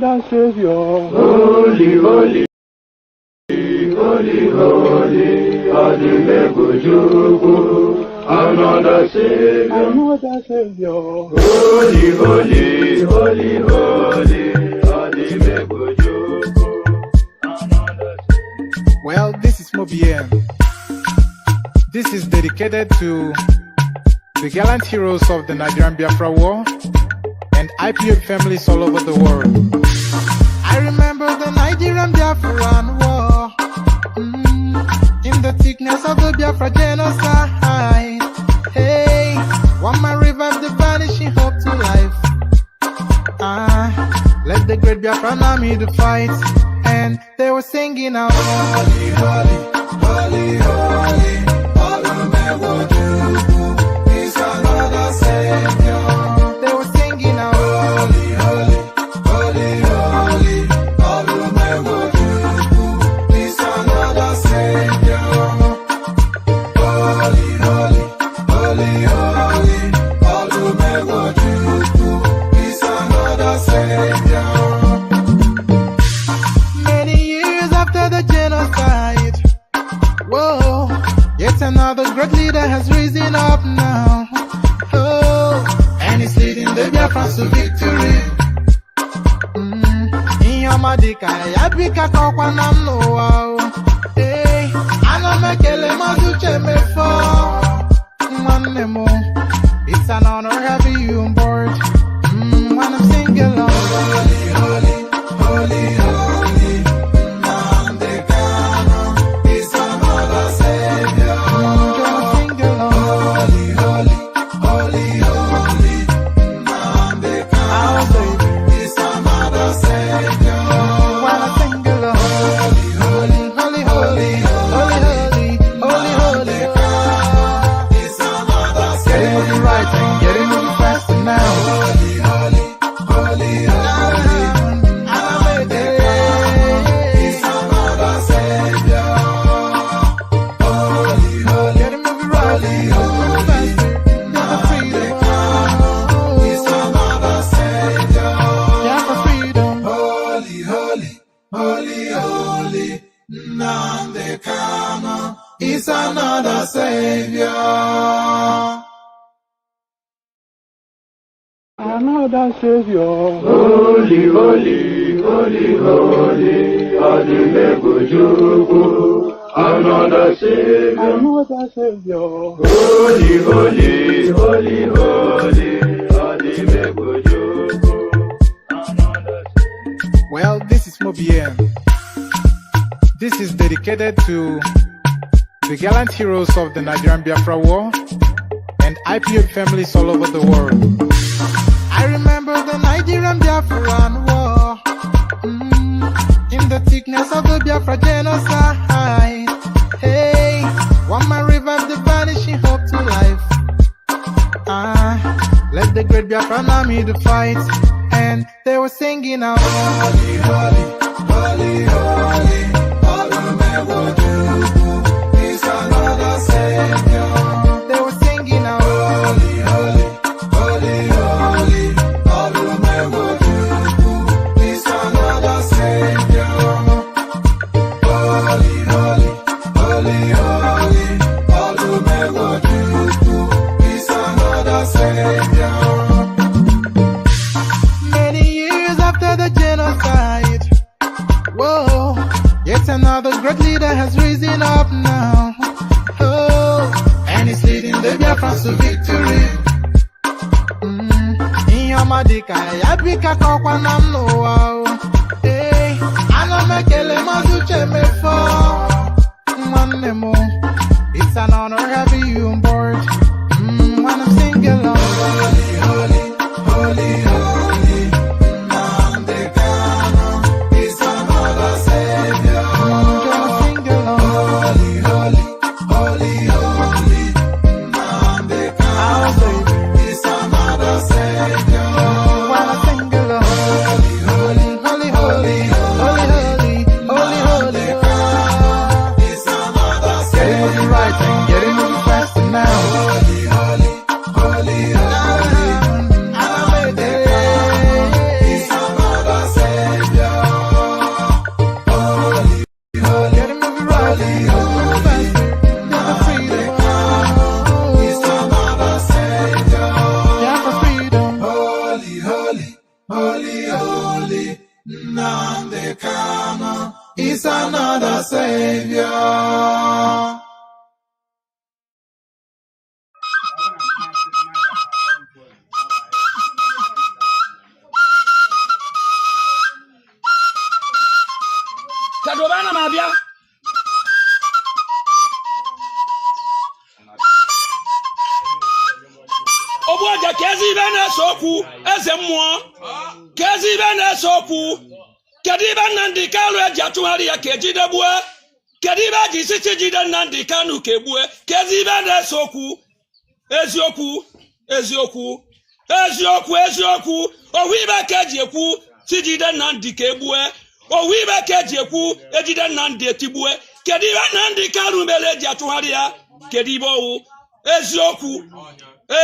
another Savior. Holy, holy, holy, holy, Adimebujuku, another Savior. Another Savior. Holy, holy, holy, holy, Adimebujuku, another Savior. Well, this is MAOBI N. This is dedicated to the gallant heroes of the Nigerian Biafra War and Ipob families all over the world. I remember the Nigerian Biafran War, in the thickness of the Biafra genocide. Hey, one man revived the vanishing hope to life. Let the great Biafran army to fight, and they were singing out, holy, holy, holy, holy, all the men will do is another Savior. They were singing out, holy, holy, holy, holy, all the men will do is another Savior. Holy, holy, holy, holy, all the men will do is another Savior. Many years after the genocide, whoa, yet another great leader has risen up now. Oh, and he's leading the Biafrans to victory. Inyamadika yabika kwa namno. Hey, anamekele mazuche mefo. Manemo, it's an honor having you on board. When I'm singing along, holy, holy, holy, holy, Nnamdi Kanu is another Savior. Sing along, holy, holy, holy, holy, Nnamdi Kanu is another Savior. When I sing along, holy, holy, holy, holy, holy, holy, holy, is another Savior. Getting moving right and getting moving faster now. Holy, holy, holy, holy, is another Savior. Holy, holy, getting moving right, moving faster. Get the freedom. Is another Savior. Yeah, for freedom. Holy, holy, holy, holy, Nnamdi Kanu is another Savior. Another Savior. Holy, holy, holy, holy, Adimebujuku, another Savior. Another Savior. Holy, holy, holy, holy, Adimebujuku, another Savior. Well, this is MAOBI N. This is dedicated to the gallant heroes of the Nigerian Biafra War and Ipob families all over the world. I remember the Nigerian Biafran War, in the thickness of the Biafra genocide. Hey, one man revived the vanishing hope to life. Let the great Biafran army to fight, and they were singing out, holy, holy, holy, holy, all the men will do is another Savior. They were singing out, holy, holy, holy, holy, all the men will do is another Savior. Holy, holy, holy, holy, all the men will do is another Savior. Many years after the genocide, whoa, yet another great leader has risen up now. Oh, and he's leading the Biafrans to victory. Inyamadika yabika kwa namno. Hey, anamekele mazuche mefo. Manemo, it's an honor having you on board. When I'm singing along, holy, holy, holy, holy, Nnamdi Kanu is another Savior. Sing along, holy, holy, holy, holy, Nnamdi Kanu is another Savior. When I sing along, holy, holy, is another savior. Kadobana mabia. Obuaja kezi bana soku eze mmụọ. Kezi bana soku. Kediba Nnamdi Kanu ejatuhari ya kejidebue. Kediba jisiti jide Nnamdi Kanu kebue. Kezi bana soku. Ezioku. Ezioku. Ezioku. Ezioku. Owiba keji ekwu. Sijide Nnamdi kebue. Owiba keji ekwu. Ejide Nnamdi etibue. Kediba Nnamdi Kanu mele ejatuhari ya. Kediba owu. Ezioku.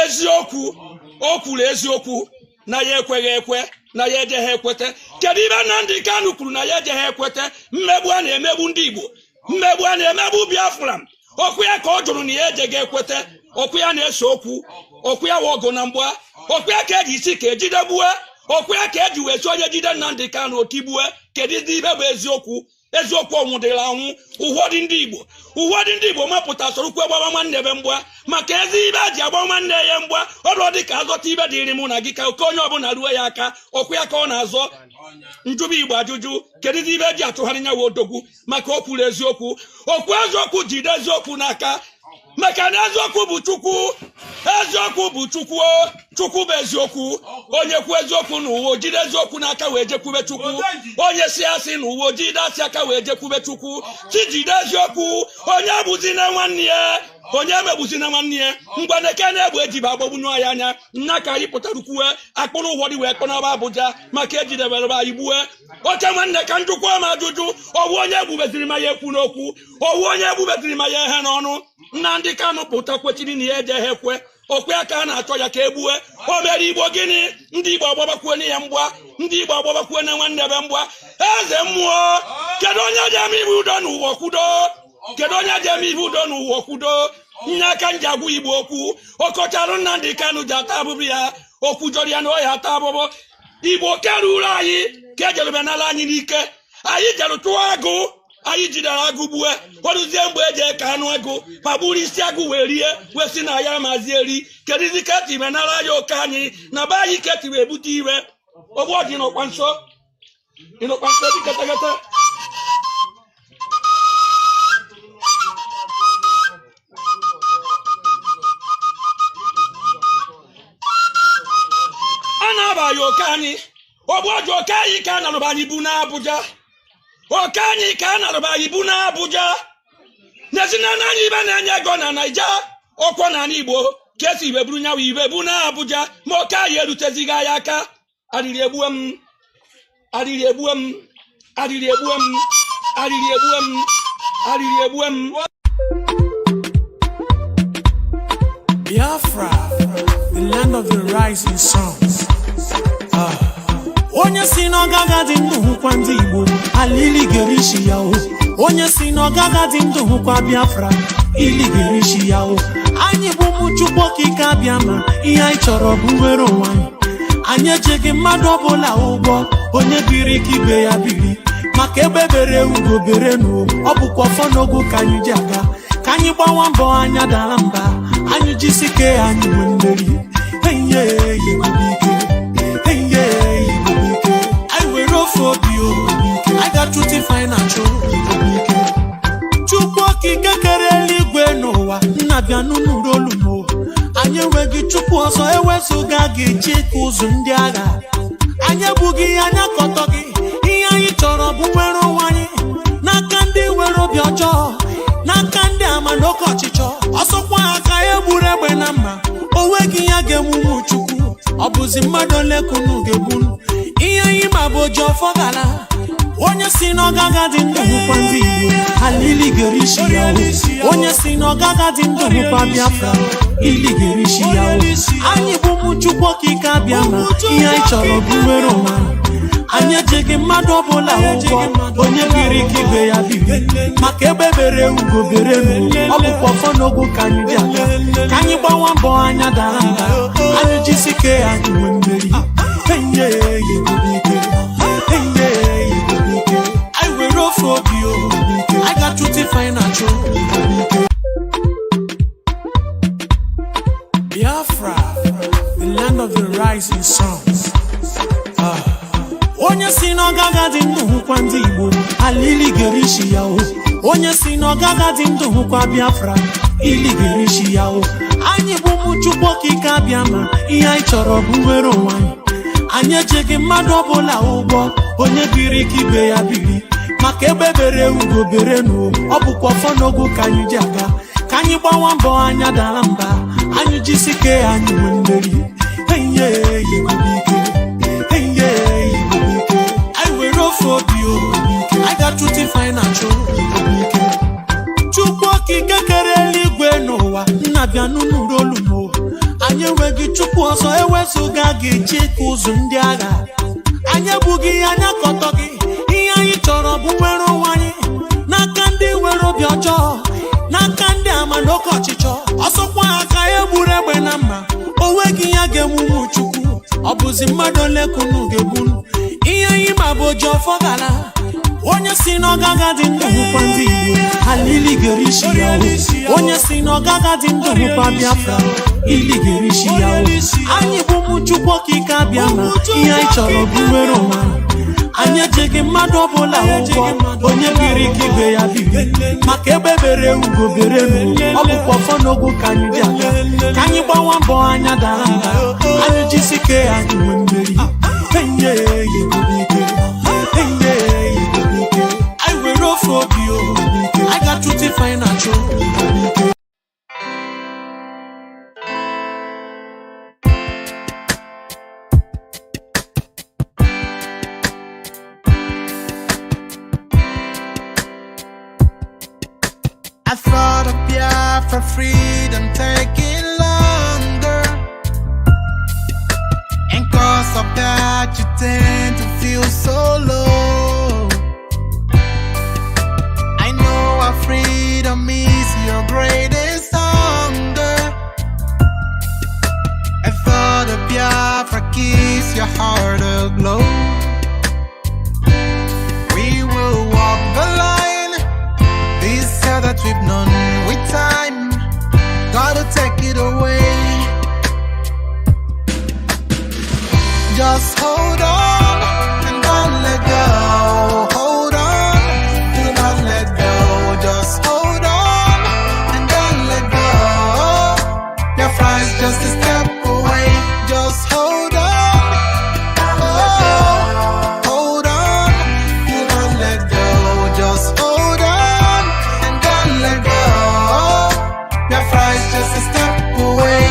Ezioku. Okwuru ezioku. Na ya ekweghị ekwe. Na ya ejeghị ekwete. Kediba Nnamdi Kanu kwuru na ya ejeghị ekwete. Mmegbu a na-emegbu ndị Igbo. Mmegbu a na-emegbu Biafran. Okwu ya ka ọ jụrụ na ya ejeghị ekwete. Okwu ya na-eso okwu. Okwu ya wogo na mgba. Okwu ya ka eji isi ka ejidebue. Okwu ya ka eji wesi onye jide Nnamdi Kanu otibue. Kedu ibe bụ eziokwu? Eziokwu ọnwụdịrị anwụ. Ụfọdụ ndị Igbo. Ụfọdụ ndị Igbo mapụta sorokwu agbawa nwanne ebe mgba. Maka ezi ibe ji agba nwanne ya mgba. Ọrụ dị ka azọta ibe dịrị mụ na gị ka oke onye ọbụla ruo ya aka. Okwu ya ka ọ na-azọ. Njubi Igbo ajụjụ. Kedu ibe ji atụgharị nya odogwu maka o kwuru eziokwu. Okwu eziokwu jide eziokwu n'aka. Maka na eziokwu bụ Chukwu. Eziokwu bụ Chukwu. Chukwu bụ eziokwu. Onye kwu eziokwu n'ụwa jide eziokwu n'aka wee jekwube Chukwu. Onye si asị n'ụwa jide asị aka wee jekwube Chukwu. Si jide eziokwu. Onye abụzi na nwanne ya. Onye megbuzi na nwanne ya. Mgbaneke na-egbu ejibe agbagbu ya anya. Nna ka anyị pụtara ukwue. Akpụrụ ụfọdụ wee kpọnaba Abuja maka ejidebere anyị gbue. Oche nwanne ka njụkwa ma ajụjụ. Owu onye egbubeziri ma ya ekwu n'okwu. Owu onye egbubeziri ma ya ehe n'ọnụ. Nnamdi Kanu pụta kwechiri na ya ejeghị ekwe. Okwe aka a na-achọ ya ka egbue. O mere Igbo gịnị? Ndị Igbo agbabakwuo na ya mgba. Ndị Igbo agbabakwuo na nwanne ebe mgba. Eze mmụọ. Kedu onye ji eme ibe udo n'ụwa kwudo? Kedu onye ji eme ibe udo n'ụwa kwudo? Nye aka nji agwa Igbo okwu. Okocharụ Nnamdi Kanu ji ata abụbụ ya. Okwu jọrọ ya na ọ ya ata abụbụ. Igbo keruru anyị ka ejerube n'ala anyị n'ike. Anyị jere tụọ agụ. Anyị jidere agụ gbue. Oruzie mgbe eje ka anụ agụ ma buru isi agụ wee rie wee si na ya Mazi eri. Kedizi keti ime nara ya oke anyị na be anyị keti wee bute iwe. Ogbu ọjị n'ọkwa nso. Ịnọkwa nso dị ketekete. A na-aba ya oke anyị. Ogbu ọjị oke anyị ka a narụba anyị bu na Abuja. Oke anyị ka a narụba ibu na Abuja. Nezina anyị ibe na-enye ego na Naija. Ọkwọ na Igbo ka esi ibe buru nyawa ibe bu na Abuja. Ma oke anyị erutezighị anyị aka. Arịrị egbue m. Arịrị egbue m. Arịrị egbue m. Arịrị egbue m. Arịrị egbue m. Biafra, the land of the rising suns. Onye si n'ọgaga dị ndụ hụkwa ndị Igbo, alili gerishi ya o. Onye si n'ọgaga dị ndụ hụkwa Biafra, ili gerishi ya o. Anyị bụ ụmụ Chukwu okike abịa ma ihe anyị chọrọ bụ nwere onwe anyị. Anyị ejeghị mmadụ ọbụla ụgwọ, onye biri ka ibe ya biri. Maka ebe bere ugo bere n'ụwa, ọ bụkwa ọfọ n'ogo ka anyị ji aga. Ka anyị gbawa mbọ anya dara mba, anyị jisike anyị nwee mmeri. Enye Ebube. I got to financial. Chukwu okike kere eluigwe n'ụwa, nnabịa n'ụlọ olumo. Anyị enweghị Chukwu ọzọ ewezuga gị chịka ụzụ ndị agha. Anyị ebughị anya kọtọ gị, ihe anyị chọrọ bụ nwere onwe anyị. N'aka ndị nwere obi ọjọọ, n'aka ndị ama n'oke ọchịchọ. Ọsọkwa aka egburu egbe na mma, o nweghị ya ga-emume Chukwu. Ọ bụzi mmadụ ole kunu ga-egbunu. Ihe anyị ma bụ oji ọfọ gara. Onye si n'ọgaga dị ndụ hụkwa ndị Igbo, alili gerishi ya o. Onye si n'ọgaga dị ndụ hụkwa Biafra, ili gerishi ya o. Anyị bụ ụmụ Chukwu okike abịa ma ihe anyị chọrọ bụ nwere onwe anyị. Anyị ejeghị mmadụ ọbụla ụgwọ, onye biri ka ibe ya biri. Maka ebe bere ugo bere n'ụwa, ọ bụkwa ọfọ n'ogo ka anyị ji aga. Ka anyị gbawa mbọ anya dara mba, anyị jisike anyị nwee mmeri. Enye Ebube. I will roll for iligerishi ya o onye si n'ọgaga dị ndụ hụkwa Biafra iligerishi ya o anyị bụ ụmụ Chukwu okike abịa ma ihe anyị chọrọ bụ nwere onwe anyị ejeghị mmadụ ọbụla ụgwọ onye biri ka ibe ya biri maka ebe bere ugo bere n'o ọ bụkwa ọfọ n'ogu ka anyị ji aga ka anyị gbawa mbọ anya dara mba anyị jisike anyị nwe mmeri enye Ebube enye Ebube anyị were ofe obi I got to define a Ebube Chukwu okike kere eluigwe n'ụwa nnabịa n'ụlọ olumo anyị enweghị Chukwu ọzọ ewezuga gị chịka ụzụ ndị agha anyị ebughị anya kọtọ gị ihe anyị chọrọ bụ nwere onwe anyị n'aka ndị nwere obi ọjọọ n'aka ndị ama n'oke ọchịchọ ọsọkwa aka egburu egbe na mma onweghị ya ga-emume Chukwu ọ bụzi mmadụ ole kunu ga-egbunu ihe anyị ma bụ oji ọfọ gara onye si n'ọgaga dị ndụ hụkwa ndị Igbo aliligerishi ya o onye si n'ọgaga dị ndụ hụkwa Biafra iligerishi ya o anyị bụ ụmụ Chukwu okike abịa ma ihe anyị chọrọ bụ nwere onwe anyị ejeghị mmadụ ọbụla ụgwọ onye biri ka ibe ya biri maka ebe bere ugo bere n'o ọ bụkwa ọfọ n'ogu ka anyị ji aga ka anyị gbawa mbọ anya dara mba anyị jisike anyị nwe mmeri enye Ebube enye Ebube I were off for you I got to define a Ebube I thought of Biafra freedom taking longer, and cause of that you tend to feel so low. I know our freedom is your greatest hunger. I thought of Biafra keeps your heart aglow. We will walk the line, this hell that we've known with time, gotta take it away. Just hold on and don't let go. Hold on, do not let go. Just hold on and don't let go. Your friend's just a step away. Just hold on. Oh, hold on, do not let go. Just hold on and don't let go. Your friend's just a step away.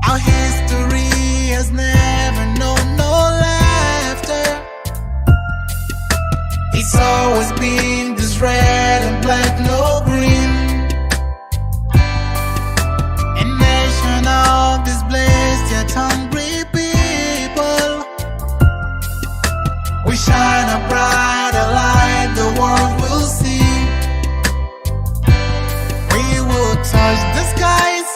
Our history has never known no laughter. It's always been this red and black, no green. A nation of displaced yet hungry people. We shine a brighter light the world will see. We will touch the skies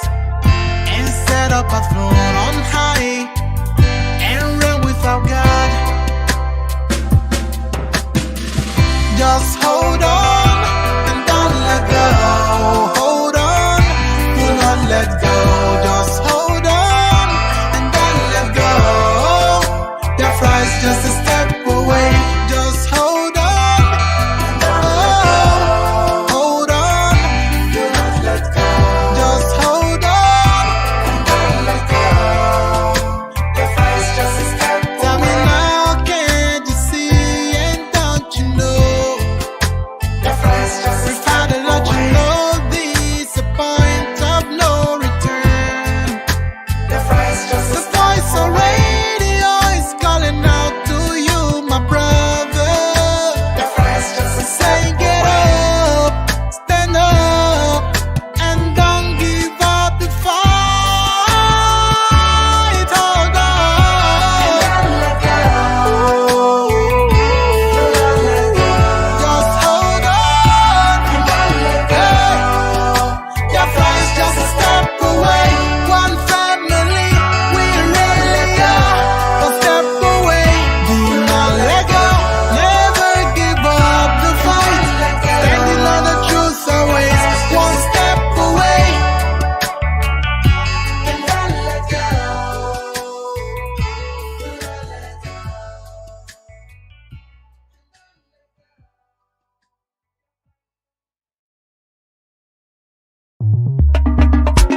and set up a throne on high and reign with our God. Just hold on and don't let go. Hold on, do not let go. Just hold on and don't let go. Your price just a step away. Just hold on. Oh, hold on, do not let go. Just hold on and don't let go. Your price just a step away. Tell me now, can't you see and don't you know?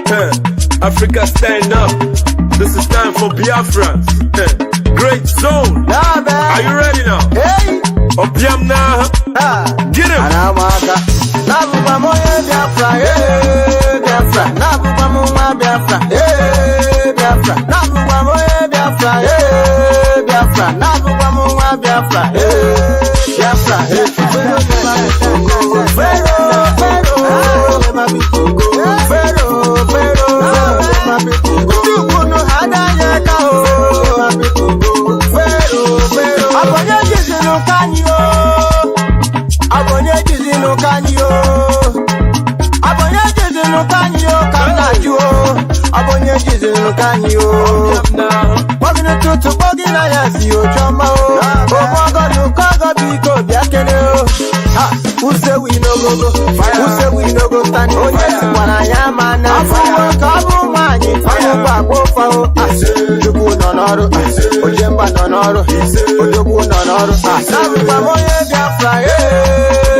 Africa, stand up. This is time for Biafrans. Great zone. Are you ready now? Hey! Opiam now. Get him. Anamaka. Nabuba moye Biafra. Hey, Biafra. Nabuba moye Biafra. Hey, Biafra. Nabuba moye Biafra. Hey, Biafra. Nabuba moye Biafra. Hey, Biafra. Hey, who say we no go go? Who say we no go stand? Oh yes, wanna yamana. Afuwa kabu mani, afuwa babo fao. Jubu nonoro, ojemba nonoro, ojobu nonoro. Nabu pamoye Biafra,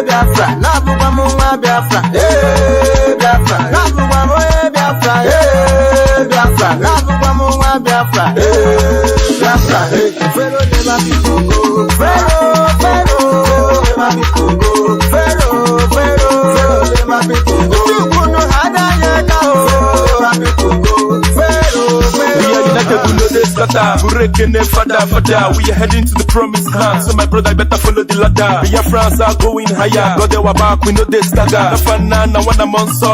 Biafra. Nabu pamoye Biafra, Biafra. Nabu pamoye Biafra, Biafra. Nabu pamoye Biafra, Biafra. Fero never be go, Fero. We are heading to the promised land. So my brother, I better follow the ladder. Biafrans are going higher. God, they were back, we know they stagger. Nafana, na wana monso.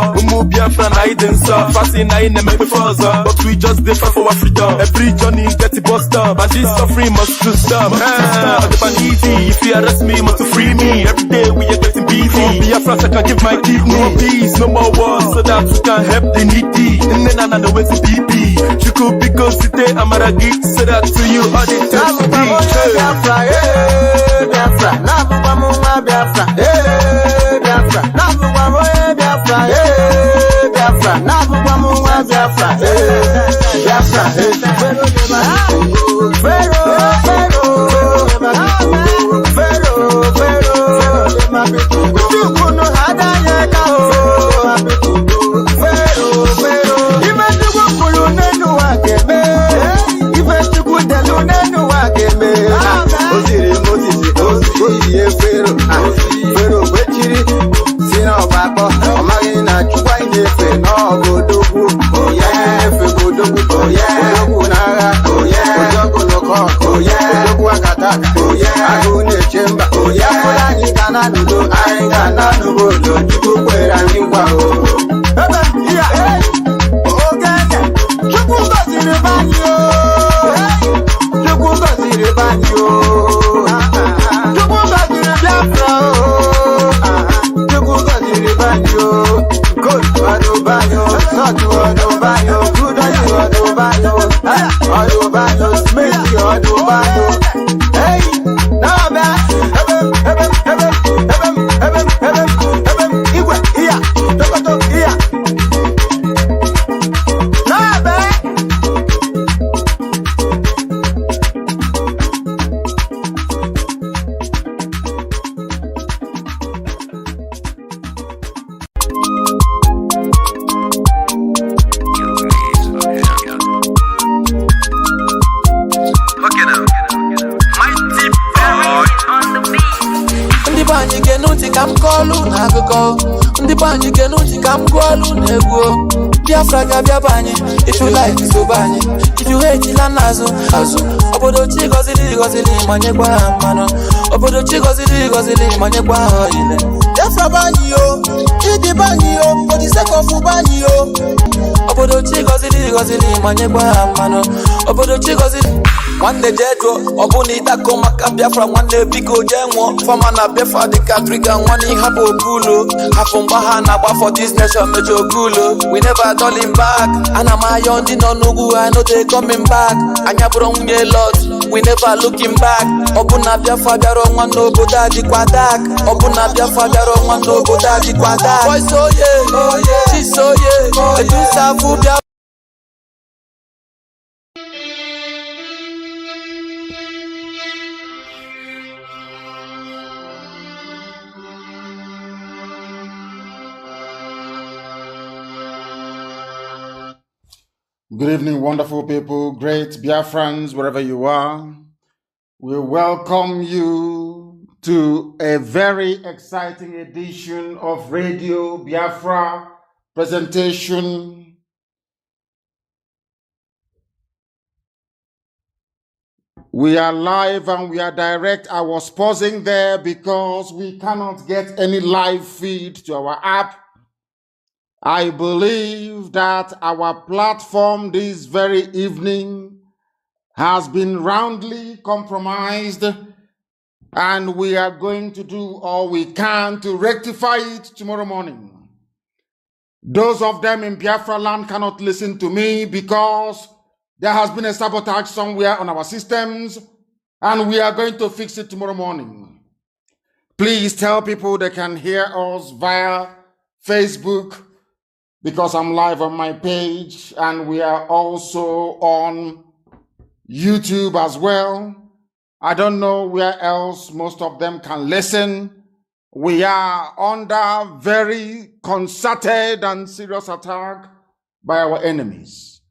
Biafran, I didn't saw. Fasting, I ain't make me further. But we just did fight for our freedom. Every journey get it bust up. And this suffering must to stop. If you arrest me, must to free me. Every day we are getting busy. Biafrans, I can give my kidney. No peace, no more wars, so that we can help the needy. And then another way to BP. You could be considered Amaragi, so that to you all the time. Biafra, Biafra, Nabuba Muma Biafra, Biafra, Nabuba Moye Biafra, Biafra, Nabuba Muma Biafra, Biafra, Biafra Gabiabani, if you like it so bani, if you hate it Azu, Obodo Chigozili, Manegua Mano, Obodo Chigozili, Manegua Ile. Biafra Banio, Chidi Banio, for the sake of Ubanio. Obodo Chigozili, Manegua Mano, Obodo Chigozili. One day Jetro, Obunita Komaka Biafra, one day Biko Jenwo, Famana Biafra the Katrika, one in Hapo Kulo, Hafumbahana, for this nation, Mejo Kulo. We never call him back, and I'm a young Nugu, I know they coming back. And ya brought me a lot, we never looking back. Obuna Biafra, one no Bodadi Quadak, Obuna Biafra, one no Bodadi Quadak. Boy, so yeah, she's so yeah, I do Safu Biafra. Good evening, wonderful people, great Biafrans, wherever you are. We welcome you to a very exciting edition of Radio Biafra presentation. We are live and we are direct. I was pausing there because we cannot get any live feed to our app. I believe that our platform this very evening has been roundly compromised, and we are going to do all we can to rectify it tomorrow morning. Those of them in Biafra land cannot listen to me because there has been a sabotage somewhere on our systems, and we are going to fix it tomorrow morning. Please tell people they can hear us via Facebook, because I'm live on my page, and we are also on YouTube as well. I don't know where else most of them can listen. We are under very concerted and serious attack by our enemies.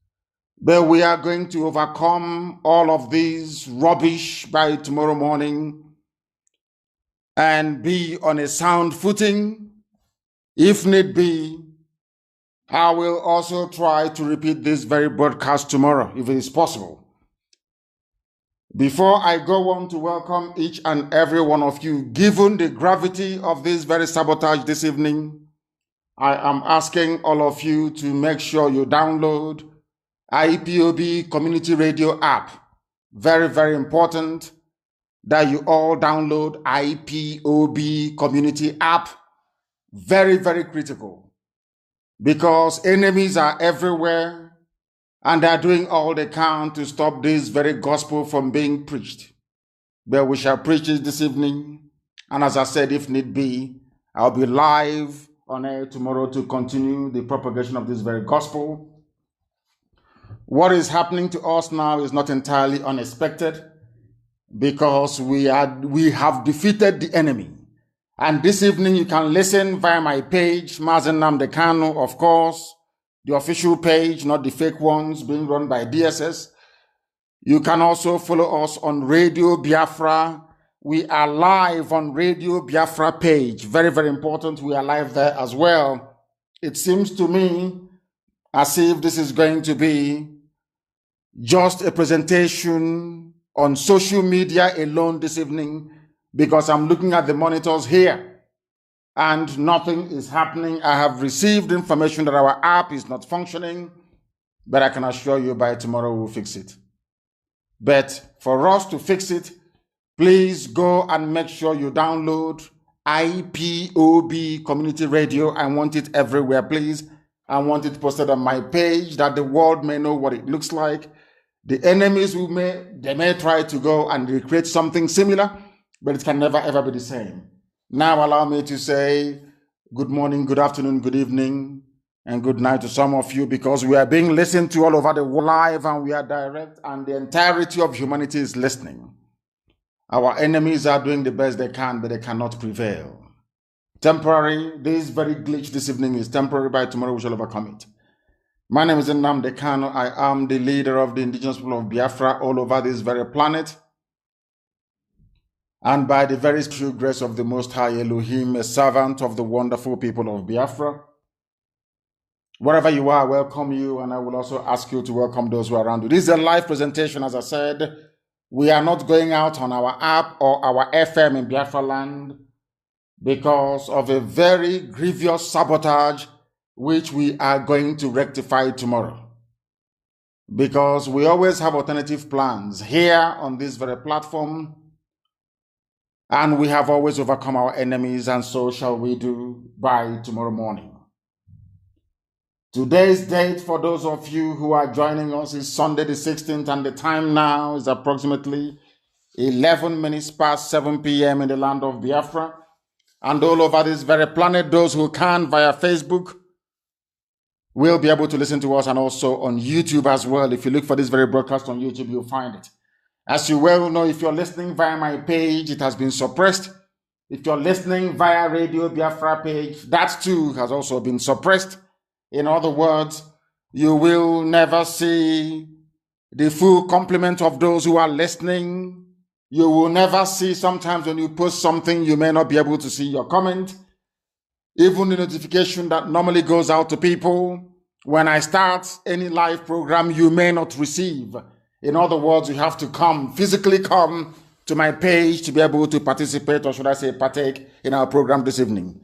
But we are going to overcome all of these rubbish by tomorrow morning and be on a sound footing. If need be, I will also try to repeat this very broadcast tomorrow, if it is possible. Before I go on to welcome each and every one of you, given the gravity of this very sabotage this evening, I am asking all of you to make sure you download IPOB Community Radio app. Very, very important that you all download IPOB Community app. Very, very critical. Because enemies are everywhere and they are doing all they can to stop this very gospel from being preached. But we shall preach it this evening. And as I said, if need be, I'll be live on air tomorrow to continue the propagation of this very gospel. What is happening to us now is not entirely unexpected because we have defeated the enemy. And this evening, you can listen via my page, Mazi Nnamdi Kanu, of course, the official page, not the fake ones being run by DSS. You can also follow us on Radio Biafra. We are live on Radio Biafra page. Very, very important. We are live there as well. It seems to me as if this is going to be just a presentation on social media alone this evening, because I'm looking at the monitors here and nothing is happening. I have received information that our app is not functioning, but I can assure you by tomorrow we'll fix it. But for us to fix it, please go and make sure you download IPOB Community Radio. I want it everywhere, please. I want it posted on my page that the world may know what it looks like. The enemies they may try to go and recreate something similar, but it can never ever be the same. Now allow me to say good morning, good afternoon, good evening, and good night to some of you, because we are being listened to all over the world live and we are direct, and the entirety of humanity is listening. Our enemies are doing the best they can, but they cannot prevail. Temporary, this very glitch this evening is temporary. By tomorrow we shall overcome it. My name is Nnamdi Kanu. I am the leader of the indigenous people of Biafra all over this very planet. And by the very true grace of the Most High Elohim, a servant of the wonderful people of Biafra. Wherever you are, I welcome you, and I will also ask you to welcome those who are around you. This is a live presentation, as I said. We are not going out on our app or our FM in Biafra land because of a very grievous sabotage which we are going to rectify tomorrow. Because we always have alternative plans here on this very platform, and we have always overcome our enemies, and so shall we do by tomorrow morning. Today's date, for those of you who are joining us, is Sunday the 16th, and the time now is approximately 11 minutes past 7 p.m. in the land of Biafra. And all over this very planet, those who can via Facebook will be able to listen to us, and also on YouTube as well. If you look for this very broadcast on YouTube, you'll find it. As you well know, if you're listening via my page, it has been suppressed. If you're listening via Radio Biafra page, that too has also been suppressed. In other words, You will never see the full complement of those who are listening. You will never see, sometimes when you post something, you may not be able to see your comment. Even the notification that normally goes out to people, when I start any live program, you may not receive. In other words, you have to physically come to my page to be able to participate, or should I say partake in our program this evening.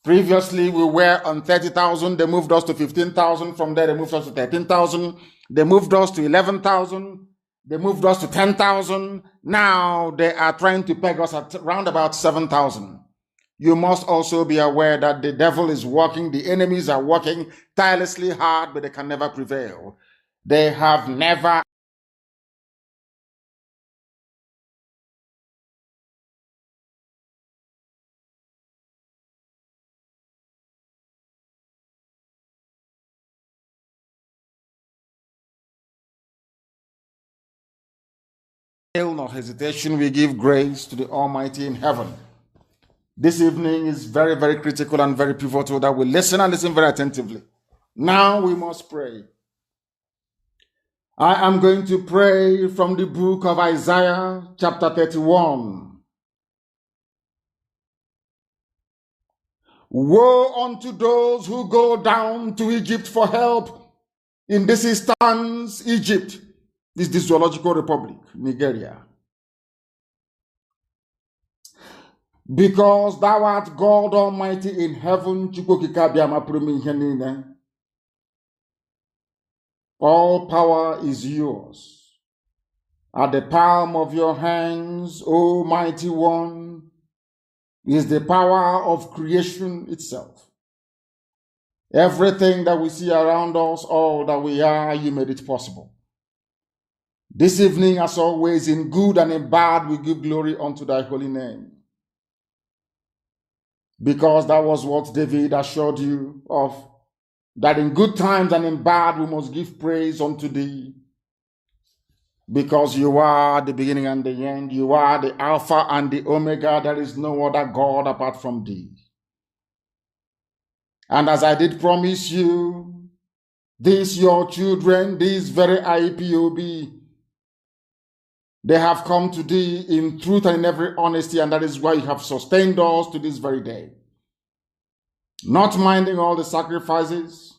Previously, we were on 30,000. They moved us to 15,000. From there, they moved us to 13,000. They moved us to 11,000. They moved us to 10,000. Now they are trying to peg us at around about 7,000. You must also be aware that the devil is working. The enemies are working tirelessly hard, but they can never prevail. They have never nor hesitation. We give grace to the Almighty in heaven. This evening is very, very critical and very pivotal that we listen and listen very attentively. Now we must pray. I am going to pray from the book of Isaiah, chapter 31. Woe unto those who go down to Egypt for help. In this instance, Egypt is the Zoological Republic, Nigeria. Because thou art God Almighty in heaven, all power is yours. At the palm of your hands, O Mighty One, is the power of creation itself. Everything that we see around us, all that we are, you made it possible. This evening, as always, in good and in bad, we give glory unto thy holy name. Because that was what David assured you of, that in good times and in bad we must give praise unto thee. Because you are the beginning and the end, you are the Alpha and the Omega, there is no other God apart from thee. And as I did promise you, these your children, these very IPOB, they have come to thee in truth and in every honesty, and that is why you have sustained us to this very day. Not minding all the sacrifices,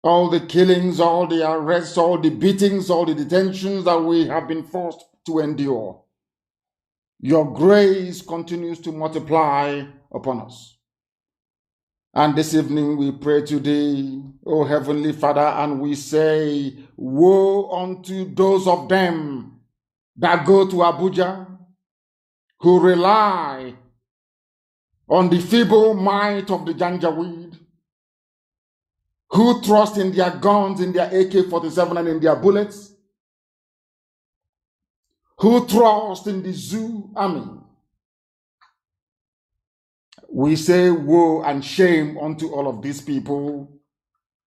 all the killings, all the arrests, all the beatings, all the detentions that we have been forced to endure. Your grace continues to multiply upon us. And this evening we pray to thee, O Heavenly Father, and we say, woe unto those of them that go to Abuja, who rely on the feeble might of the Janjaweed, who trust in their guns, in their AK-47 and in their bullets, who trust in the zoo army. We say woe and shame unto all of these people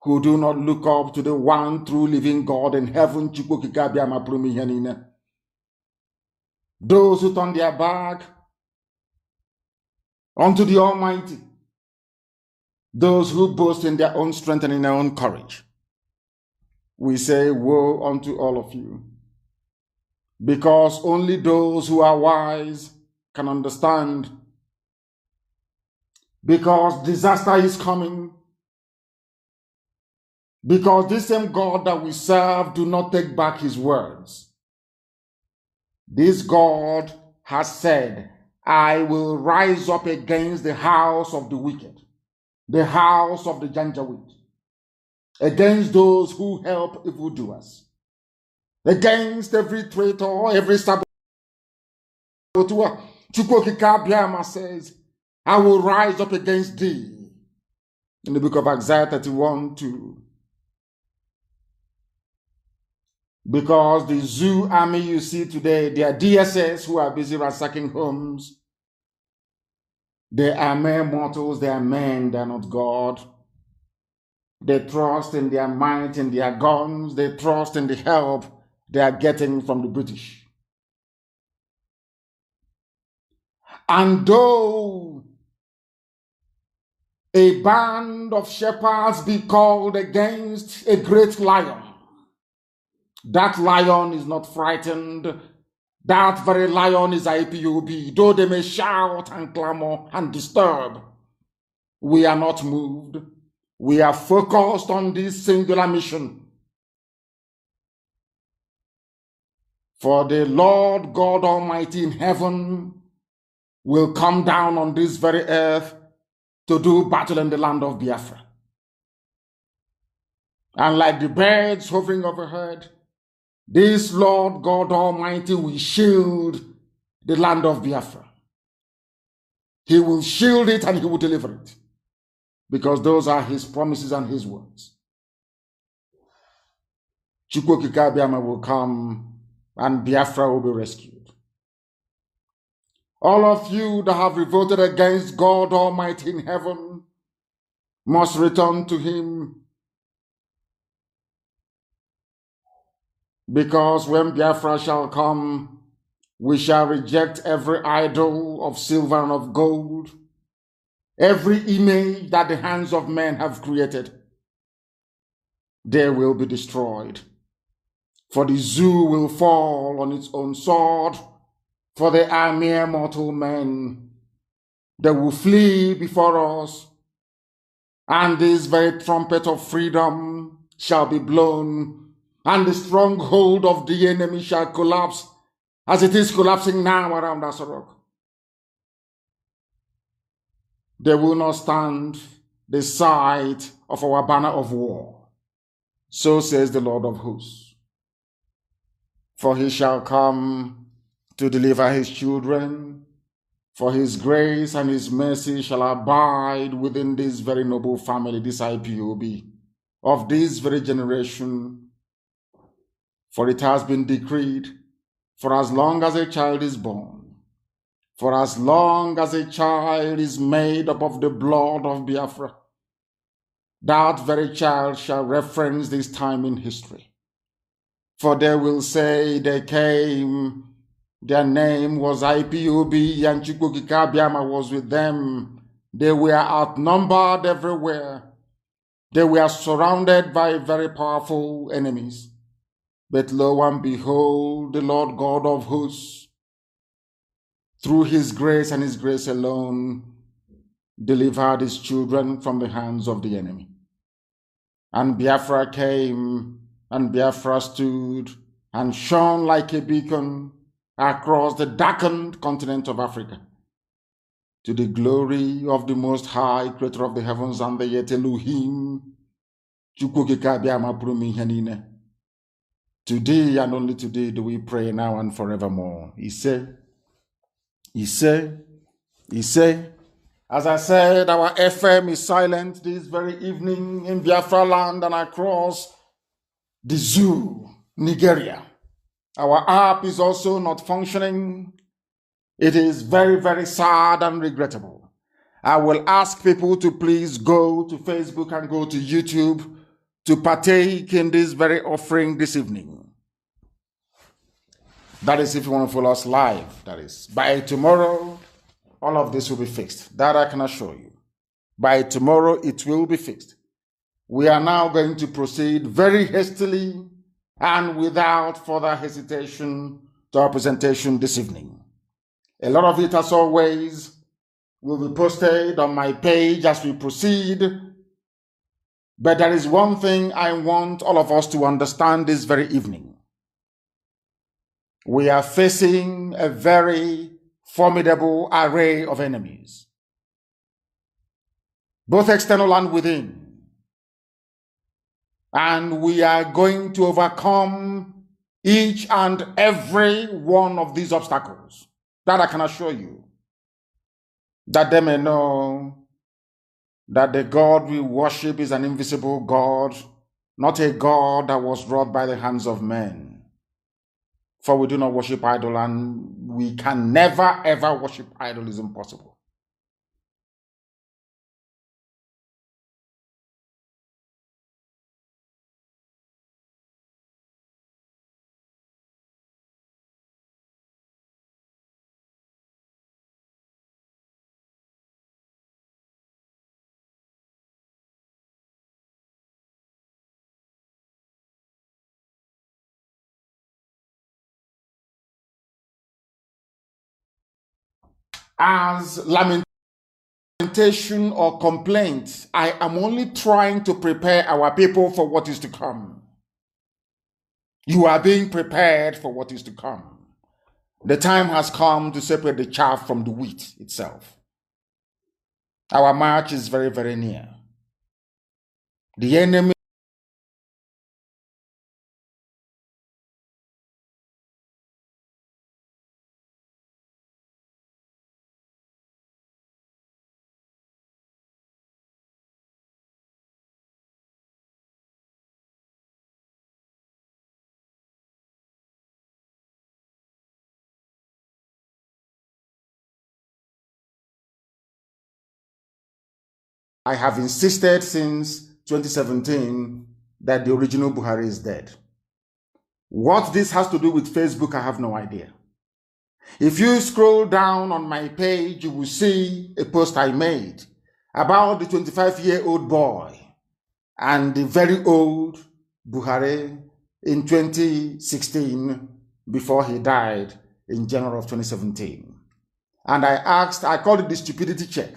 who do not look up to the one true living God in heaven. Those who turn their back unto the Almighty, those who boast in their own strength and in their own courage. We say woe unto all of you, because only those who are wise can understand, because disaster is coming, because this same God that we serve do not take back his words. This God has said, I will rise up against the house of the wicked, the house of the Janjaweed, against those who help evildoers, against every traitor, every saboteur. Chukwokika says, I will rise up against thee. In the book of Isaiah 31:2. Because the zoo army you see today, they are DSS who are busy ransacking homes. They are mere mortals, they are men, they are not God. They trust in their might, in their guns, they trust in the help they are getting from the British. And though a band of shepherds be called against a great lion. That lion is not frightened. That very lion is IPOB. Though they may shout and clamor and disturb, we are not moved. We are focused on this singular mission. For the Lord God Almighty in heaven will come down on this very earth to do battle in the land of Biafra. And like the birds hovering overhead, this Lord God Almighty will shield the land of Biafra. He will shield it and he will deliver it, because those are his promises and his words. Chukwokika Biama will come and Biafra will be rescued. All of you that have revolted against God Almighty in heaven must return to him, because when Biafra shall come, we shall reject every idol of silver and of gold, every image that the hands of men have created. They will be destroyed. For the zoo will fall on its own sword, for they are mere mortal men. They will flee before us, and this very trumpet of freedom shall be blown, and the stronghold of the enemy shall collapse, as it is collapsing now around Asorok. They will not stand the sight of our banner of war. So says the Lord of hosts. For he shall come to deliver his children, for his grace and his mercy shall abide within this very noble family, this IPOB, of this very generation. For it has been decreed, for as long as a child is born, for as long as a child is made up of the blood of Biafra, that very child shall reference this time in history. For they will say they came, their name was IPOB, and Chukwokika Biama was with them. They were outnumbered everywhere. They were surrounded by very powerful enemies. But lo and behold, the Lord God of hosts, through his grace and his grace alone, delivered his children from the hands of the enemy. And Biafra came, and Biafra stood and shone like a beacon across the darkened continent of Africa, to the glory of the Most High, Creator of the heavens and the earth, Elohim. Today and only today do we pray, now and forevermore. He said, as I said, our FM is silent this very evening in Biafra land and across the zoo, Nigeria. Our app is also not functioning. It is very, very sad and regrettable. I will ask people to please go to Facebook and go to YouTube to partake in this very offering this evening. That is if you want to follow us live. That is, by tomorrow, all of this will be fixed. That I can assure you. By tomorrow, it will be fixed. We are now going to proceed very hastily and without further hesitation to our presentation this evening. A lot of it, as always, will be posted on my page as we proceed. But there is one thing I want all of us to understand this very evening. We are facing a very formidable array of enemies, both external and within. And we are going to overcome each and every one of these obstacles. That I can assure you. That they may know that the God we worship is an invisible God, not a God that was wrought by the hands of men. For we do not worship idol, and we can never ever worship idol. Is impossible. as lamentation or complaint. I am only trying to prepare our people for what is to come. You are being prepared for what is to come. The time has come to separate the chaff from the wheat itself. Our march is very, very near. The enemy I have insisted since 2017 that the original Buhari is dead. What this has to do with Facebook, I have no idea. If you scroll down on my page, you will see a post I made about the 25-year-old boy and the very old Buhari in 2016 before he died in January of 2017. And I called it the stupidity check.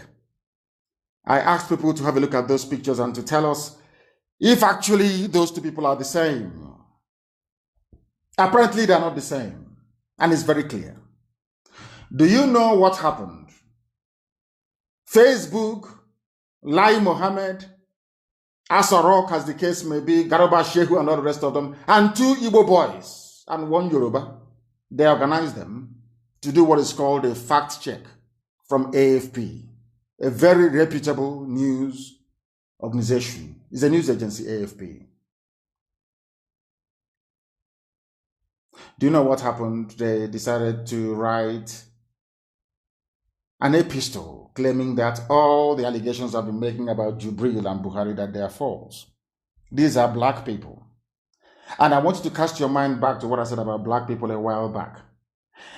I asked people to have a look at those pictures and to tell us if actually those two people are the same. Apparently, they're not the same. And it's very clear. Do you know what happened? Facebook, Lai Mohammed, Asarok, as the case may be, Garoba Shehu and all the rest of them, and 2 Igbo boys and 1 Yoruba, they organized them to do what is called a fact check from AFP. A very reputable news organization. It's a news agency, AFP. Do you know what happened? They decided to write an epistle claiming that all the allegations I've been making about Jubril and Buhari, that they are false. These are black people. And I want you to cast your mind back to what I said about black people a while back,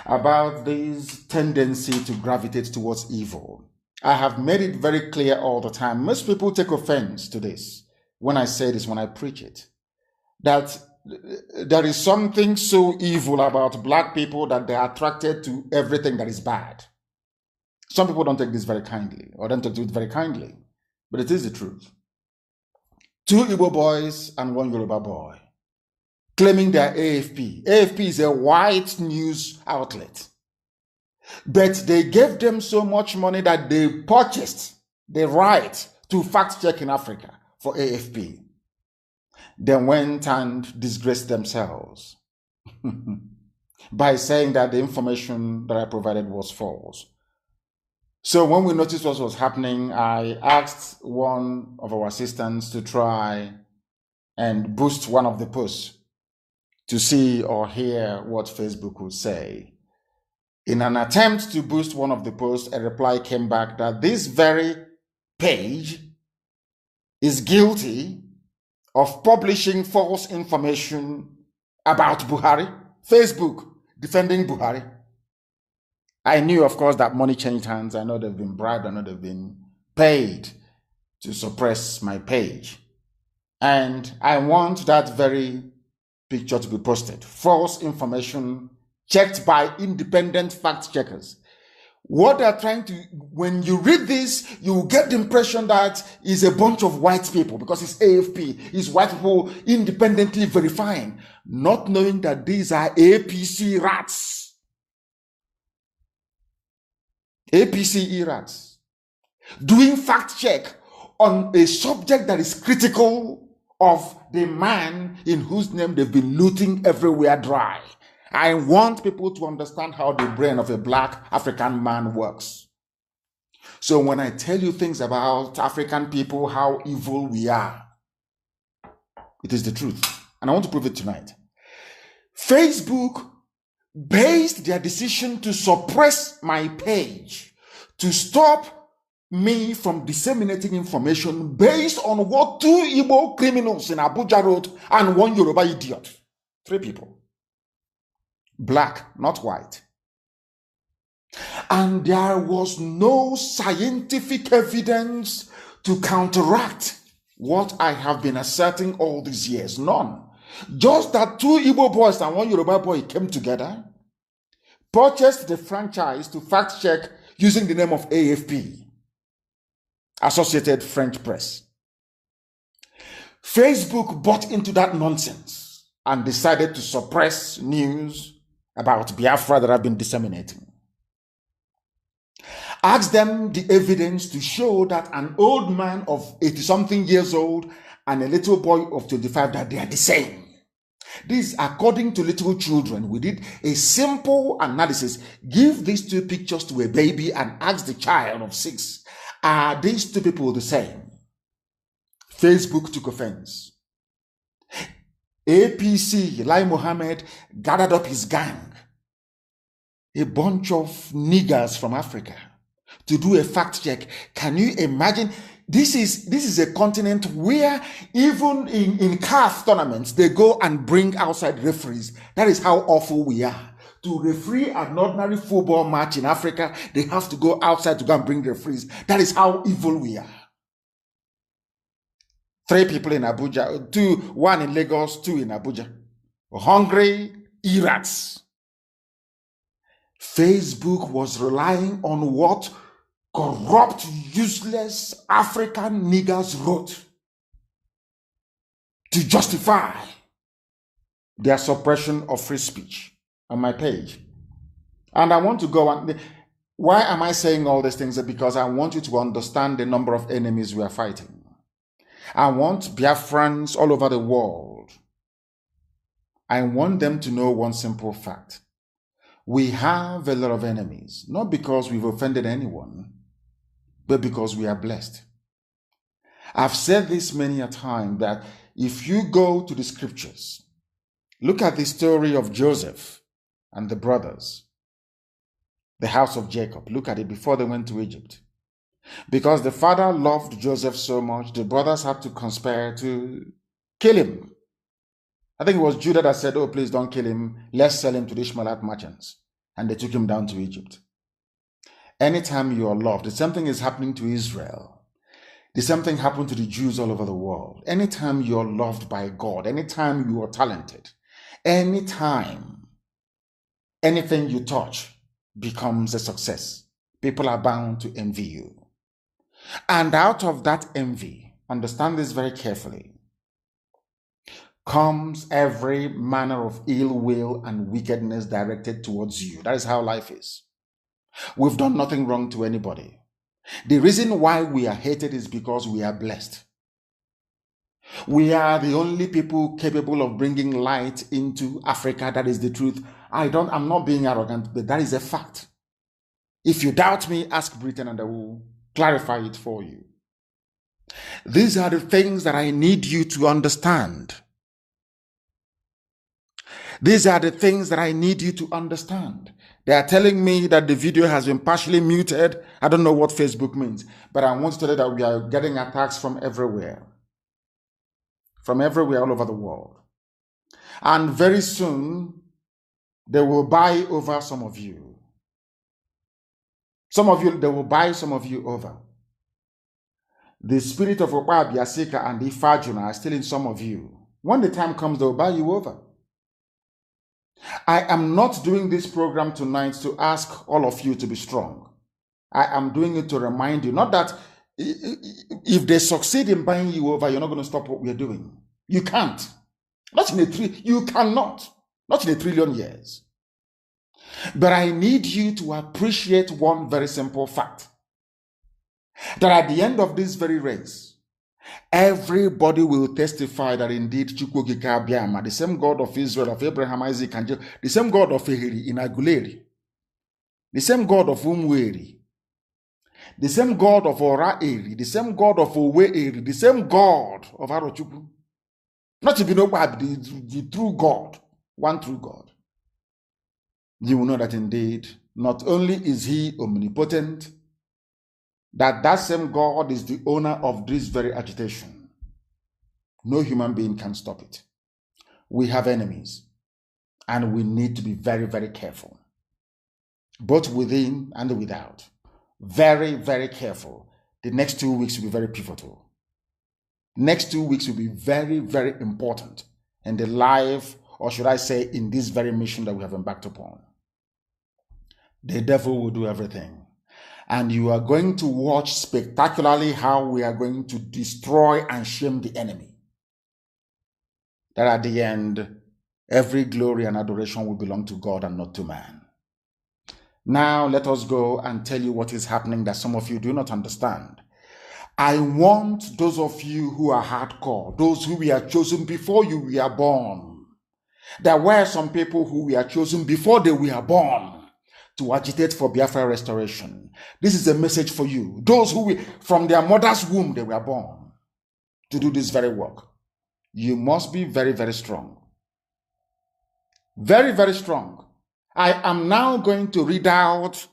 about this tendency to gravitate towards evil. I have made it very clear all the time. Most people take offense to this when I say this, when I preach it, that there is something so evil about black people that they are attracted to everything that is bad. Some people don't take this very kindly, or don't take it very kindly, but it is the truth. 2 Igbo boys and 1 Yoruba boy claiming they are AFP. AFP is a white news outlet. But they gave them so much money that they purchased the right to fact check in Africa for AFP. They went and disgraced themselves by saying that the information that I provided was false. So when we noticed what was happening, I asked one of our assistants to try and boost one of the posts to see or hear what Facebook would say. In an attempt to boost one of the posts, a reply came back that this very page is guilty of publishing false information about Buhari. Facebook defending Buhari. I knew, of course, that money changed hands. I know they've been bribed. I know they've been paid to suppress my page. And I want that very picture to be posted. False information checked by independent fact checkers. What they're trying to, when you read this, you get the impression that it's a bunch of white people because it's AFP, it's white people independently verifying, not knowing that these are APC rats. APC rats. Doing fact check on a subject that is critical of the man in whose name they've been looting everywhere dry. I want people to understand how the brain of a black African man works. So when I tell you things about African people, how evil we are, it is the truth. And I want to prove it tonight. Facebook based their decision to suppress my page, to stop me from disseminating information based on what 2 Igbo criminals in Abuja wrote and 1 Yoruba idiot. 3 people. Black, not white. And there was no scientific evidence to counteract what I have been asserting all these years. None. Just that 2 Igbo boys and 1 Yoruba boy came together, purchased the franchise to fact check using the name of AFP, Associated French Press. Facebook bought into that nonsense and decided to suppress news about Biafra that have been disseminating. Ask them the evidence to show that an old man of 80-something years old and a little boy of 25, that they are the same. This, according to little children, we did a simple analysis. Give these two pictures to a baby and ask the child of 6, are these two people the same? Facebook took offense. APC, Lai Mohammed, gathered up his gang, a bunch of niggers from Africa, to do a fact check. Can you imagine? This is a continent where even in CAF tournaments, they go and bring outside referees. That is how awful we are. To referee an ordinary football match in Africa, they have to go outside to go and bring referees. That is how evil we are. 3 people in Abuja, 1 in Lagos, 2 in Abuja. Hungry irats. Facebook was relying on what corrupt, useless African niggers wrote to justify their suppression of free speech on my page. And I want to go on. Why am I saying all these things? Because I want you to understand the number of enemies we are fighting. I want Biafrans all over the world. I want them to know one simple fact. We have a lot of enemies, not because we've offended anyone, but because we are blessed. I've said this many a time that if you go to the scriptures, look at the story of Joseph and the brothers, the house of Jacob. Look at it before they went to Egypt. Because the father loved Joseph so much, the brothers had to conspire to kill him. I think it was Judah that said, oh, please don't kill him. Let's sell him to the Ishmaelite merchants. And they took him down to Egypt. Anytime you are loved, the same thing is happening to Israel. The same thing happened to the Jews all over the world. Anytime you are loved by God, anytime you are talented, anytime anything you touch becomes a success, people are bound to envy you. And out of that envy, understand this very carefully, comes every manner of ill will and wickedness directed towards you. That is how life is. We've done nothing wrong to anybody. The reason why we are hated is because we are blessed. We are the only people capable of bringing light into Africa. That is the truth. I'm not being arrogant, but that is a fact. If you doubt me, ask Britain and I will clarify it for you. These are the things that I need you to understand. These are the things that I need you to understand. They are telling me that the video has been partially muted. I don't know what Facebook means, but I want to tell you that we are getting attacks from everywhere. From everywhere all over the world. And very soon, they will buy over some of you. Some of you, they will buy some of you over. The spirit of Opa Biasika and Ifajuna are still in some of you. When the time comes, they will buy you over. I am not doing this program tonight to ask all of you to be strong. I am doing it to remind you, not that if they succeed in buying you over, you're not going to stop what we are doing. You can't. You cannot. Not in 1 trillion years. But I need you to appreciate one very simple fact. That at the end of this very race, everybody will testify that indeed Chukwukika Biama, the same God of Israel, of Abraham, Isaac, and Jacob, the same God of Ehiri in Aguleri, the same God of Umweri, the same God of Ora Eri, the same God of Owe Eri, the same God of Arochukwu. Not even the true God, one true God. You will know that indeed, not only is he omnipotent, that same God is the owner of this very agitation. No human being can stop it. We have enemies, and we need to be very, very careful, both within and without. Very, very careful. The next 2 weeks will be very pivotal. Next 2 weeks will be very, very important in the life, or should I say, in this very mission that we have embarked upon. The devil will do everything. And you are going to watch spectacularly how we are going to destroy and shame the enemy. That at the end, every glory and adoration will belong to God and not to man. Now let us go and tell you what is happening that some of you do not understand. I want those of you who are hardcore, those who were chosen before you were born. There were some people who were chosen before they were born to agitate for Biafra restoration. This is a message for you. Those who from their mother's womb they were born to do this very work. You must be very, very strong. Very, very strong. I am now going to read out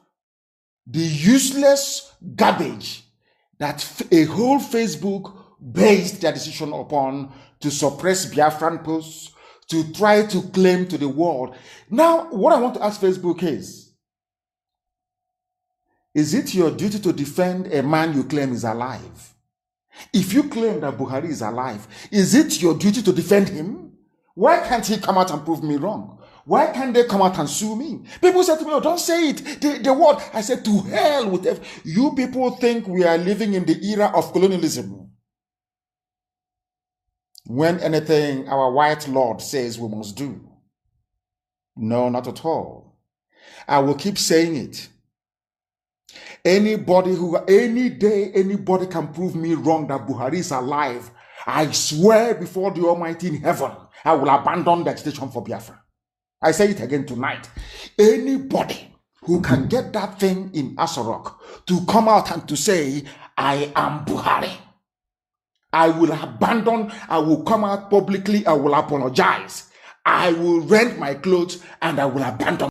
the useless garbage that a whole Facebook based their decision upon to suppress Biafran posts, to try to claim to the world. Now, what I want to ask Facebook is it your duty to defend a man you claim is alive? If you claim that Buhari is alive, is it your duty to defend him? Why can't he come out and prove me wrong? Why can't they come out and sue me? People said to me, oh, don't say it. The word. I said, to hell with it. You people think we are living in the era of colonialism. When anything our white lord says we must do. No, not at all. I will keep saying it. Anybody any day, anybody can prove me wrong that Buhari is alive. I swear before the Almighty in heaven, I will abandon the agitation for Biafra. I say it again tonight. Anybody who can get that thing in Asorok to come out and to say, I am Buhari, I will abandon, I will come out publicly, I will apologize, I will rent my clothes, and I will abandon.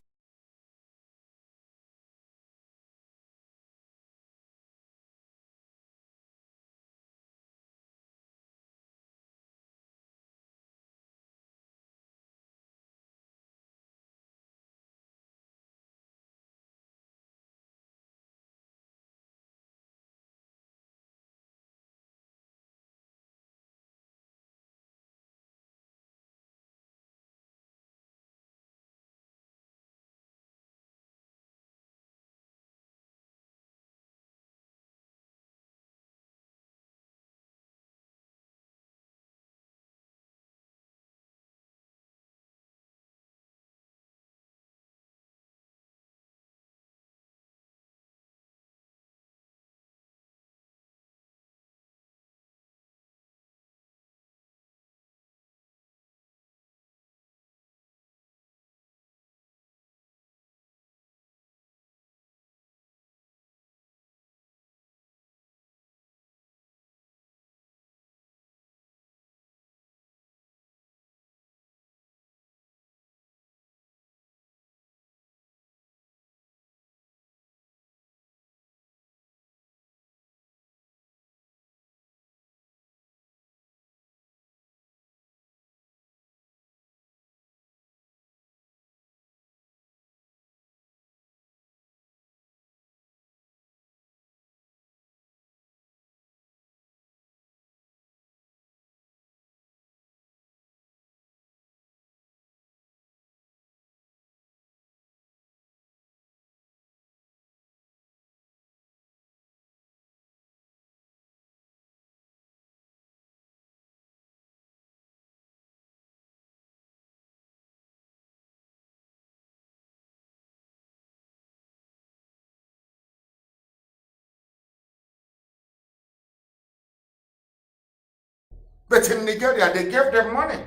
But in Nigeria, they gave them money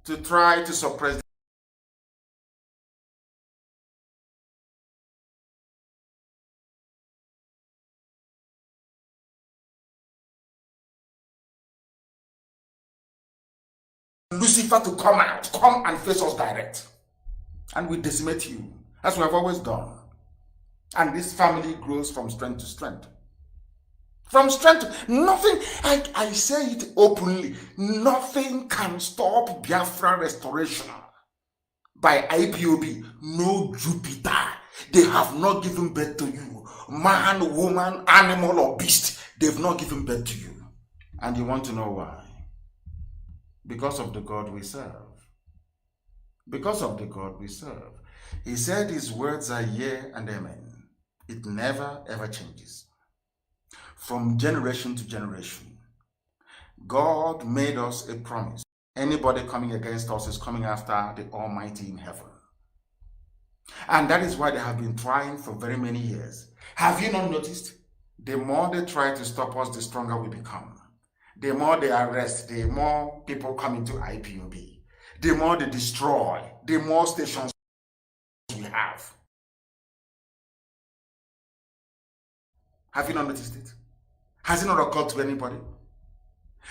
to try to suppress. Lucifer to come out, come and face us direct. And we decimate you, as we have always done. And this family grows from strength to strength. From strength to nothing, I say it openly, nothing can stop Biafra restoration by IPOB. No Jupiter. They have not given birth to you. Man, woman, animal, or beast, they've not given birth to you. And you want to know why? Because of the God we serve. Because of the God we serve. He said his words are yea and amen. It never ever changes. From generation to generation, God made us a promise. Anybody coming against us is coming after the Almighty in heaven. And that is why they have been trying for very many years. Have you not noticed? The more they try to stop us, the stronger we become. The more they arrest, the more people come into IPOB. The more they destroy, the more stations we have. Have you not noticed it? Has it not occurred to anybody?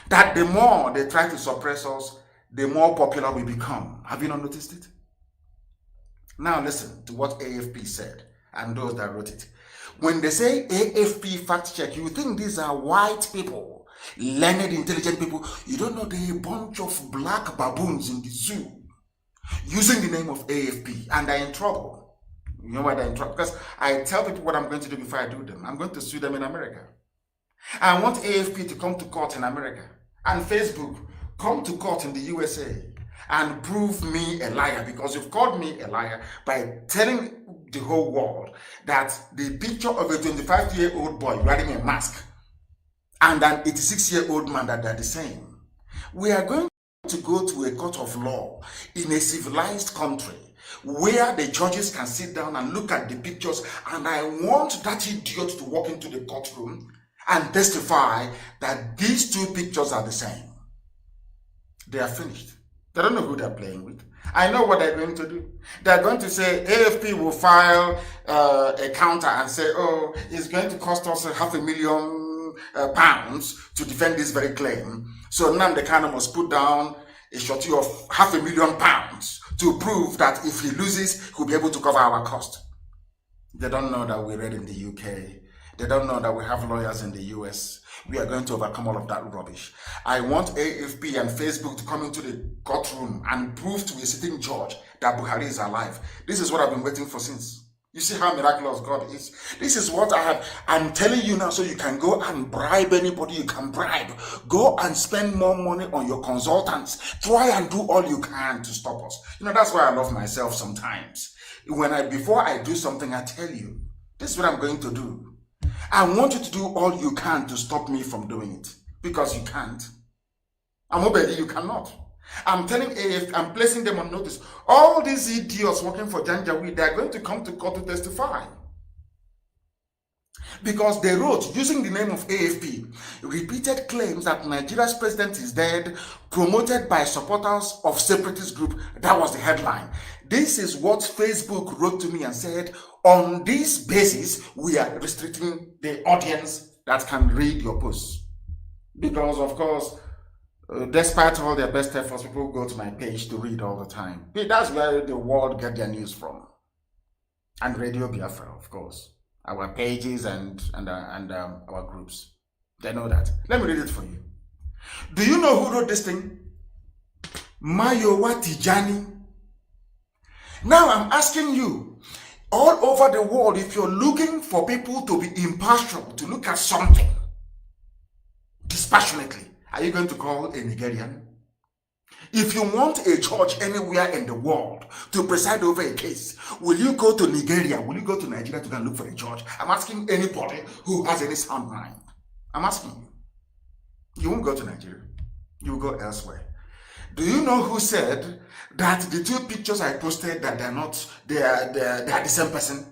That the more they try to suppress us, the more popular we become. Have you not noticed it? Now listen to what AFP said and those that wrote it. When they say AFP fact check, you think these are white people, learned, intelligent people. You don't know they're a bunch of black baboons in the zoo using the name of AFP, and they're in trouble. You know why they're in trouble? Because I tell people what I'm going to do before I do them. I'm going to sue them in America. I want AFP to come to court in America, and Facebook come to court in the USA and prove me a liar, because you've called me a liar by telling the whole world that the picture of a 25-year-old boy wearing a mask and an 86-year-old man, that they're the same. We are going to go to a court of law in a civilized country where the judges can sit down and look at the pictures, and I want that idiot to walk into the courtroom and testify that these two pictures are the same. They are finished. They don't know who they're playing with. I know what they're going to do. They're going to say AFP will file a counter and say, oh, it's going to cost us £500,000 to defend this very claim. So Nnamdi Kanu must put down a shorty of £500,000 to prove that if he loses, he'll be able to cover our cost. They don't know that we read in the UK. They don't know that we have lawyers in the US. We are going to overcome all of that rubbish. I want AFP and Facebook to come into the courtroom and prove to a sitting judge that Buhari is alive. This is what I've been waiting for since. You see how miraculous God is. This is what I'm telling you now, so you can go and bribe anybody you can bribe. Go and spend more money on your consultants. Try and do all you can to stop us. You know, that's why I love myself sometimes. Before I do something, I tell you, this is what I'm going to do. I want you to do all you can to stop me from doing it, because you can't. MAOBI, you cannot. I'm telling AF, I'm placing them on notice. All these idiots working for Janjaweed, they're going to come to court to testify. Because they wrote, using the name of AFP, repeated claims that Nigeria's president is dead, promoted by supporters of separatist group. That was the headline. This is what Facebook wrote to me and said, on this basis, we are restricting the audience that can read your posts. Because, of course, despite all their best efforts, people go to my page to read all the time. That's where the world get their news from. And Radio Biafra, of course. Our pages and our groups. They know that. Let me read it for you. Do you know who wrote this thing? Mayowa Tijani. Now I'm asking you, all over the world, if you're looking for people to be impartial, to look at something dispassionately, are you going to call a Nigerian? If you want a judge anywhere in the world to preside over a case, will you go to Nigeria? Will you go to Nigeria to go and look for a judge? I'm asking anybody who has any sound mind. I'm asking you. You won't go to Nigeria. You will go elsewhere. Do you know who said that the two pictures I posted, that they are the same person?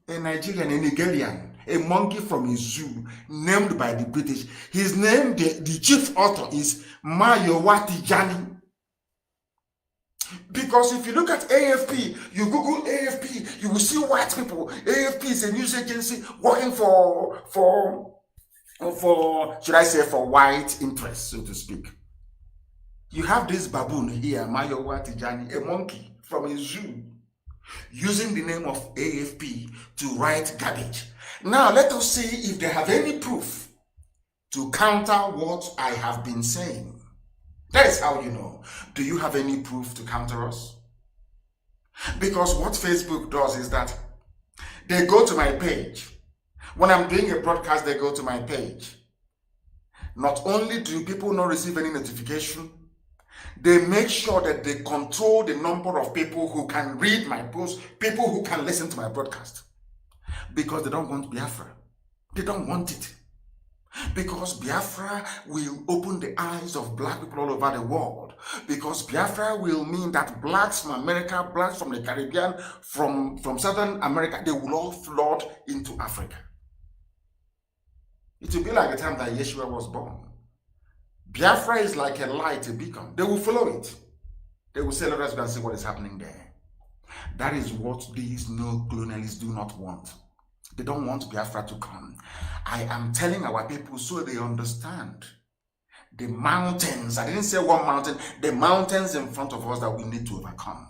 A Nigerian, a Nigerian, a monkey from a zoo named by the British. His name, the chief author, is Mayowa Tijani. Because if you look at AFP, you Google AFP, you will see white people. AFP is a news agency working for should I say, for white interests, so to speak. You have this baboon here, Mayowa Tijani, a monkey from a zoo, using the name of AFP to write garbage. Now let us see if they have any proof to counter what I have been saying. That is how you know. Do you have any proof to counter us? Because what Facebook does is that they go to my page. When I'm doing a broadcast, they go to my page. Not only do people not receive any notification, they make sure that they control the number of people who can read my posts, people who can listen to my broadcast. because they don't want Biafra. They don't want it. Because Biafra will open the eyes of black people all over the world. Because Biafra will mean that blacks from America, blacks from the Caribbean, from Southern America, they will all flood into Africa. It will be like the time that Yeshua was born. Biafra is like a light, a beacon. They will follow it. They will say, let us go and see what is happening there. That is what these no-colonialists do not want. They don't want Biafra to come. I am telling our people so they understand. The mountains, I didn't say one mountain, the mountains in front of us that we need to overcome.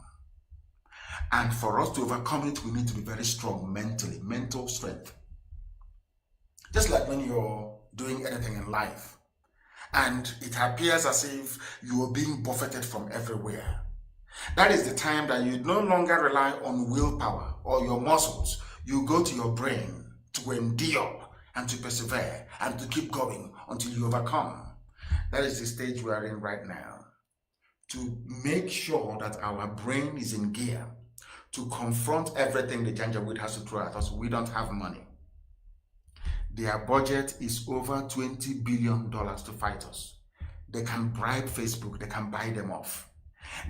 And for us to overcome it, we need to be very strong mentally, mental strength. Just like when you're doing anything in life, and it appears as if you are being buffeted from everywhere. That is the time that you no longer rely on willpower or your muscles. You go to your brain to endure and to persevere and to keep going until you overcome. That is the stage we are in right now. To make sure that our brain is in gear to confront everything the Janjaweed has to throw at us. We don't have money. Their budget is over $20 billion to fight us. They can bribe Facebook, they can buy them off.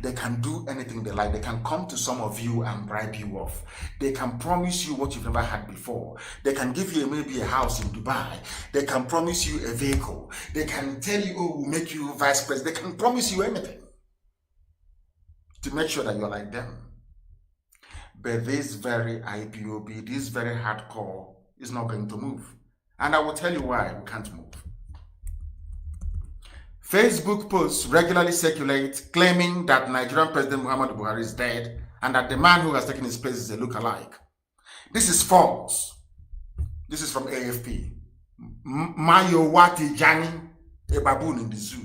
They can do anything they like. They can come to some of you and bribe you off. They can promise you what you've never had before. They can give you maybe a house in Dubai. They can promise you a vehicle. They can tell you, oh, we'll make you vice president. They can promise you anything to make sure that you're like them. But this very IPOB, this very hardcore is not going to move. And I will tell you why we can't move. Facebook posts regularly circulate claiming that Nigerian President Muhammadu Buhari is dead and that the man who has taken his place is a look-alike. This is false. This is from AFP. Mayowati Jani, a baboon in the zoo.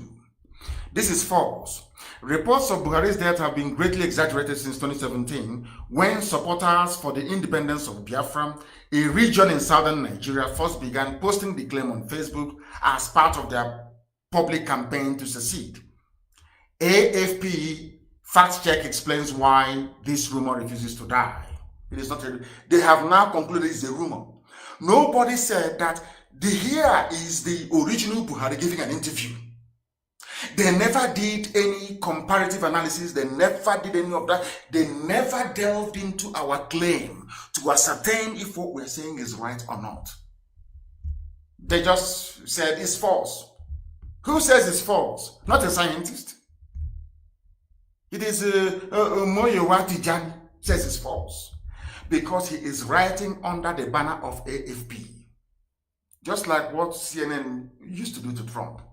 This is false. Reports of Buhari's death have been greatly exaggerated since 2017 when supporters for the independence of Biafra, a region in southern Nigeria, first began posting the claim on Facebook as part of their public campaign to secede. AFP fact check explains why this rumor refuses to die. It is not a, they have now concluded it's a rumor. Nobody said that here is the original Buhari giving an interview. They never did any comparative analysis. They never did any of that. They never delved into our claim to ascertain if what we're saying is right or not. They just said it's false. Who says it's false? Not a scientist. It is Moyowati Jan says it's false because he is writing under the banner of AFP. Just like what CNN used to do to Trump.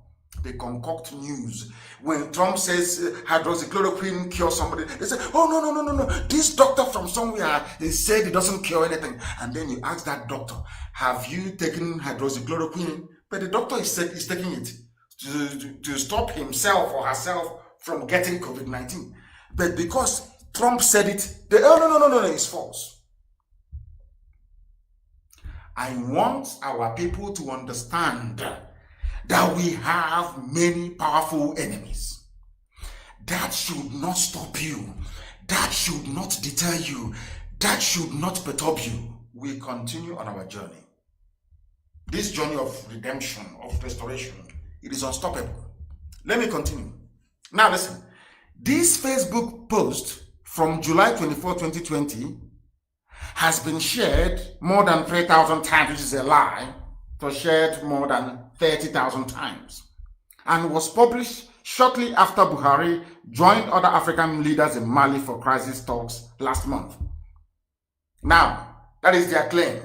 They concoct news. When Trump says hydroxychloroquine cures somebody, they say, oh, no. This doctor from somewhere, he said it doesn't cure anything. And then you ask that doctor, have you taken hydroxychloroquine? But the doctor is taking it to stop himself or herself from getting COVID-19. But because Trump said it, they, no, it's false. I want our people to understand that we have many powerful enemies. That should not stop you. That should not deter you. That should not perturb you. We continue on our journey. This journey of redemption, of restoration, it is unstoppable. Let me continue. Now listen. This Facebook post from July 24, 2020 has been shared more than 3,000 times, which is a lie. It was shared more than 30,000 times and was published shortly after Buhari joined other African leaders in Mali for crisis talks last month. Now, that is their claim.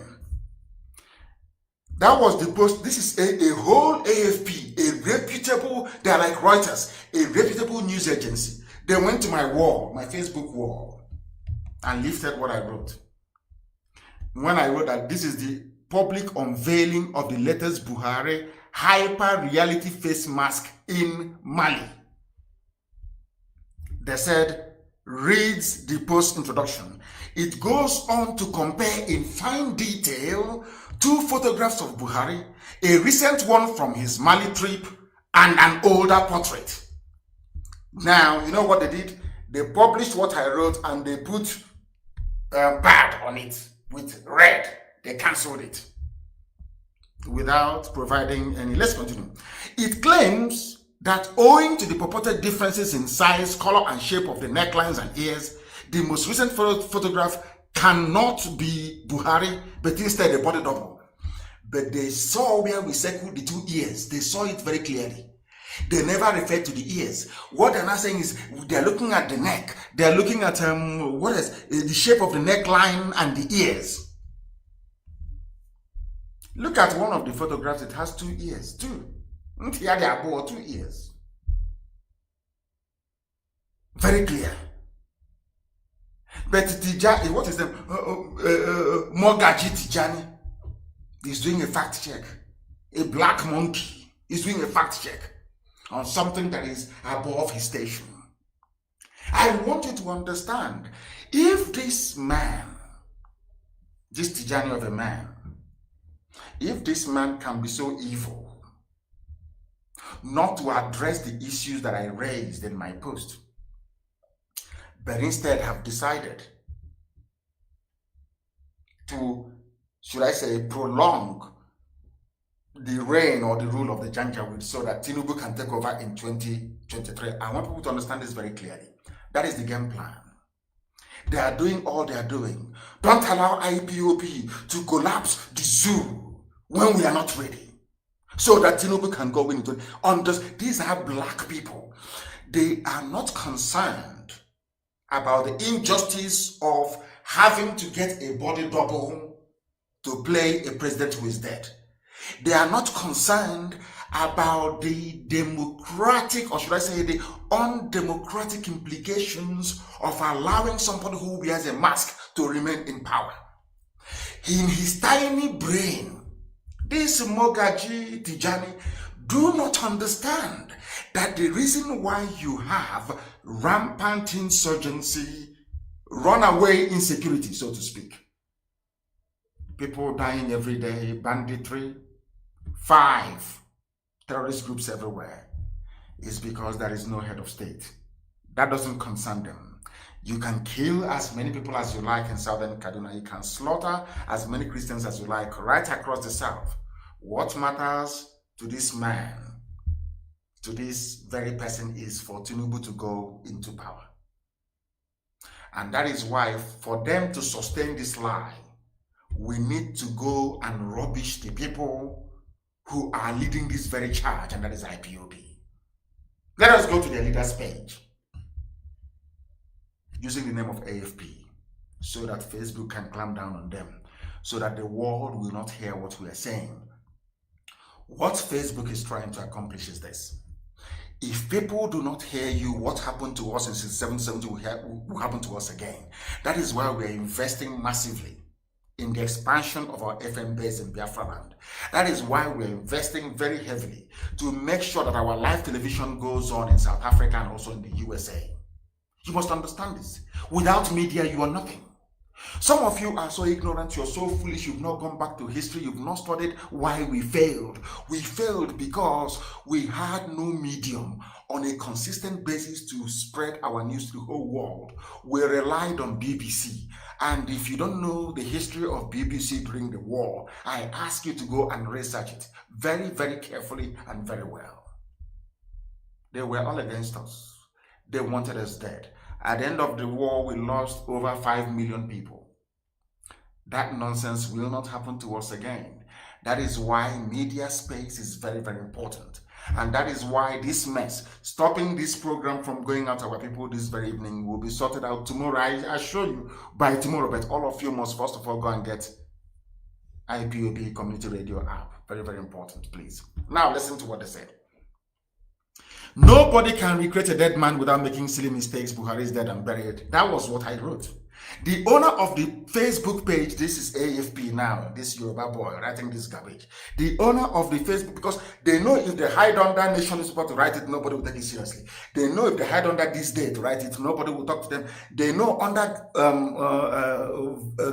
That was the post. This is a whole AFP, a reputable, they're like Reuters, a reputable news agency. They went to my wall, my Facebook wall, and lifted what I wrote. When I wrote that this is the public unveiling of the latest Buhari hyper-reality face mask in Mali. They said, reads the post introduction. It goes on to compare in fine detail 2 photographs of Buhari, a recent one from his Mali trip and an older portrait. Now, you know what they did? They published what I wrote and they put bad on it with red. They cancelled it without providing any. Let's continue. It claims that owing to the purported differences in size, color, and shape of the necklines and ears, the most recent photograph cannot be Buhari, but instead a body double. But they saw where we circled the 2 ears. They saw it very clearly. They never referred to the ears. What they're not saying is they're looking at the neck. They're looking at what is the shape of the neckline and the ears. Look at one of the photographs. It has 2 ears. 2. Here they are both 2 ears. Very clear. But Tijani, what is them? Mogaji Tijani is doing a fact check. A black monkey is doing a fact check on something that is above his station. I want you to understand, if this man, this Tijani of a man, if this man can be so evil, not to address the issues that I raised in my post, but instead have decided to, should I say, prolong the reign or the rule of the Janjaweed so that Tinubu can take over in 2023. I want people to understand this very clearly. That is the game plan. They are doing all they are doing. Don't allow IPOB to collapse the zoo when we are not ready, so that Tinubu can go into it. These are black people. They are not concerned about the injustice of having to get a body double to play a president who is dead. They are not concerned about the democratic, or should I say the undemocratic implications of allowing somebody who wears a mask to remain in power. In his tiny brain, this Mogaji Tijani do not understand that the reason why you have rampant insurgency, runaway insecurity, so to speak, people dying every day, banditry, 5 terrorist groups everywhere, is because there is no head of state. That doesn't concern them. You can kill as many people as you like in southern Kaduna. You can slaughter as many Christians as you like right across the south. What matters to this man, to this very person, is for Tinubu to go into power. And that is why, for them to sustain this lie, we need to go and rubbish the people who are leading this very charge, and that is IPOB. Let us go to their leaders page using the name of AFP, so that Facebook can clamp down on them, so that the world will not hear what we are saying. What Facebook is trying to accomplish is this: if people do not hear you, what happened to us in 1770 will happen to us again. That is why we are investing massively in the expansion of our FM base in Biafra land. That is why we're investing very heavily to make sure that our live television goes on in South Africa and also in the USA. You must understand this. Without media, you are nothing. Some of you are so ignorant, you're so foolish, you've not gone back to history, you've not studied why we failed. We failed because we had no medium on a consistent basis to spread our news to the whole world. We relied on BBC. And if you don't know the history of BBC during the war, I ask you to go and research it very, very carefully and very well. They were all against us. They wanted us dead. At the end of the war, we lost over 5 million people. That nonsense will not happen to us again. That is why media space is very, very important. And that is why this mess, stopping this program from going out to our people this very evening, will be sorted out tomorrow. I assure you by tomorrow, but all of you must first of all go and get IPOB Community Radio app. Very, very important, please. Now listen to what they said. Nobody can recreate a dead man without making silly mistakes. Buhari is dead and buried. That was what I wrote. The owner of the Facebook page, this is AFP now, this Yoruba boy writing this garbage. The owner of the Facebook, because they know if they hide under Nation newspaper to write it, nobody will take it seriously. They know if they hide under This Day to write it, nobody will talk to them. They know under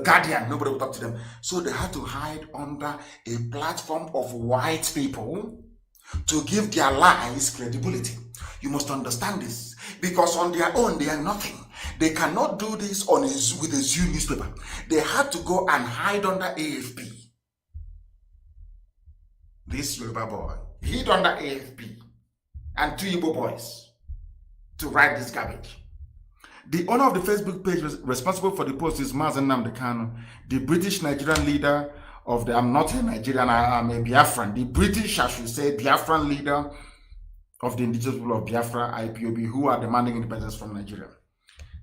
Guardian, nobody will talk to them. So they had to hide under a platform of white people to give their lies credibility. You must understand this, because on their own they are nothing. They cannot do this on with a Zoo newspaper. They had to go and hide under AFP. This Yoruba boy hid under AFP and 2 Igbo boys to write this garbage. The owner of the Facebook page responsible for the post is Mazi Nnamdi Kanu, the British Nigerian leader of the, I'm not a Nigerian, I'm a Biafran, the British, I should say, Biafran leader of the indigenous people of Biafra, Ipob, who are demanding independence from Nigeria.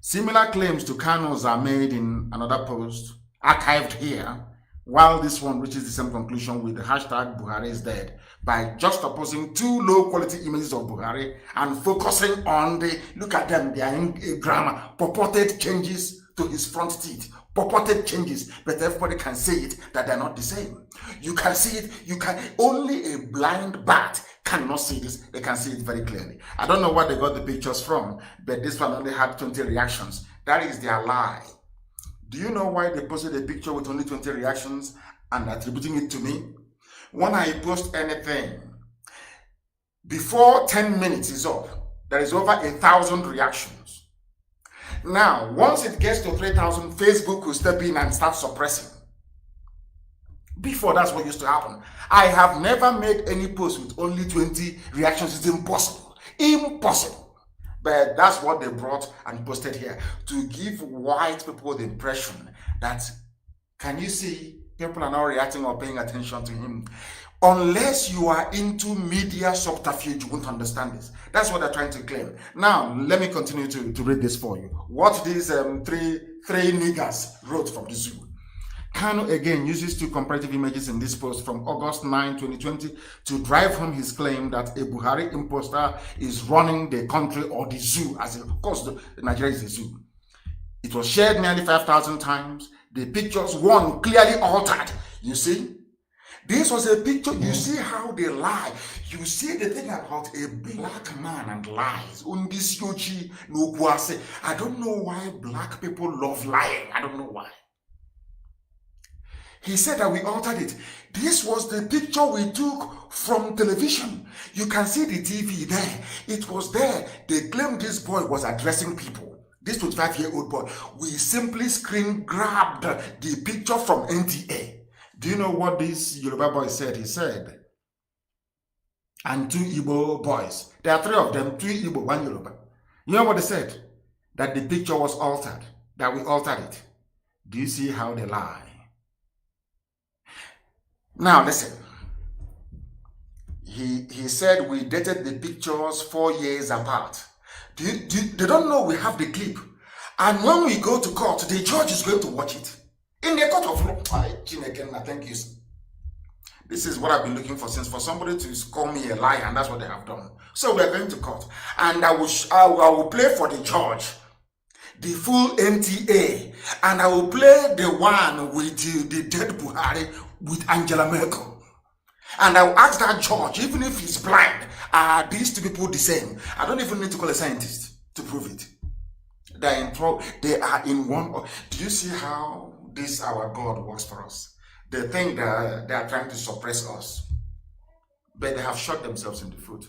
Similar claims to Kanu's are made in another post, archived here, while this one reaches the same conclusion with the hashtag Buhari is dead, by just opposing 2 low-quality images of Buhari and focusing on the, look at them, they are in grammar, purported changes to his front teeth, purported changes, but everybody can see it, that they're not the same. You can see it, only a blind bat cannot see this, they can see it very clearly. I don't know where they got the pictures from, but this one only had 20 reactions. That is their lie. Do you know why they posted a picture with only 20 reactions and attributing it to me? When I post anything, before 10 minutes is up, there is over 1,000 reactions. Now, once it gets to 3,000, Facebook will step in and start suppressing. Before, that's what used to happen. I have never made any post with only 20 reactions. It's impossible. Impossible. But that's what they brought and posted here to give white people the impression that, can you see, people are not reacting or paying attention to him. Unless you are into media subterfuge, you won't understand this. That's what they're trying to claim. Now, let me continue to read this for you. What these three niggers wrote from the zoo. Kanu again uses 2 comparative images in this post from August 9, 2020 to drive home his claim that a Buhari imposter is running the country or the zoo. Of course, Nigeria is a zoo. It was shared nearly 5,000 times. The pictures, one clearly altered. You see? This was a picture. You see how they lie. You see the thing about a black man and lies. I don't know why black people love lying. I don't know why. He said that we altered it. This was the picture we took from television. You can see the TV there. It was there. They claimed this boy was addressing people. This 25-year-old boy. We simply screen grabbed the picture from NTA. Do you know what this Yoruba boy said? He said, and 2 Igbo boys. There are 3 of them, 2 Igbo, 1 Yoruba. You know what they said? That the picture was altered. That we altered it. Do you see how they lie? Now listen, he said we dated the pictures 4 years apart. They don't know we have the clip. And when we go to court, the judge is going to watch it. In the court of law. Thank you. This is what I've been looking for since, for somebody to call me a liar, and that's what they have done. So we're going to court. And I will play for the judge the full NTA, and I will play the one with the dead Buhari with Angela Merkel. And I will ask that judge, even if he's blind, are these 2 people the same? I don't even need to call a scientist to prove it. They are in one. Do you see how this our God works for us? They think that they are trying to suppress us, but they have shot themselves in the foot.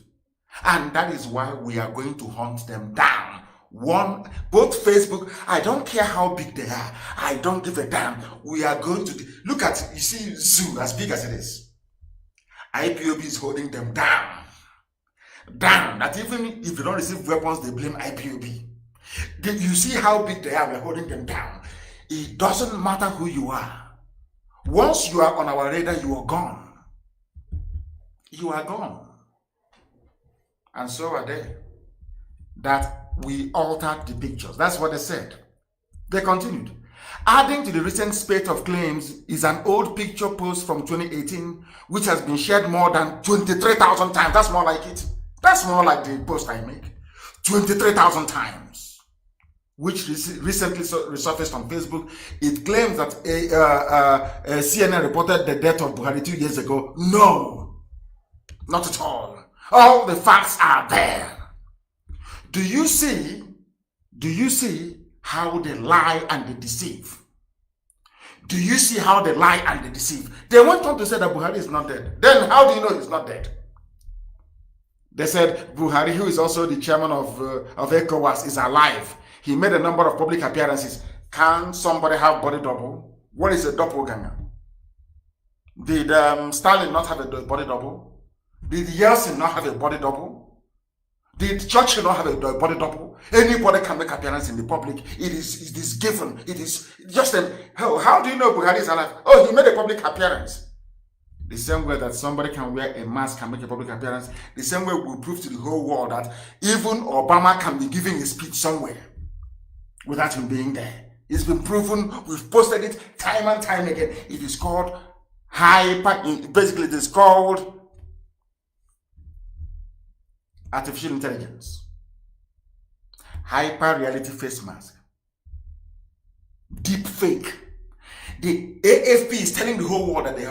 And that is why we are going to hunt them down. Both Facebook, I don't care how big they are. I don't give a damn. We are going to look at, you see, zoo as big as it is. IPOB is holding them down. Down. That even if you don't receive weapons, they blame IPOB. You see how big they are. We're holding them down. It doesn't matter who you are. Once you are on our radar, you are gone. You are gone. And so are they. That we altered the pictures. That's what they said. They continued. Adding to the recent spate of claims is an old picture post from 2018, which has been shared more than 23,000 times. That's more like it. That's more like the post I make. 23,000 times. Which recently resurfaced on Facebook. It claims that CNN reported the death of Buhari 2 years ago. No, not at all. All the facts are there. Do you see how they lie and they deceive? Do you see how they lie and they deceive? They went on to say that Buhari is not dead. Then how do you know he's not dead? They said Buhari, who is also the chairman of ECOWAS, is alive. He made a number of public appearances. Can somebody have body double? What is a doppelganger? Did Stalin not have a body double? Did Yeltsin not have a body double? Did Churchill not have a body double? Anybody can make appearance in the public. It is given. It is just how do you know Buhari is alive? Oh, he made a public appearance. The same way that somebody can wear a mask and make a public appearance, the same way we prove to the whole world that even Obama can be giving a speech somewhere without him being there. It's been proven. We've posted it time and time again. It is called basically it is called artificial intelligence. Hyper reality face mask. Deep fake. The AFP is telling the whole world that they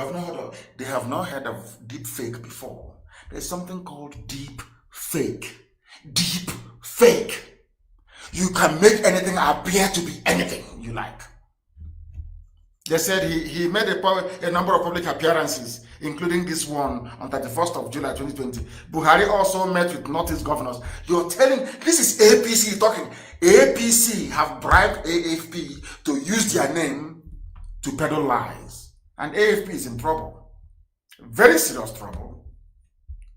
have not heard of deep fake before. There's something called deep fake. Deep fake. You can make anything appear to be anything you like. They said he made a number of public appearances, including this one on 31st of July 2020. Buhari also met with Northeast governors. You're telling, this is APC talking. APC have bribed AFP to use their name to peddle lies. And AFP is in trouble. Very serious trouble.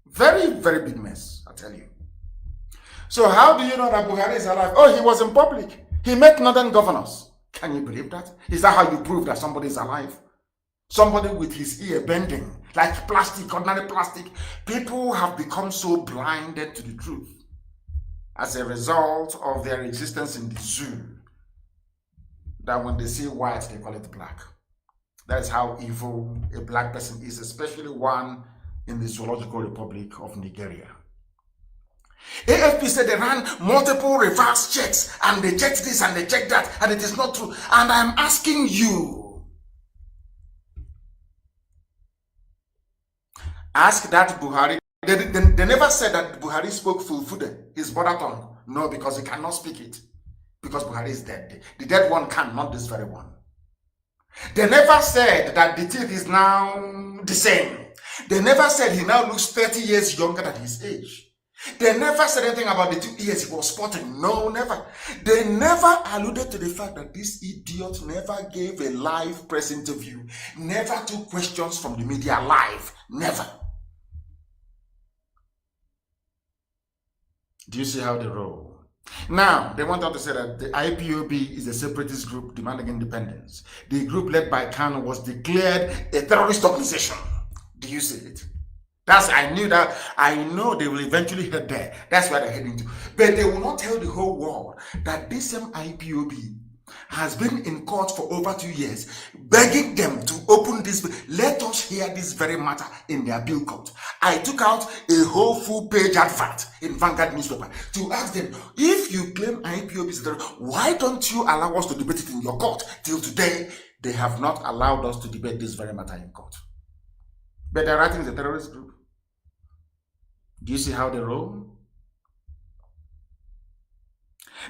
Very, very big mess, I tell you. So how do you know that Buhari is alive? Oh, he was in public. He met northern governors. Can you believe that? Is that how you prove that somebody is alive? Somebody with his ear bending, like plastic, ordinary plastic. People have become so blinded to the truth as a result of their existence in the zoo that when they see white, they call it black. That is how evil a black person is, especially one in the Zoological Republic of Nigeria. AFP said they ran multiple reverse checks and they checked this and they checked that and it is not true. And I'm asking you, ask that Buhari. They never said that Buhari spoke Fulfude, his mother tongue. No, because he cannot speak it. Because Buhari is dead. The dead one can, not this very one. They never said that the teeth is now the same. They never said he now looks 30 years younger than his age. They never said anything about the 2 years he was sporting. No, never. They never alluded to the fact that this idiot never gave a live press interview, never took questions from the media live. Never. Do you see how they roll? Now, they want to say that the IPOB is a separatist group demanding independence. The group led by Kanu was declared a terrorist organization. Do you see it? I know they will eventually head there. That's where they're heading to. But they will not tell the whole world that this same IPOB has been in court for over 2 years, begging them to open this. Let us hear this very matter in their bill court. I took out a whole full-page advert in Vanguard newspaper to ask them, if you claim IPOB is terrorist, why don't you allow us to debate it in your court? Till today, they have not allowed us to debate this very matter in court. But they're writing is a terrorist group. Do you see how they roll?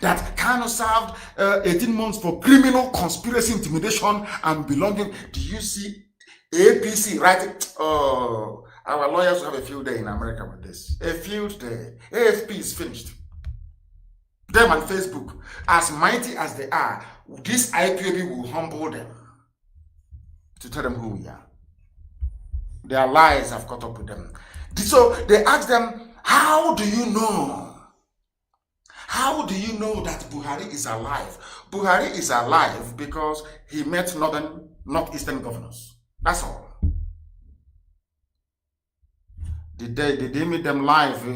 That Kanu served 18 months for criminal conspiracy, intimidation, and belonging. Do you see APC writing? Oh, our lawyers will have a field day in America with this. A field day. AFP is finished. Them and Facebook, as mighty as they are, this IPOB will humble them to tell them who we are. Their lies have caught up with them. So they ask them, how do you know? How do you know that Buhari is alive? Buhari is alive because he met northeastern governors. That's all. Did they meet them live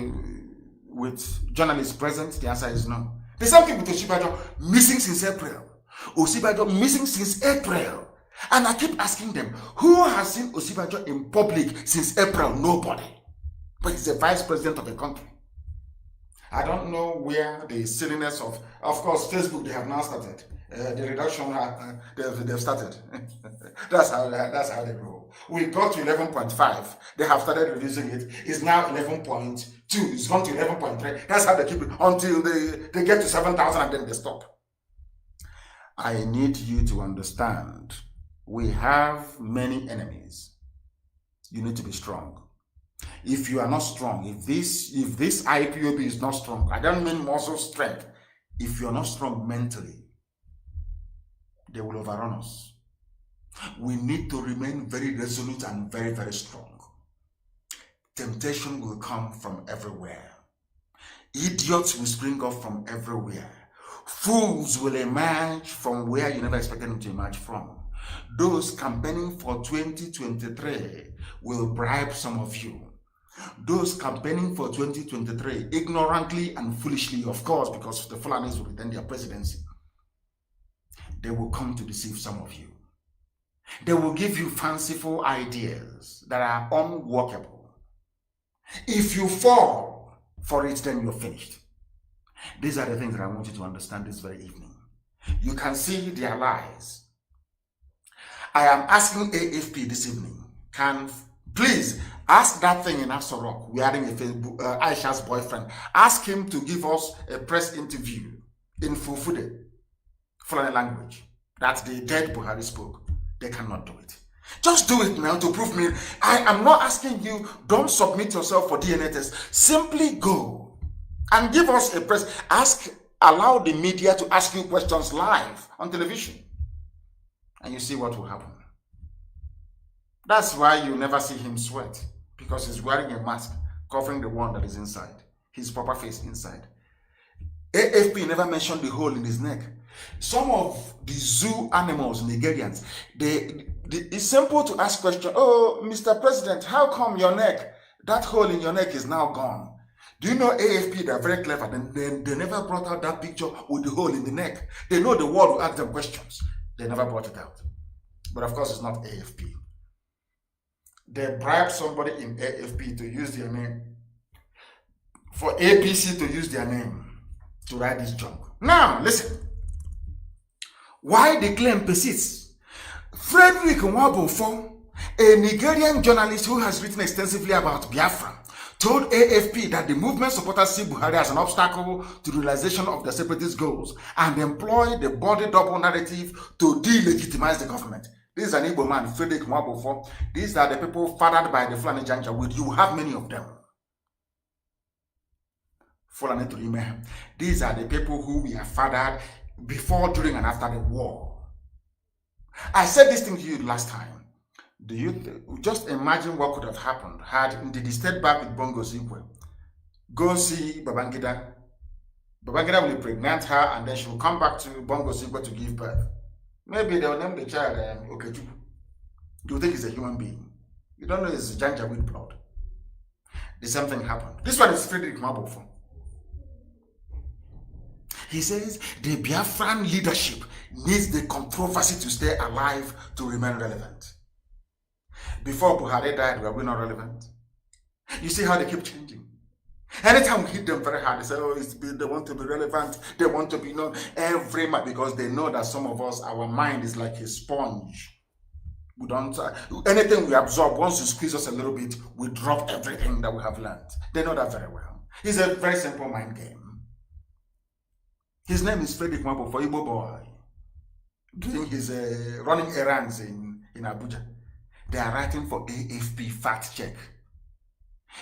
with journalists present? The answer is no. The same thing with Osibajo, missing since April. Osibajo missing since April. And I keep asking them, who has seen Osibajo in public since April? Nobody. But he's the vice president of the country. I don't know where the silliness of course, Facebook, they have now started. The reduction, they've started. that's how they grow. We got to 11.5. They have started reducing it. It's now 11.2. It's gone to 11.3. That's how they keep it until they get to 7,000 and then they stop. I need you to understand, we have many enemies. You need to be strong. If you are not strong, if this IPOB is not strong, I don't mean muscle strength. If you're not strong mentally, they will overrun us. We need to remain very resolute and very, very strong. Temptation will come from everywhere. Idiots will spring up from everywhere. Fools will emerge from where you never expected them to emerge from. Those campaigning for 2023 will bribe some of you. Those campaigning for 2023, ignorantly and foolishly, of course, because the Fulanis will retain their presidency, they will come to deceive some of you. They will give you fanciful ideas that are unworkable. If you fall for it, then you're finished. These are the things that I want you to understand this very evening. You can see their lies. I am asking AFP this evening, can please ask that thing in Asorok wearing a Facebook, Aisha's boyfriend, ask him to give us a press interview in Fufude, Fulani language, that the dead Buhari spoke. They cannot do it. Just do it now to prove me. I am not asking you, don't submit yourself for DNA test. Simply go and give us a press. Allow the media to ask you questions live on television. And you see what will happen. That's why you never see him sweat, because he's wearing a mask covering the one that is inside, his proper face inside. AFP never mentioned the hole in his neck. Some of the zoo animals, Nigerians, it's simple to ask question. Oh, Mr. President, how come your neck, that hole in your neck is now gone? Do you know AFP, they're very clever. They never brought out that picture with the hole in the neck. They know the world will ask them questions. They never brought it out. But of course, it's not AFP. They bribed somebody in AFP to use their name, for APC to use their name to write this junk. Now, listen. Why the claim persists? Frederick Nwabufo, a Nigerian journalist who has written extensively about Biafra, told AFP that the movement supporters see Buhari as an obstacle to the realization of their separatist goals and employ the body double narrative to delegitimize the government. This is an Igbo man, Frederick Nwabufo. These are the people fathered by the Fulani Janjaweed. You have many of them. Fulani Turime. These are the people who we have fathered before, during, and after the war. I said this thing to you last time. Do you just imagine what could have happened had Ndidi stayed back with Bongo Zikwe? Go see Babangida. Babangida will pregnant her, and then she will come back to Bongo Zikwe to give birth. Maybe they'll name the child Okechukwu. You think he's a human being. You don't know it's Janjaweed blood. The same thing happened. This one is Frederick Nwabufo. He says the Biafran leadership needs the controversy to stay alive to remain relevant. Before Buhari died, were we not relevant? You see how they keep changing. Anytime we hit them very hard, they say, oh, they want to be relevant, they want to be known every month, because they know that some of us, our mind is like a sponge. We don't, anything we absorb, once you squeeze us a little bit, we drop everything that we have learned. They know that very well. It's a very simple mind game. His name is Frederick Nwabufo, Igbo boy, doing his running errands in Abuja. They are writing for AFP fact check.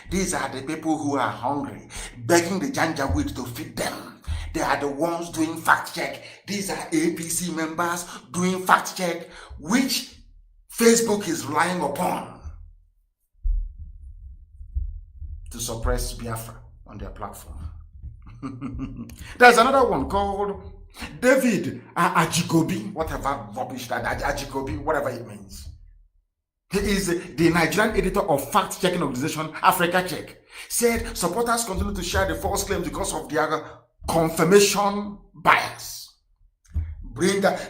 These are the people who are hungry, begging the Janjaweed to feed them. They are the ones doing fact check. These are APC members doing fact check, which Facebook is relying upon to suppress Biafra on their platform. There's another one called David IGBO, whatever rubbish that IGBO, whatever it means. He is the Nigerian editor of fact-checking organization Africa Check. Said supporters continue to share the false claims because of their confirmation bias.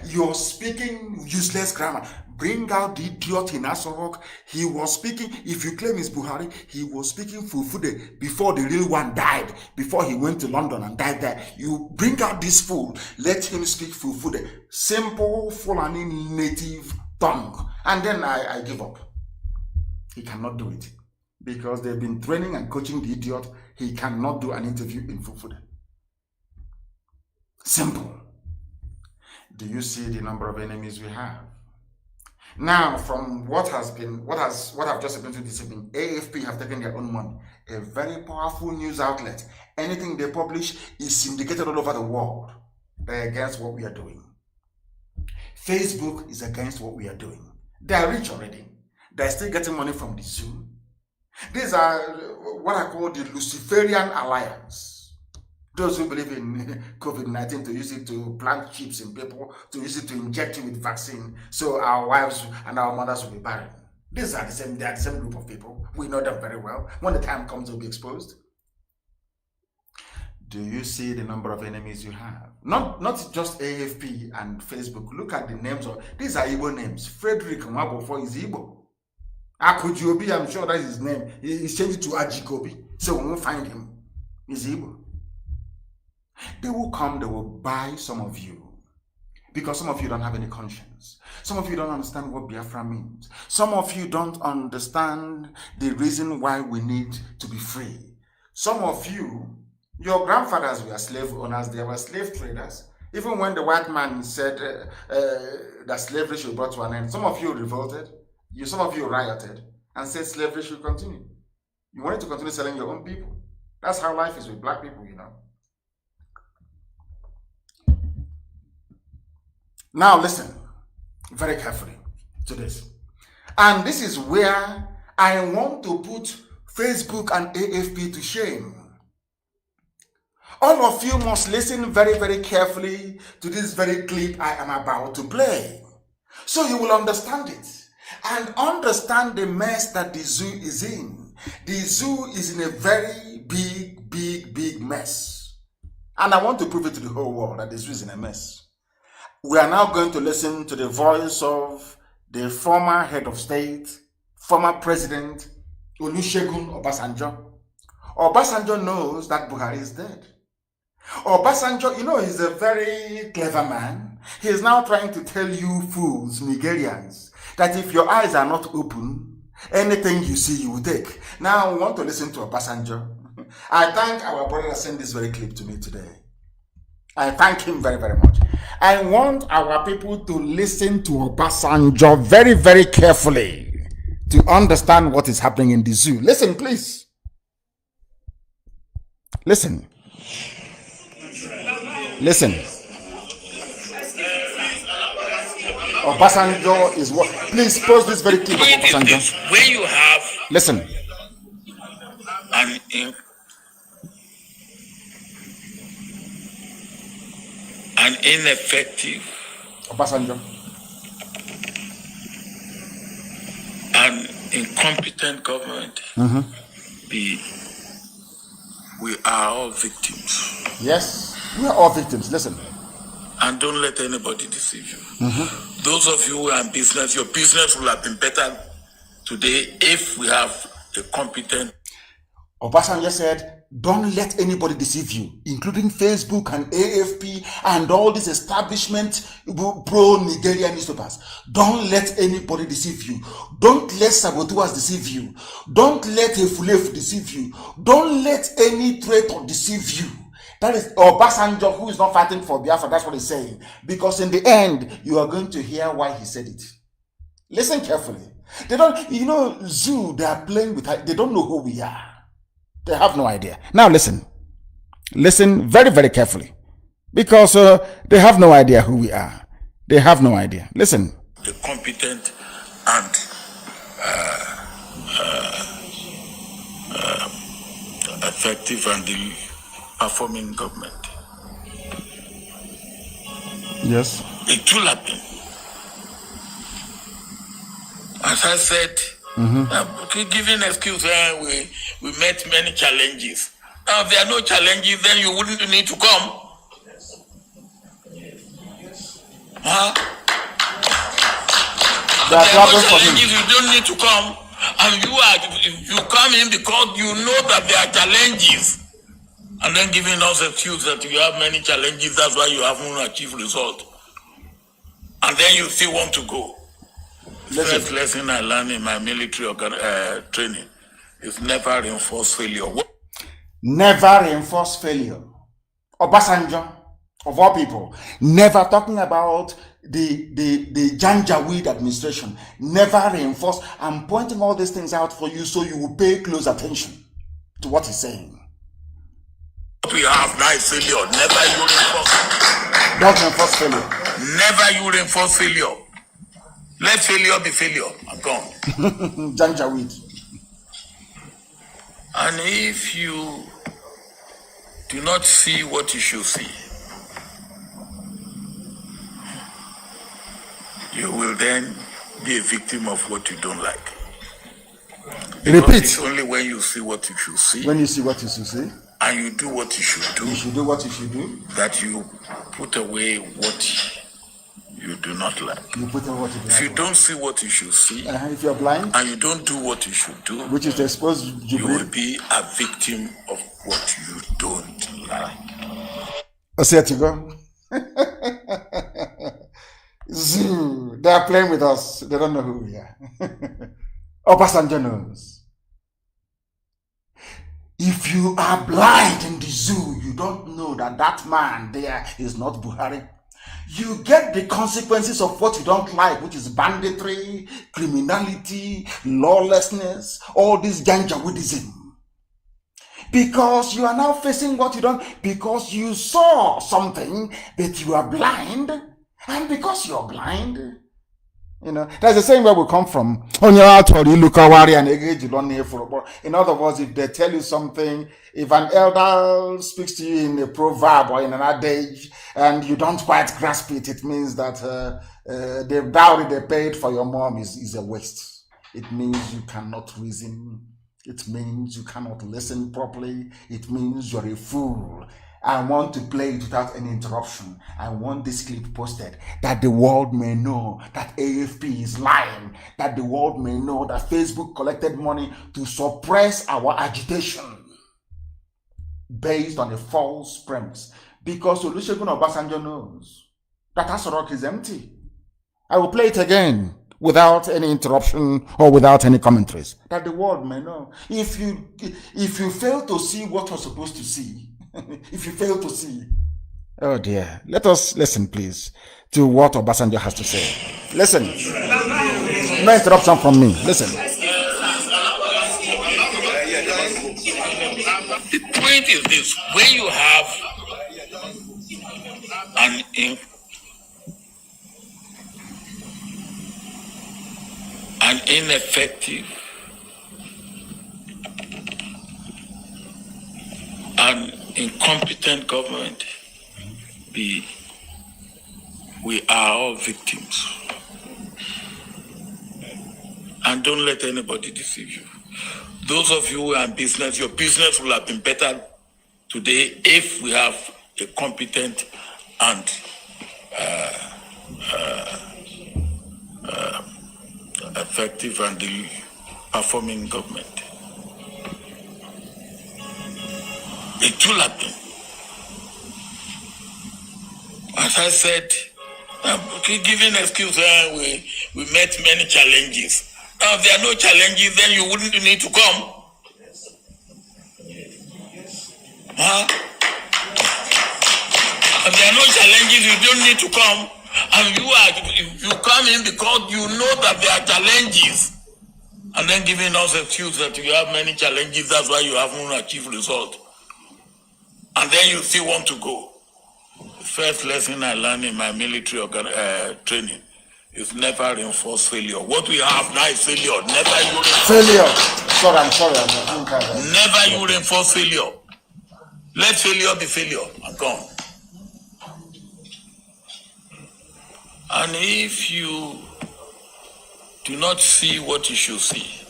You're speaking useless grammar. Bring out the idiot in Asorok. He was speaking, if you claim it's Buhari, he was speaking Fufude before the real one died, before he went to London and died there. You bring out this fool, let him speak Fufude. Simple Fulani native tongue. And then I give up. He cannot do it. Because they've been training and coaching the idiot. He cannot do an interview in Fufude. Simple. Do you see the number of enemies we have? Now, from what I've just been to this evening, AFP have taken their own money. A very powerful news outlet. Anything they publish is syndicated all over the world. They're against what we are doing. Facebook is against what we are doing. They are rich already. They're still getting money from the zoo. These are what I call the Luciferian Alliance. Those who believe in COVID-19 to use it to plant chips in people, to use it to inject you with vaccine, so our wives and our mothers will be barren. These are they are the same group of people. We know them very well. When the time comes, they'll be exposed. Do you see the number of enemies you have? Not just AFP and Facebook. Look at the names of these are Igbo names. Frederick Mwabofo is Igbo. Akujobi, I'm sure that's his name. He's changed it to Ajikobi. So we won't find him. He's Igbo. They will come, they will buy some of you. Because some of you don't have any conscience. Some of you don't understand what Biafra means. Some of you don't understand the reason why we need to be free. Some of you, your grandfathers were slave owners, they were slave traders. Even when the white man said that slavery should be brought to an end, some of you revolted. Some of you rioted and said slavery should continue. You wanted to continue selling your own people. That's how life is with black people, you know. Now listen very carefully to this. And this is where I want to put Facebook and AFP to shame. All of you must listen very, very carefully to this very clip I am about to play. So you will understand it. And understand the mess that the zoo is in. The zoo is in a very big mess. And I want to prove it to the whole world that the zoo is in a mess. We are now going to listen to the voice of the former head of state, former president, Olusegun Obasanjo. Obasanjo knows that Buhari is dead. Obasanjo, you know, he's a very clever man. He is now trying to tell you fools, Nigerians, that if your eyes are not open, anything you see, you will take. Now, we want to listen to Obasanjo. I thank our brother that sent this very clip to me today. I thank him very, very much. I want our people to listen to Obasanjo very, very carefully to understand what is happening in the zoo. Listen, please. Listen. Listen. Obasanjo is what? Please pause this very clip of Obasanjo. When you have listen. An ineffective Obasanjo and incompetent government, we are all victims. Yes, we are all victims. Listen. And don't let anybody deceive you. Those of you who are in business, your business will have been better today if we have a competent. Obasanjo said, don't let anybody deceive you, including Facebook and AFP and all these establishment pro-Nigerian newspapers. Don't let anybody deceive you. Don't let saboteurs deceive you. Don't let Efulef deceive you. Don't let any traitor deceive you. That is Obasanjo, who is not fighting for Biafra. That's what he's saying. Because in the end, you are going to hear why he said it. Listen carefully. They don't, you know, zoo, they are playing with, they don't know who we are. They have no idea. Now listen. Listen very, very carefully. Because they have no idea who we are. They have no idea. Listen. The competent and effective and the performing government. Yes. It will happen. As I said, giving excuse, we met many challenges. Now, if there are no challenges, then you wouldn't need to come. Huh? There are no challenges, you don't need to come. And you come in because you know that there are challenges. And then giving us excuse that you have many challenges, that's why you haven't achieved result. And then you still want to go. First lesson I learned in my military training is never reinforce failure. Never reinforce failure. Obasanjo, of all people, never talking about the Janjaweed administration never reinforced. I'm pointing all these things out for you so you will pay close attention to what he's saying. What we have now is failure. Never you reinforce. Don't reinforce failure. Never you reinforce failure. Let failure be failure. I'm gone. Janjaweed. And if you do not see what you should see, you will then be a victim of what you don't like. Because Repeat. it's only when you see what you should see. When you see what you should see. And you do what you should do. You should do what you should do. That you put away what you do not like. You put away what you do not like. If you don't see what you should see. If you're blind. And you don't do what you should do. Which is exposed. You will be a victim of what you don't like. I see it, you go. Zoo. They are playing with us. They don't know who we are. Obasanjo knows. If you are blind in the zoo, you don't know that that man there is not Buhari. You get the consequences of what you don't like, which is banditry, criminality, lawlessness, all this Janjaweedism. Because you are now facing what you don't, because you saw something, but you are blind, and because you're blind, you know, that's the same where we come from. In other words, if they tell you something, if an elder speaks to you in a proverb or in an adage, and you don't quite grasp it, it means that the dowry they paid for your mom is a waste. It means you cannot reason. It means you cannot listen properly. It means you're a fool. I want to play it without any interruption. I want this clip posted that the world may know that AFP is lying, that the world may know that Facebook collected money to suppress our agitation based on a false premise. Because Olusegun Obasanjo knows that Asorok is empty. I will play it again without any interruption or without any commentaries, that the world may know. If you fail to see what you're supposed to see, if you fail to see, oh dear, let us listen, please, to what Obasanjo has to say. Listen. No interruption from me. Listen. The point is this: when you have an ineffective and incompetent government, we are all victims. And don't let anybody deceive you. Those of you who are in business, your business will have been better today if we have a competent and effective and performing government. It will happen. As I said, giving excuse, we met many challenges. Now, if there are no challenges, then you wouldn't need to come. Huh? If there are no challenges, you don't need to come. And you come in because you know that there are challenges. And then giving us excuse that you have many challenges, that's why you haven't achieved result. And then you still want to go. The first lesson I learned in my military training is never reinforce failure. What we have now is failure. Never you reinforce failure. Sorry. Never you reinforce failure. Let failure be failure. I'm gone. And if you do not see what you should see,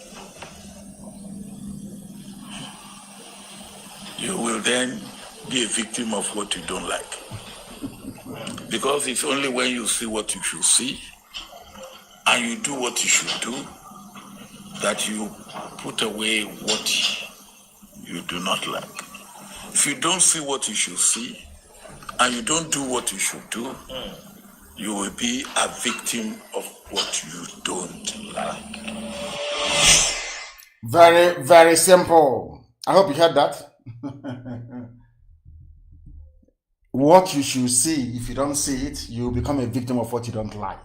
you will then be a victim of what you don't like. Because it's only when you see what you should see and you do what you should do that you put away what you do not like. If you don't see what you should see and you don't do what you should do, you will be a victim of what you don't like. Very, very simple. I hope you heard that. what you should see. If you don't see it, you become a victim of what you don't like.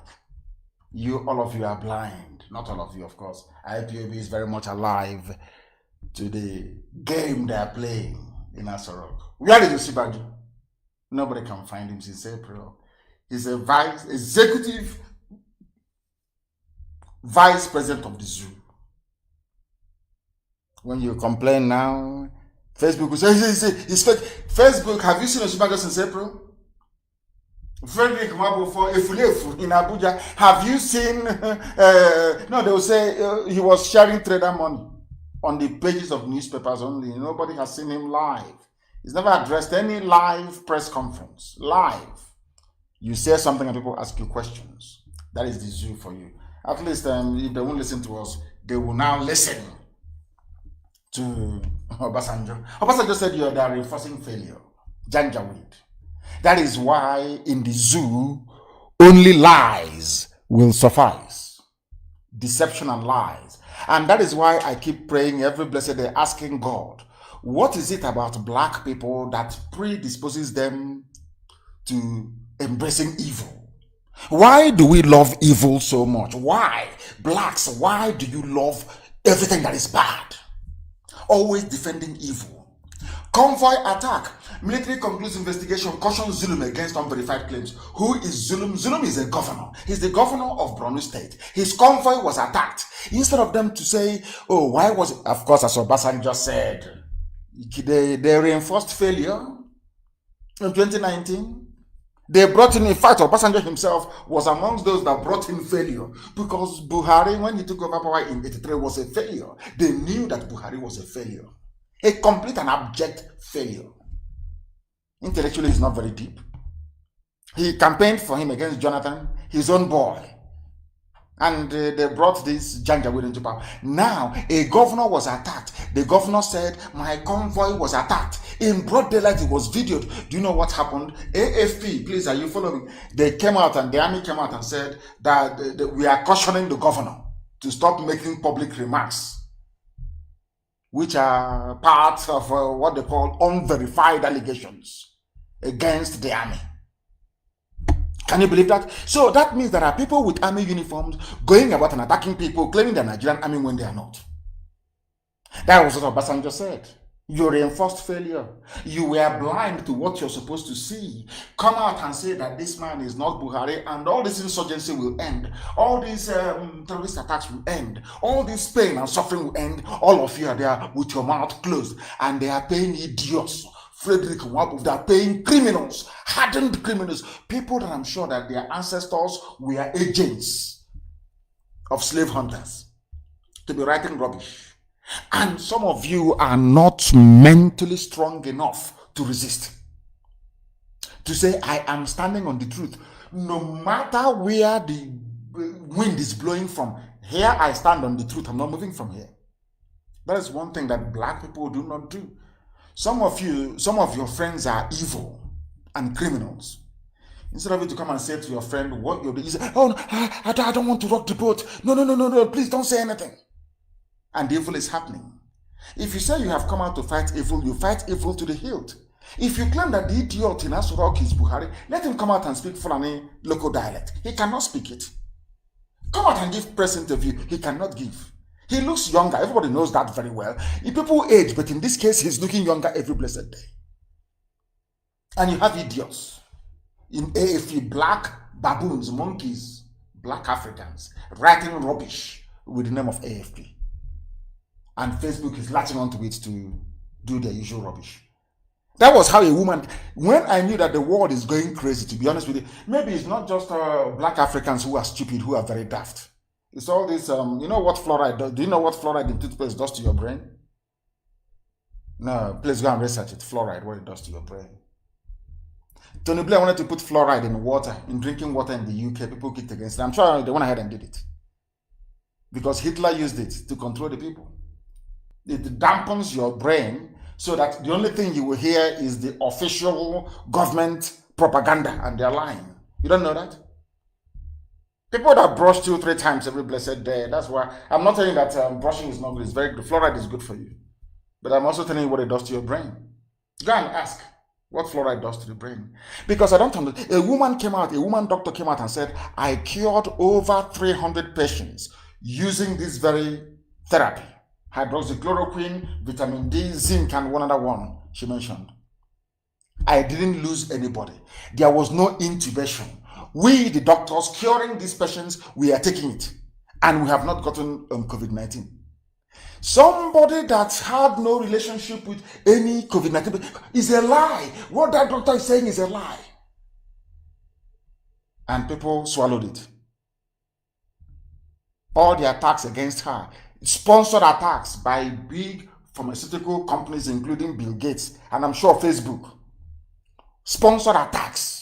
All of you are blind. Not all of you, of course. IPOB is very much alive to the game they are playing in Asarok. Where did you see Baju? Nobody can find him since April. He's a executive vice president of the zoo. When you complain now, Facebook will say, he's fake. Facebook, have you seen Oshibajo since April? Frederick Mabufo, Efulefu in Abuja, have you seen, no, they will say he was sharing trader money on the pages of newspapers only. Nobody has seen him live. He's never addressed any live press conference. Live. You say something and people ask you questions. That is the zoo for you. At least if they won't listen to us, they will now listen to Obasanjo. Obasanjo said you are reinforcing failure. Janjaweed. That is why in the zoo, only lies will suffice. Deception and lies. And that is why I keep praying every blessed day, asking God, what is it about black people that predisposes them to embracing evil? Why do we love evil so much? Why? Blacks, why do you love everything that is bad? Always defending evil. Convoy attack. Military concludes investigation, cautions Zulum against unverified claims. Who is Zulum? Zulum is a governor. He's the governor of Borno State. His convoy was attacked. Instead of them to say, oh, why was it? Of course, as Obasanjo just said, they reinforced failure in 2019. They brought in fact, Obasanjo himself was amongst those that brought in failure because Buhari, when he took over power in 83, was a failure. They knew that Buhari was a failure. A complete and abject failure. Intellectually, he's not very deep. He campaigned for him against Jonathan, his own boy. And they brought this Janjaweed into power. Now, a governor was attacked. The governor said, my convoy was attacked. In broad daylight, it was videoed. Do you know what happened? AFP, please, are you following? They came out and the army came out and said that we are cautioning the governor to stop making public remarks, which are part of what they call unverified allegations against the army. Can you believe that? So that means there are people with army uniforms going about and attacking people, claiming the Nigerian army when they are not. That was what Obasanjo said. You reinforced failure. You were blind to what you're supposed to see. Come out and say that this man is not Buhari and all this insurgency will end. All these terrorist attacks will end. All this pain and suffering will end. All of you are there with your mouth closed and they are paying idiots. Frederick Wabu, they are paying criminals, hardened criminals, people that I'm sure that their ancestors were agents of slave hunters to be writing rubbish. And some of you are not mentally strong enough to resist. To say, I am standing on the truth. No matter where the wind is blowing from, here I stand on the truth. I'm not moving from here. That is one thing that black people do not do. Some of your friends are evil and criminals. Instead of you to come and say to your friend what you're doing, you say, oh, no, I don't want to rock the boat. No, please don't say anything. And the evil is happening. If you say you have come out to fight evil, you fight evil to the hilt. If you claim that the idiot in Asurok is Buhari, let him come out and speak Fulani local dialect. He cannot speak it. Come out and give press interview. He cannot give. He looks younger. Everybody knows that very well. People age, but in this case, he's looking younger every blessed day. And you have idiots in AFE, black baboons, monkeys, black Africans, writing rubbish with the name of AFP. And Facebook is latching onto it to do their usual rubbish. That was how a woman, when I knew that the world is going crazy, to be honest with you, maybe it's not just black Africans who are stupid, who are very daft. It's all this, you know what fluoride does? Do you know what fluoride in toothpaste does to your brain? No, please go and research it. Fluoride, what it does to your brain. Tony Blair wanted to put fluoride in water, in drinking water in the UK. People kicked against it. I'm sure they went ahead and did it. Because Hitler used it to control the people. It dampens your brain so that the only thing you will hear is the official government propaganda, and they're lying. You don't know that? People that brush 2-3 times every blessed day, that's why I'm not telling you that brushing is not good. It's very good. Fluoride is good for you. But I'm also telling you what it does to your brain. Go and ask. what fluoride does to the brain. Because I don't understand. A woman doctor came out and said, I cured over 300 patients using this very therapy. Hydroxychloroquine, vitamin D, zinc, and one other one she mentioned. I didn't lose anybody. There was no intubation. We, the doctors curing these patients, we are taking it. And we have not gotten COVID-19. Somebody that had no relationship with any COVID-19 is a lie. What that doctor is saying is a lie. And people swallowed it. All the attacks against her, sponsored attacks by big pharmaceutical companies, including Bill Gates, and I'm sure Facebook. Sponsored attacks.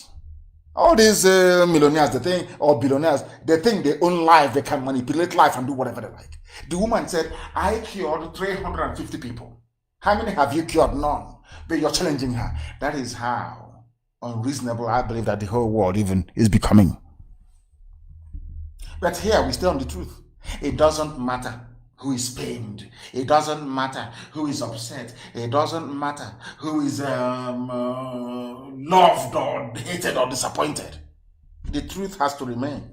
All these millionaires, or billionaires, they think they own life, they can manipulate life and do whatever they like. The woman said, I cured 350 people. How many have you cured? None. But you're challenging her. That is how unreasonable I believe that the whole world even is becoming. But here we stay on the truth. It doesn't matter who is pained. It doesn't matter who is upset. It doesn't matter who is loved or hated or disappointed. The truth has to remain.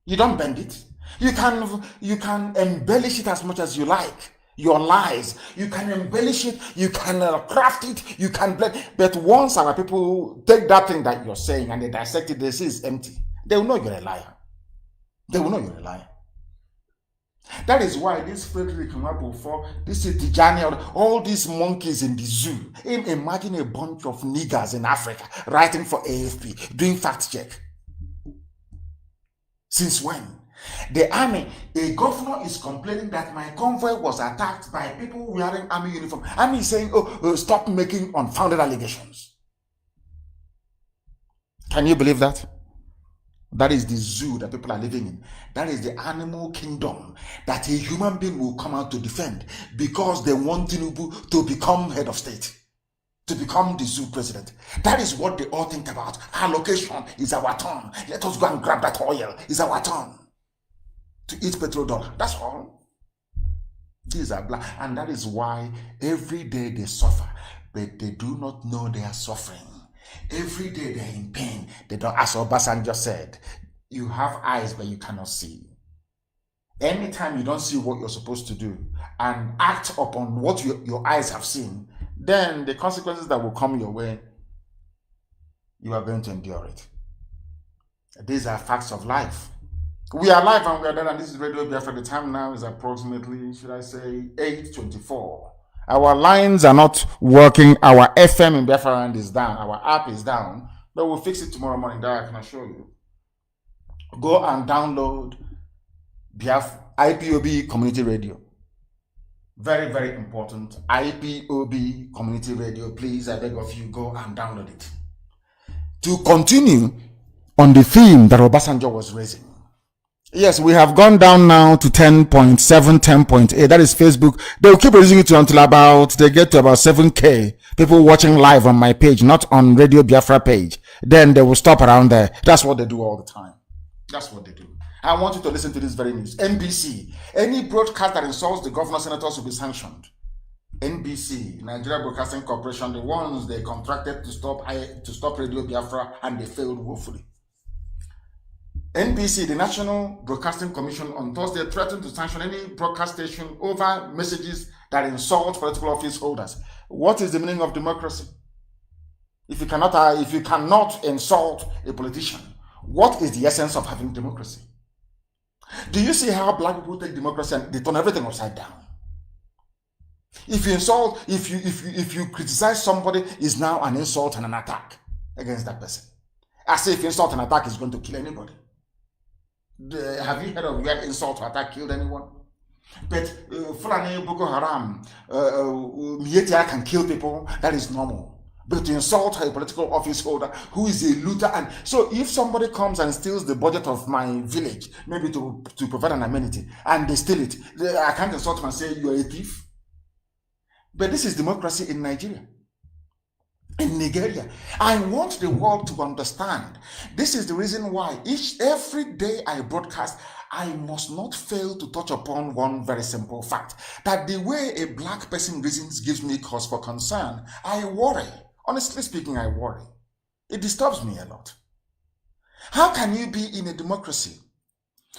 You don't bend it. You can embellish it as much as you like. Your lies, you can embellish it, you can craft it, you can blend. But once our people take that thing that you're saying and they dissect it, they see it's empty. They will know you're a liar. They will know you're a liar. That is why this Frederick Nwabufo, this Tijani, all these monkeys in the zoo, imagine a bunch of niggers in Africa writing for AFP, doing fact check. Since when? The army, a governor is complaining that my convoy was attacked by people wearing army uniform. Army is saying, stop making unfounded allegations. Can you believe that? That is the zoo that people are living in. That is the animal kingdom that a human being will come out to defend because they want Tinubu to become head of state, to become the zoo president. That is what they all think about. Our location is our turn. Let us go and grab that oil. It's our turn to eat petrodollar. That's all. These are black. And that is why every day they suffer, but they do not know they are suffering. Every day they're in pain. They don't, as Obasanjo said, you have eyes but you cannot see. Anytime you don't see what you're supposed to do and act upon what your eyes have seen, then the consequences that will come your way, you are going to endure it. These are facts of life. We are live and we are done, and this is Radio Biafra. The time now is approximately, should I say, 8:24. Our lines are not working. Our FM in Biafra is down. Our app is down. But we'll fix it tomorrow morning. That I can assure you. Go and download IPOB Community Radio. Very, very important. IPOB Community Radio. Please, I beg of you, go and download it. To continue on the theme that Obasanjo was raising. Yes, we have gone down now to 10.7, 10.8. That is Facebook. They will keep raising it until they get to about 7K people watching live on my page, not on Radio Biafra page. Then they will stop around there. That's what they do all the time. That's what they do. I want you to listen to this very news. NBC. Any broadcast that insults the governor senators will be sanctioned. NBC, Nigeria Broadcasting Corporation, the ones they contracted to stop Radio Biafra, and they failed woefully. NBC, the National Broadcasting Commission, on Thursday threatened to sanction any broadcast station over messages that insult political office holders. What is the meaning of democracy? If you cannot insult a politician, what is the essence of having democracy? Do you see how black people take democracy and they turn everything upside down? If you insult, if you criticize somebody, is now an insult and an attack against that person. As if insult and attack is going to kill anybody. Have you heard of where insult or attack killed anyone? But Fulani, Boko Haram, Mietia can kill people. That is normal. But to insult a political office holder who is a looter, and so if somebody comes and steals the budget of my village, maybe to provide an amenity, and they steal it, I can't insult them and say you are a thief. But this is democracy in Nigeria. In Nigeria, I want the world to understand. This is the reason why every day I broadcast, I must not fail to touch upon one very simple fact, that the way a black person reasons gives me cause for concern. I worry Honestly speaking, I worry. It disturbs me a lot. How can you be in a democracy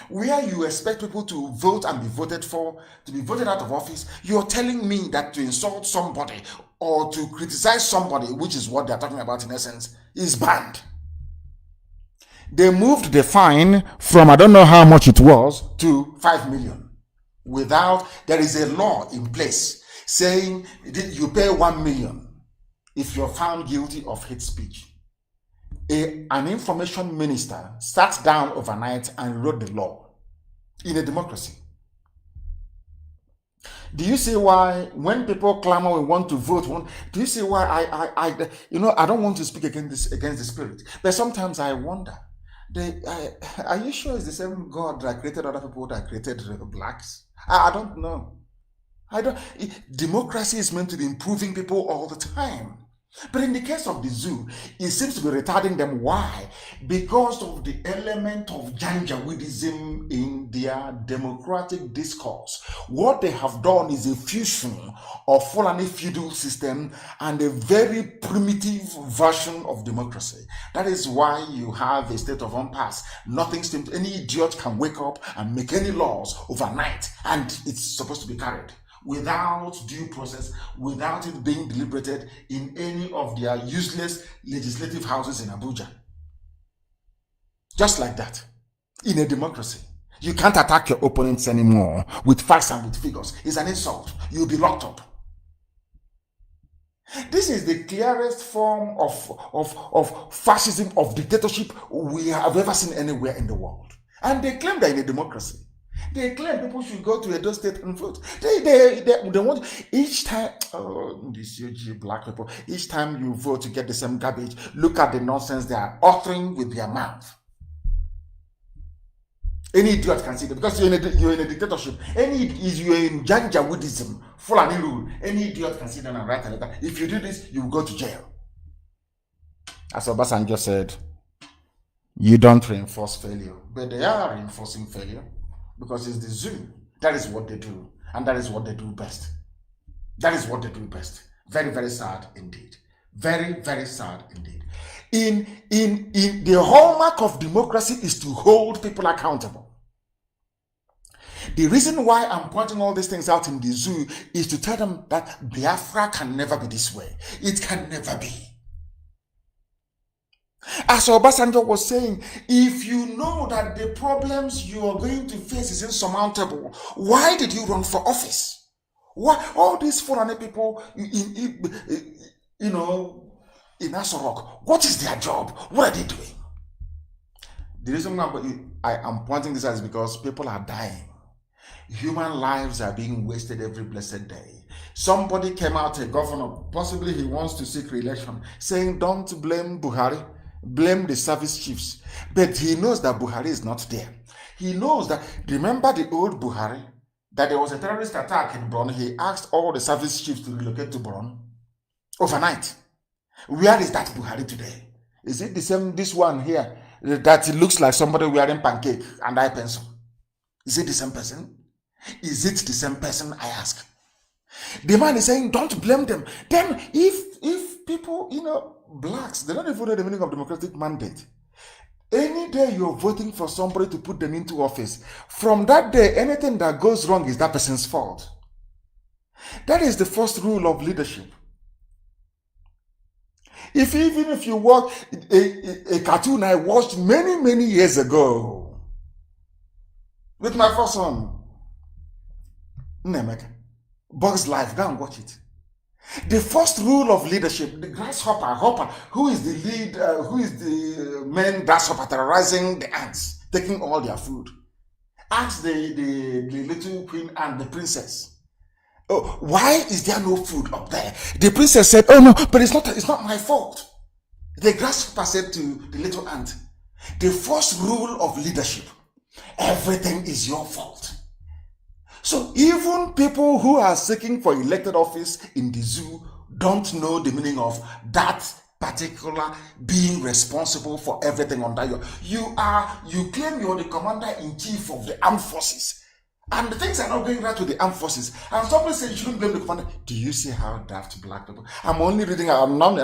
where you expect people to vote and be voted for, to be voted out of office? You're telling me that to insult somebody or to criticize somebody, which is what they're talking about in essence, is banned. They moved the fine from I don't know how much it was to 5 million. There is a law in place saying you pay 1 million if you're found guilty of hate speech. An information minister sat down overnight and wrote the law in a democracy. Do you see why when people clamor we want to vote, do you see why I don't want to speak against the spirit, but sometimes I wonder, are you sure it's the same God that created other people that created blacks? I don't know. Democracy is meant to be improving people all the time. But in the case of the zoo, it seems to be retarding them. Why? Because of the element of Janjaweedism in their democratic discourse. What they have done is a fusion of Fulani feudal system and a very primitive version of democracy. That is why you have a state of impasse. Any idiot can wake up and make any laws overnight, and it's supposed to be carried without due process, without it being deliberated in any of their useless legislative houses in Abuja. Just like that. In a democracy, you can't attack your opponents anymore with facts and with figures. It's an insult. You'll be locked up. This is the clearest form of fascism, of dictatorship we have ever seen anywhere in the world. And they claim they're in a democracy. They claim people should go to Edo State and vote. They want each time. Oh, these UG black people. Each time you vote, you get the same garbage. Look at the nonsense they are uttering with their mouth. Any idiot can see that because you're in a dictatorship. You're in Janjaweedism, Fulani rule. Any idiot can see that and write a letter. If you do this, you will go to jail. As Obasanjo said, you don't reinforce failure, but they are reinforcing failure. Because it's the zoo. That is what they do. And that is what they do best. That is what they do best. Very, very sad indeed. Very, very sad indeed. In the hallmark of democracy is to hold people accountable. The reason why I'm pointing all these things out in the zoo is to tell them that Biafra can never be this way. It can never be. As Obasanjo was saying, if you know that the problems you are going to face is insurmountable, why did you run for office? Why all these foreign people in Asorok, what is their job? What are they doing? The reason why I am pointing this out is because people are dying. Human lives are being wasted every blessed day. Somebody came out, a governor, possibly he wants to seek re-election, saying don't blame Buhari. Blame the service chiefs. But he knows that Buhari is not there. He knows that, remember the old Buhari, that there was a terrorist attack in Borno. He asked all the service chiefs to relocate to Borno overnight. Where is that Buhari today? Is it the same, this one here, that it looks like somebody wearing pancake and eye pencil? Is it the same person? Is it the same person, I ask? The man is saying, don't blame them. Then if people, blacks, they don't even know the meaning of democratic mandate. Any day you're voting for somebody to put them into office, from that day, anything that goes wrong is that person's fault. That is the first rule of leadership. Even if you watch a cartoon I watched many years ago with my first son, Nnamdi, BOBZY Life, go and watch it. The first rule of leadership, the grasshopper, who is the lead, who is the main grasshopper terrorizing the ants, taking all their food? Ask the little queen and the princess, oh, why is there no food up there? The princess said, oh no, but it's not my fault. The grasshopper said to the little ant, the first rule of leadership, everything is your fault. So even people who are seeking for elected office in the zoo don't know the meaning of that particular being responsible for everything under you. You claim you're the commander-in-chief of the armed forces. And the things are not going right with the armed forces. And somebody said you shouldn't blame the commander. Do you see how daft black people? I'm only reading. I'm not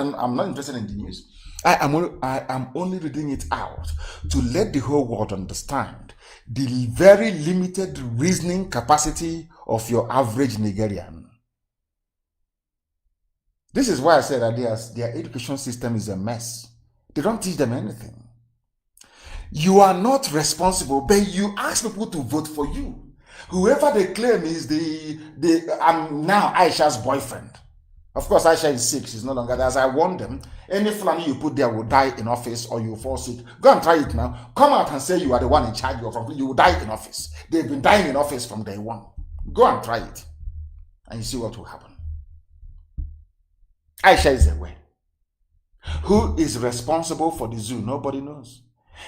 interested in the news. I am only reading it out to let the whole world understand the very limited reasoning capacity of your average Nigerian. This is why I said that their education system is a mess. They don't teach them anything. You are not responsible, but you ask people to vote for you. Whoever they claim is I'm now Aisha's boyfriend. Of course, Aisha is sick. She's no longer there. As I warned them, any Fulani you put there will die in office or you will fall sick. Go and try it now. Come out and say you are the one in charge. You will die in office. They've been dying in office from day one. Go and try it. And you see what will happen. Aisha is away. Who is responsible for the zoo? Nobody knows.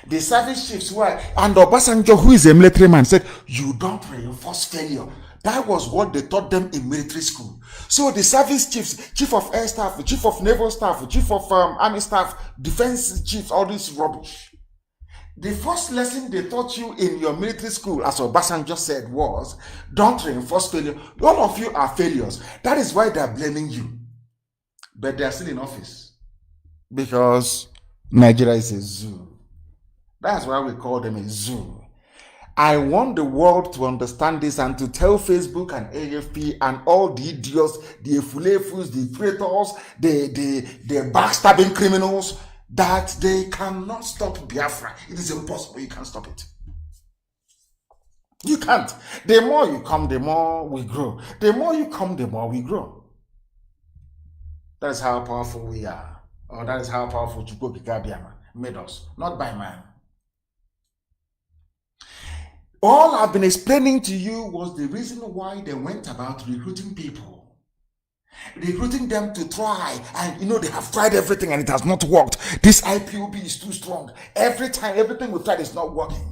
The service chiefs were, and Obasanjo, who is a military man, said, you don't reinforce failure. That was what they taught them in military school. So the service chiefs, chief of air staff, chief of naval staff, chief of army staff, defense chiefs, all this rubbish. The first lesson they taught you in your military school, as Obasanjo said, was, don't reinforce failure. All of you are failures. That is why they are blaming you. But they are still in office. Because Nigeria is a zoo. That's why we call them a zoo. I want the world to understand this and to tell Facebook and AFP and all the idiots, the efulefus, the traitors, the backstabbing criminals, that they cannot stop Biafra. It is impossible. You can't stop it. You can't. The more you come, the more we grow. The more you come, the more we grow. That is how powerful we are. Or that is how powerful Chukwu Kikabiama made us. Not by man. All I've been explaining to you was the reason why they went about recruiting people. Recruiting them to try. And they have tried everything and it has not worked. This IPOB is too strong. Every time, everything we've tried is not working.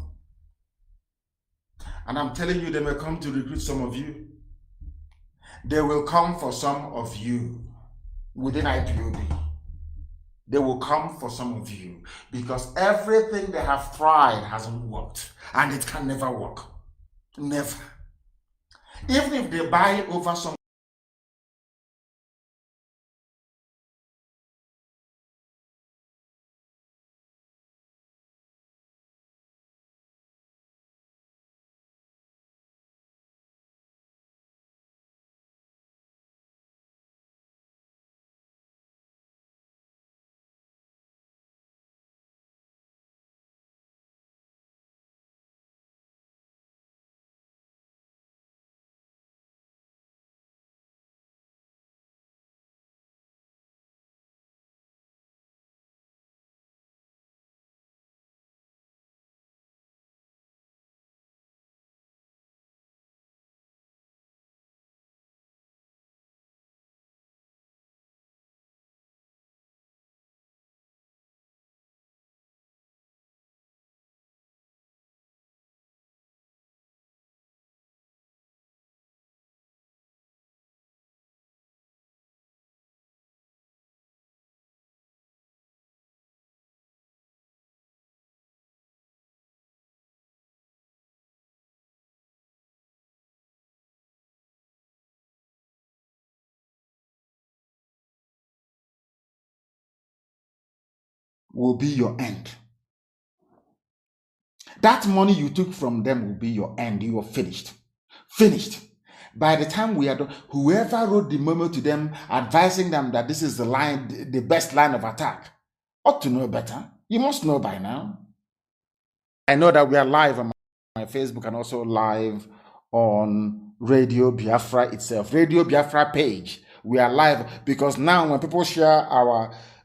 And I'm telling you, they may come to recruit some of you. They will come for some of you within IPOB. They will come for some of you because everything they have tried hasn't worked and it can never work. Never. Even if they buy over some will be your end. That money you took from them will be your end. You are finished. Finished. By the time we are done, whoever wrote the memo to them advising them that this is the best line of attack, ought to know better. You must know by now. I know that we are live on my Facebook and also live on Radio Biafra itself, Radio Biafra page. We are live because now when people share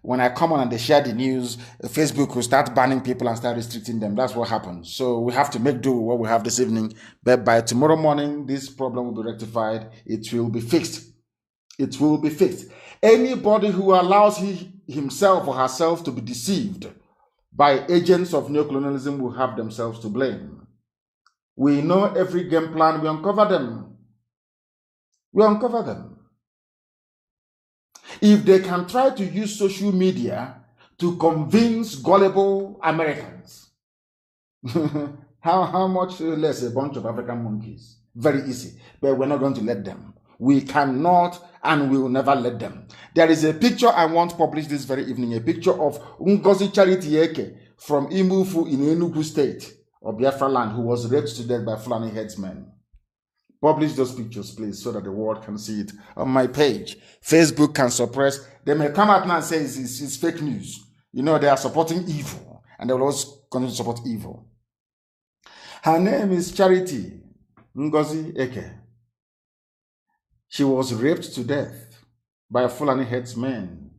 when I come on and they share the news, Facebook will start banning people and start restricting them. That's what happens. So we have to make do with what we have this evening. But by tomorrow morning, this problem will be rectified. It will be fixed. It will be fixed. Anybody who allows himself or herself to be deceived by agents of neocolonialism will have themselves to blame. We know every game plan. We uncover them. We uncover them. If they can try to use social media to convince gullible Americans, how much less a bunch of African monkeys? Very easy. But we're not going to let them. We cannot and we will never let them. There is a picture I want published this very evening, a picture of Ngozi Charity Eke from Imufu in Enugu State of Biafra land, who was raped to death by Fulani headsmen. Publish those pictures, please, so that the world can see it on my page. Facebook can suppress. They may come out now and say it's fake news. You know, they are supporting evil, and they will also continue to support evil. Her name is Charity Ngozi Eke. She was raped to death by Fulani headsmen.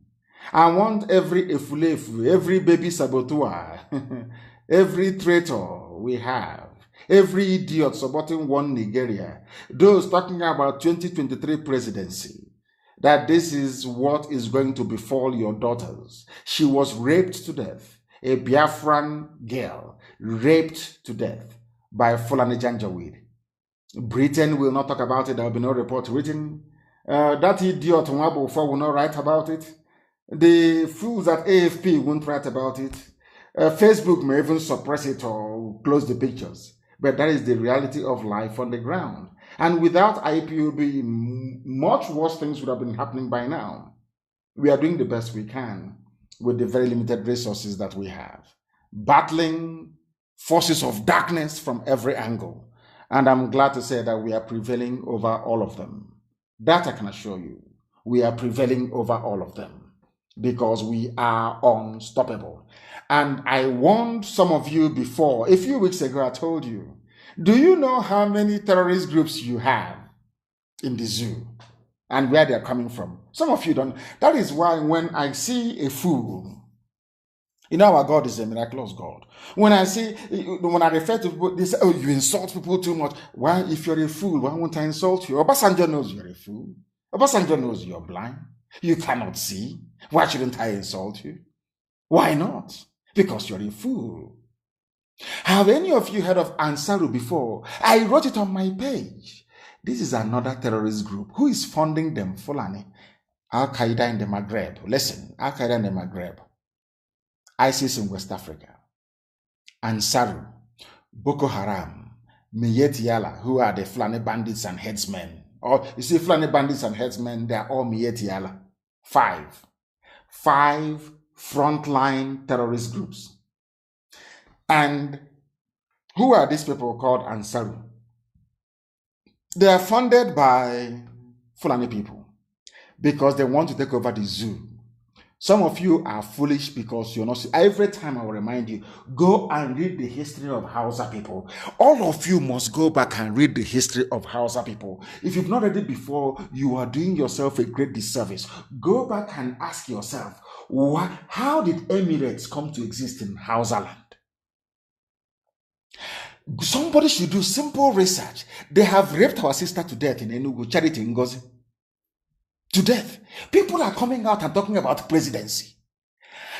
I want every efulefu, every baby saboteur, every traitor we have, every idiot supporting one Nigeria, those talking about 2023 presidency, that this is what is going to befall your daughters. She was raped to death. A Biafran girl raped to death by Fulani Janjaweed. Britain will not talk about it. There will be no report written. That idiot Nwabufo will not write about it. The fools at AFP won't write about it. Facebook may even suppress it or close the pictures. But that is the reality of life on the ground. And without IPOB, much worse things would have been happening by now. We are doing the best we can with the very limited resources that we have, battling forces of darkness from every angle. And I'm glad to say that we are prevailing over all of them. That I can assure you. We are prevailing over all of them because we are unstoppable. And I warned some of you before. A few weeks ago, I told you, do you know how many terrorist groups you have in the zoo and where they're coming from? Some of you don't. That is why when I see a fool, you know, our God is a miraculous God. When I refer to people, they say, oh, you insult people too much. Why, if you're a fool, why won't I insult you? Obasanjo knows you're a fool. Obasanjo knows you're blind. You cannot see. Why shouldn't I insult you? Why not? Because you're a fool. Have any of you heard of Ansaru before? I wrote it on my page. This is another terrorist group. Who is funding them? Fulani. Al-Qaeda in the Maghreb. Listen, Al-Qaeda in the Maghreb. ISIS in West Africa, Ansaru, Boko Haram, Miyet Yala, who are the Fulani bandits and headsmen. Or you see, Fulani bandits and headsmen, they are all Miyet Yala. Five frontline terrorist groups. And who are these people called Ansaru? They are funded by Fulani people because they want to take over the zoo. Some of you are foolish because you're not. Every time I will remind you, go and read the history of Hausa people. All of you must go back and read the history of Hausa people. If you've not read it before, you are doing yourself a great disservice. Go back and ask yourself, how did Emirates come to exist in Hausa land? Somebody should do simple research. They have raped our sister to death in Enugu, Charity Ngozi. To death. People are coming out and talking about presidency.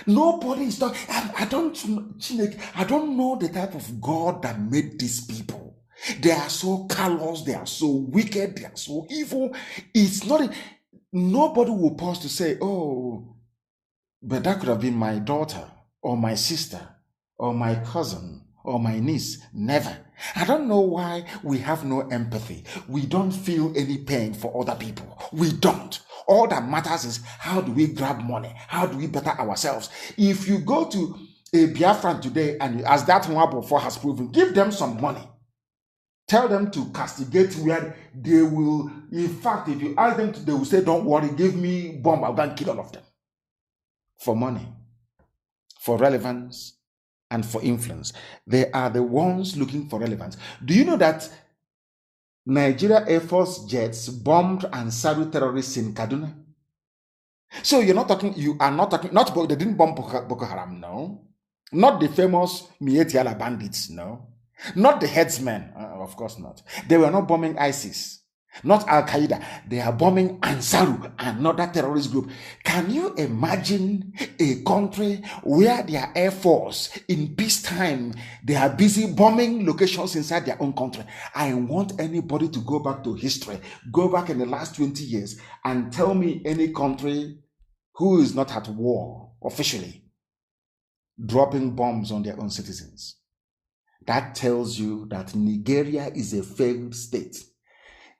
Nobody is talking. I don't know the type of God that made these people. They are so callous, they are so wicked, they are so evil. It's not. Nobody will pause to say, oh, but that could have been my daughter or my sister or my cousin or my niece. Never. I don't know why we have no empathy. We don't feel any pain for other people. We don't. All that matters is how do we grab money? How do we better ourselves? If you go to a Biafran today and as that one before has proven, give them some money. Tell them to castigate where they will. In fact, if you ask them to, they will say, don't worry, give me bomb, I'll go and kill all of them. For money, for relevance, and for influence. They are the ones looking for relevance. Do you know that Nigeria Air Force jets bombed Ansaru terrorists in Kaduna? So you are not talking, they didn't bomb Boko Haram, no. Not the famous Mietiala bandits, no. Not the headsmen, of course not. They were not bombing ISIS. Not Al-Qaeda. They are bombing Ansaru, another terrorist group. Can you imagine a country where their air force in peacetime, they are busy bombing locations inside their own country? I want anybody to go back to history, go back in the last 20 years and tell me any country who is not at war officially, dropping bombs on their own citizens. That tells you that Nigeria is a failed state.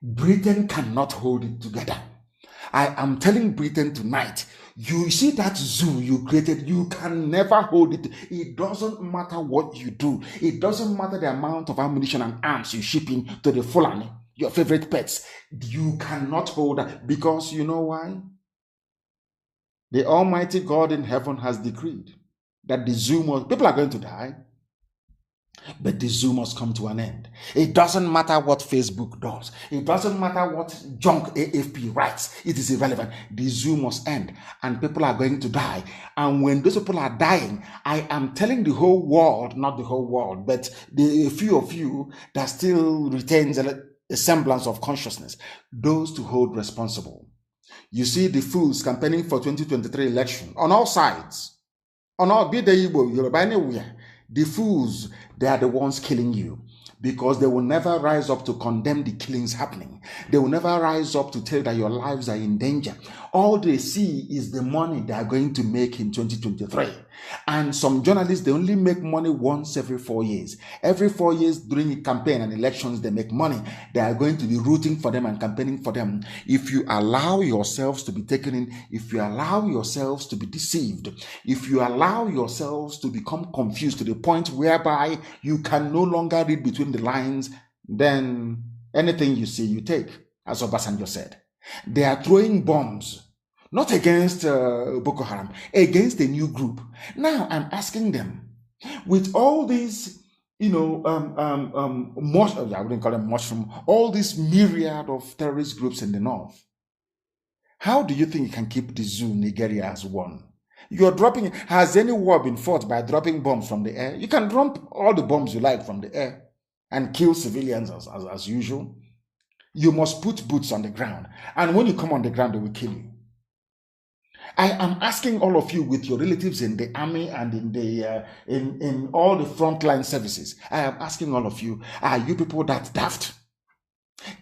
Britain cannot hold it together. I am telling Britain tonight, you see that zoo you created, you can never hold it. It doesn't matter what you do. It doesn't matter the amount of ammunition and arms you ship in to the Fulani, your favorite pets. You cannot hold that, because you know why? The Almighty God in heaven has decreed that the zoo must, people are going to die, but the zoo must come to an end. It doesn't matter what Facebook does. It doesn't matter what junk AFP writes. It is irrelevant. The zoo must end, and people are going to die. And when those people are dying, I am telling the whole world, not the whole world, but the few of you that still retains a semblance of consciousness, those to hold responsible. You see the fools campaigning for 2023 election on all sides, on all, be the IGBO, Yoruba, anywhere. The fools, they are the ones killing you, because they will never rise up to condemn the killings happening. They will never rise up to tell that your lives are in danger. All they see is the money they are going to make in 2023. And some journalists, they only make money once every 4 years. Every 4 years during a campaign and elections, they make money. They are going to be rooting for them and campaigning for them. If you allow yourselves to be taken in, if you allow yourselves to be deceived, if you allow yourselves to become confused to the point whereby you can no longer read between the lines, then anything you see, you take, as Obasanjo said. They are throwing bombs, not against Boko Haram, against a new group. Now I'm asking them, with all these, I wouldn't call them mushroom, all this myriad of terrorist groups in the north, how do you think you can keep the zoo Nigeria as one? You're dropping, has any war been fought by dropping bombs from the air? You can drop all the bombs you like from the air and kill civilians as usual. You must put boots on the ground. And when you come on the ground, they will kill you. I am asking all of you with your relatives in the army and in the in all the frontline services. I am asking all of you, are you people that daft?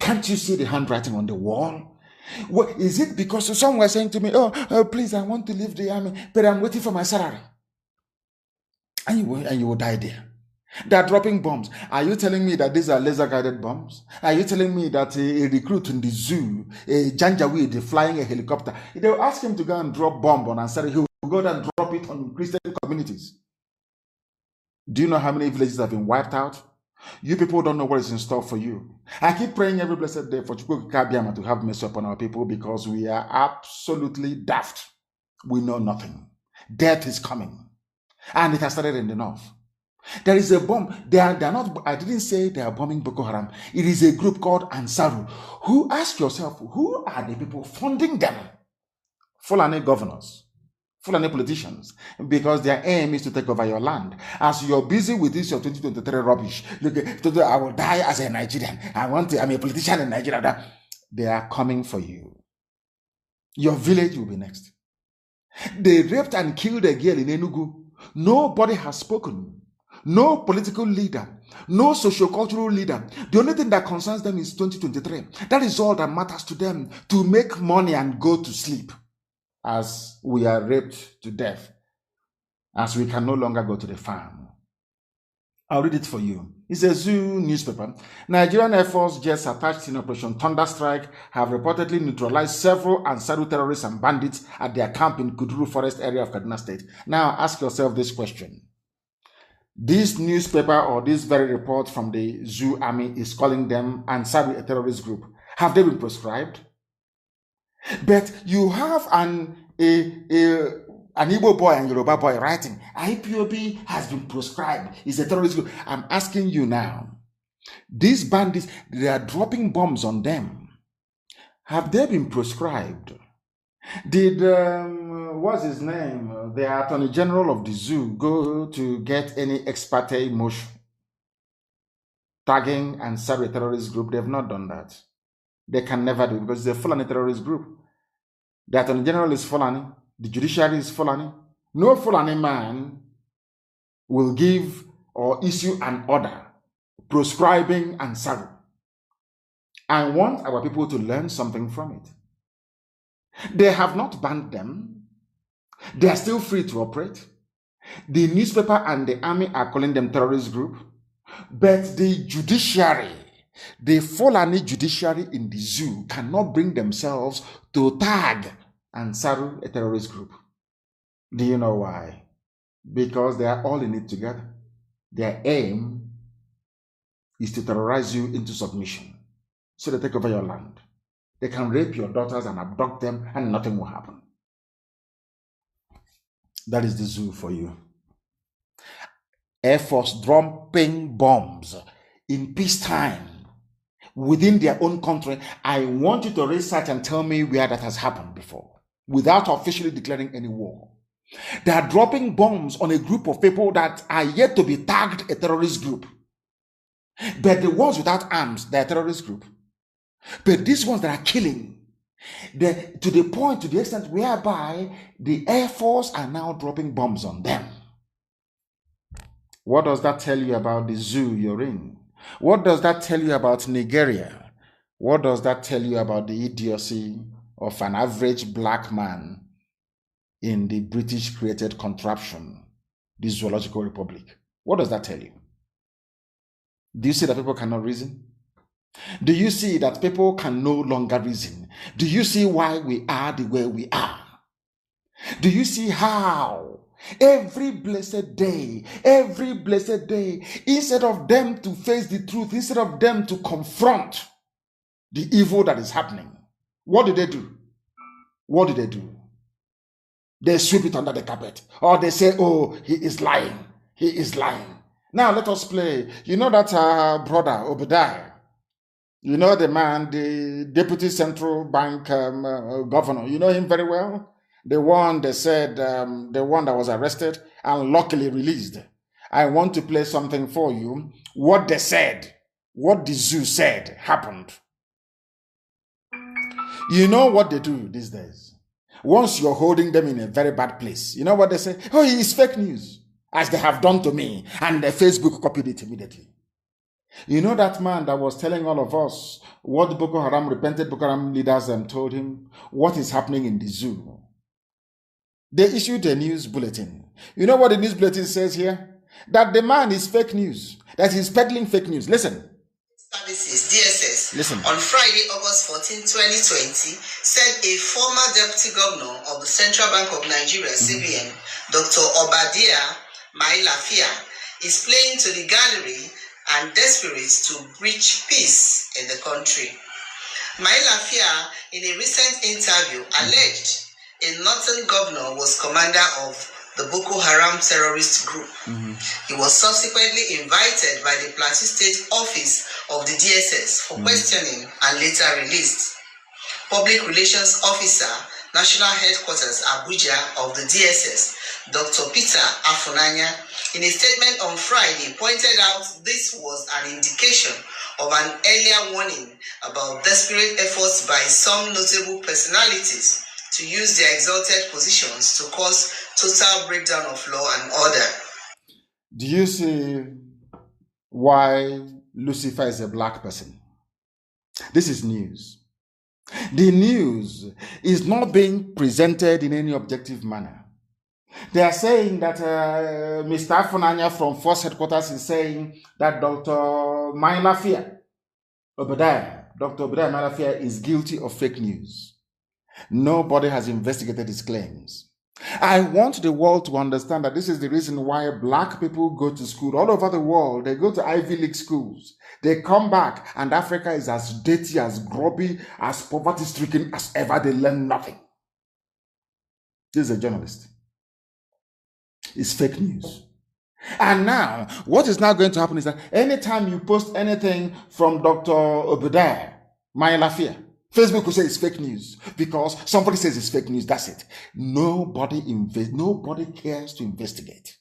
Can't you see the handwriting on the wall? What, is it because someone was saying to me, oh, please, I want to leave the army, but I'm waiting for my salary? And you will die there. They are dropping bombs. Are you telling me that these are laser-guided bombs? Are you telling me that a recruit in the zoo, a Janjaweed flying a helicopter, they will ask him to go and drop bomb on Ansari, he will go and drop it on Christian communities? Do you know how many villages have been wiped out? You people don't know what is in store for you. I keep praying every blessed day for Chukwu Kabiama to have mercy upon our people, because we are absolutely daft. We know nothing. Death is coming. And it has started in the north. There is a bomb. They are not, I didn't say they are bombing Boko Haram. It is a group called Ansaru. Who, ask yourself, who are the people funding them? Fulani governors, Fulani politicians, because their aim is to take over your land. As you're busy with this, your 2023 rubbish. Look, I will die as a Nigerian. I'm a politician in Nigeria. They are coming for you. Your village will be next. They raped and killed a girl in Enugu. Nobody has spoken. No political leader, no socio-cultural leader. The only thing that concerns them is 2023. That is all that matters to them, to make money and go to sleep, as we are raped to death, as we can no longer go to the farm. I'll read it for you. It's a zoo newspaper. Nigerian Air Force jets attached in Operation Thunderstrike have reportedly neutralized several Ansaru terrorists and bandits at their camp in Kuduru Forest area of Kaduna State. Now ask yourself this question. This newspaper or this very report from the zoo army is calling them Ansaru, a terrorist group. Have they been proscribed? But you have an Igbo boy and Yoruba boy writing, IPOB has been proscribed. It's a terrorist group. I'm asking you now, these bandits, they are dropping bombs on them. Have they been proscribed? Did, what's his name, the Attorney General of the zoo, go to get any ex parte motion tagging Ansaru, a terrorist group? They have not done that. They can never do it, because it's a Fulani terrorist group. The Attorney General is Fulani. The judiciary is Fulani. No Fulani man will give or issue an order proscribing Ansaru. I want our people to learn something from it. They have not banned them. They are still free to operate. The newspaper and the army are calling them terrorist group. But the judiciary the Fulani judiciary in the zoo cannot bring themselves to tag Ansaru, a terrorist group. Do you know why? Because they are all in it together. Their aim is to terrorize you into submission. So they take over your land. They can rape your daughters and abduct them and nothing will happen. That is the zoo for you. Air Force dropping bombs in peacetime within their own country. I want you to research and tell me where that has happened before without officially declaring any war. They are dropping bombs on a group of people that are yet to be tagged a terrorist group. But the ones without arms, they're a terrorist group. But these ones that are killing, to the extent whereby the Air Force are now dropping bombs on them. What does that tell you about the zoo you're in? What does that tell you about Nigeria? What does that tell you about the idiocy of an average black man in the British-created contraption, the Zoological Republic? What does that tell you? Do you see that people cannot reason? Do you see that people can no longer reason? Do you see why we are the way we are? Do you see how every blessed day, instead of them to face the truth, instead of them to confront the evil that is happening, what do they do? What do they do? They sweep it under the carpet. Or they say, oh, he is lying. He is lying. Now let us play. You know that brother, Obadiah. You know the man, the deputy central bank governor. You know him very well? The one they said, the one that was arrested and luckily released. I want to play something for you. What they said, what the zoo said happened. You know what they do these days? Once you're holding them in a very bad place, you know what they say? Oh, he is fake news, as they have done to me. And the Facebook copied it immediately. You know that man that was telling all of us what the repentant Boko Haram leaders told him, what is happening in the zoo? They issued a news bulletin. You know what the news bulletin says here? That the man is fake news, that he's peddling fake news. Listen. Services, DSS, Listen. On Friday, August 14, 2020, said a former deputy governor of the Central Bank of Nigeria, CBN, Dr. Obadiah Mailafia, is playing to the gallery and desperate to breach peace in the country. Mailafia, in a recent interview, alleged a northern governor was commander of the Boko Haram terrorist group. He was subsequently invited by the Plateau State Office of the DSS for questioning and later released. Public Relations Officer, National Headquarters Abuja of the DSS, Dr. Peter Afunanya, in a statement on Friday, pointed out this was an indication of an earlier warning about desperate efforts by some notable personalities to use their exalted positions to cause total breakdown of law and order. Do you see why Lucifer is a black person? This is news. The news is not being presented in any objective manner. They are saying that Mr. Afunanya from Force Headquarters is saying that Dr. Mailafia, Dr. Obadiah Mailafia is guilty of fake news. Nobody has investigated his claims. I want the world to understand that this is the reason why black people go to school all over the world. They go to Ivy League schools. They come back and Africa is as dirty, as grubby, as poverty-stricken as ever. They learn nothing. This is a journalist. It's fake news. And now, what is now going to happen is that anytime you post anything from Dr. Obadiah Mailafia, Facebook will say it's fake news because somebody says it's fake news. That's it. Nobody cares to investigate.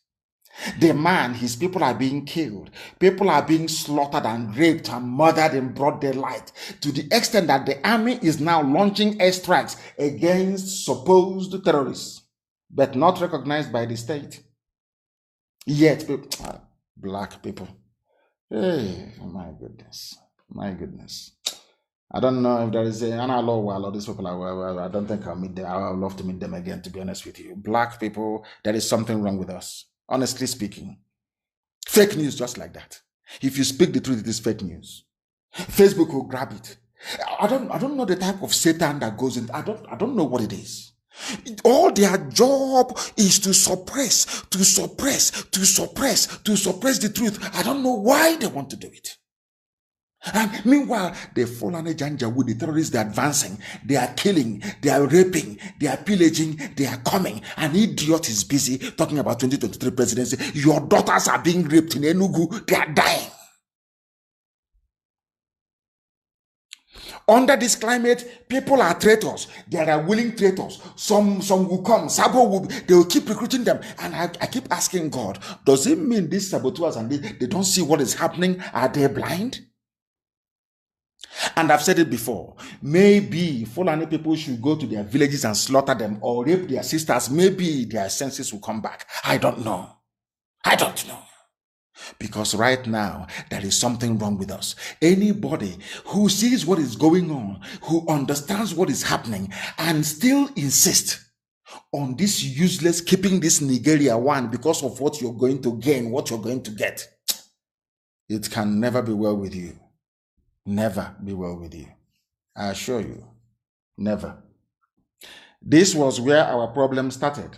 The man, his people are being killed. People are being slaughtered and raped and murdered in broad daylight to the extent that the army is now launching airstrikes against supposed terrorists, but not recognized by the state. Yet, black people. Hey, my goodness. My goodness. I don't know if there is an law while all these people are, I don't think I'll meet them. I would love to meet them again, to be honest with you. Black people, there is something wrong with us. Honestly speaking. Fake news just like that. If you speak the truth, it is fake news. Facebook will grab it. I don't know the type of Satan that goes in. I don't know what it is. All their job is to suppress the truth. I don't know why they want to do it. And meanwhile, the fallen Janjaweed, the terrorists, they're advancing, they are killing, they are raping, they are pillaging, they are coming. An idiot is busy talking about 2023 presidency. Your daughters are being raped in Enugu, they are dying. Under this climate, people are traitors. There are willing traitors. Some will come. They will keep recruiting them. And I keep asking God, does it mean these saboteurs and they don't see what is happening? Are they blind? And I've said it before. Maybe Fulani people should go to their villages and slaughter them or rape their sisters. Maybe their senses will come back. I don't know. Because right now, there is something wrong with us. Anybody who sees what is going on, who understands what is happening, and still insists on this useless, keeping this Nigeria one because of what you're going to gain, what you're going to get, it can never be well with you. Never be well with you. I assure you, never. This was where our problem started.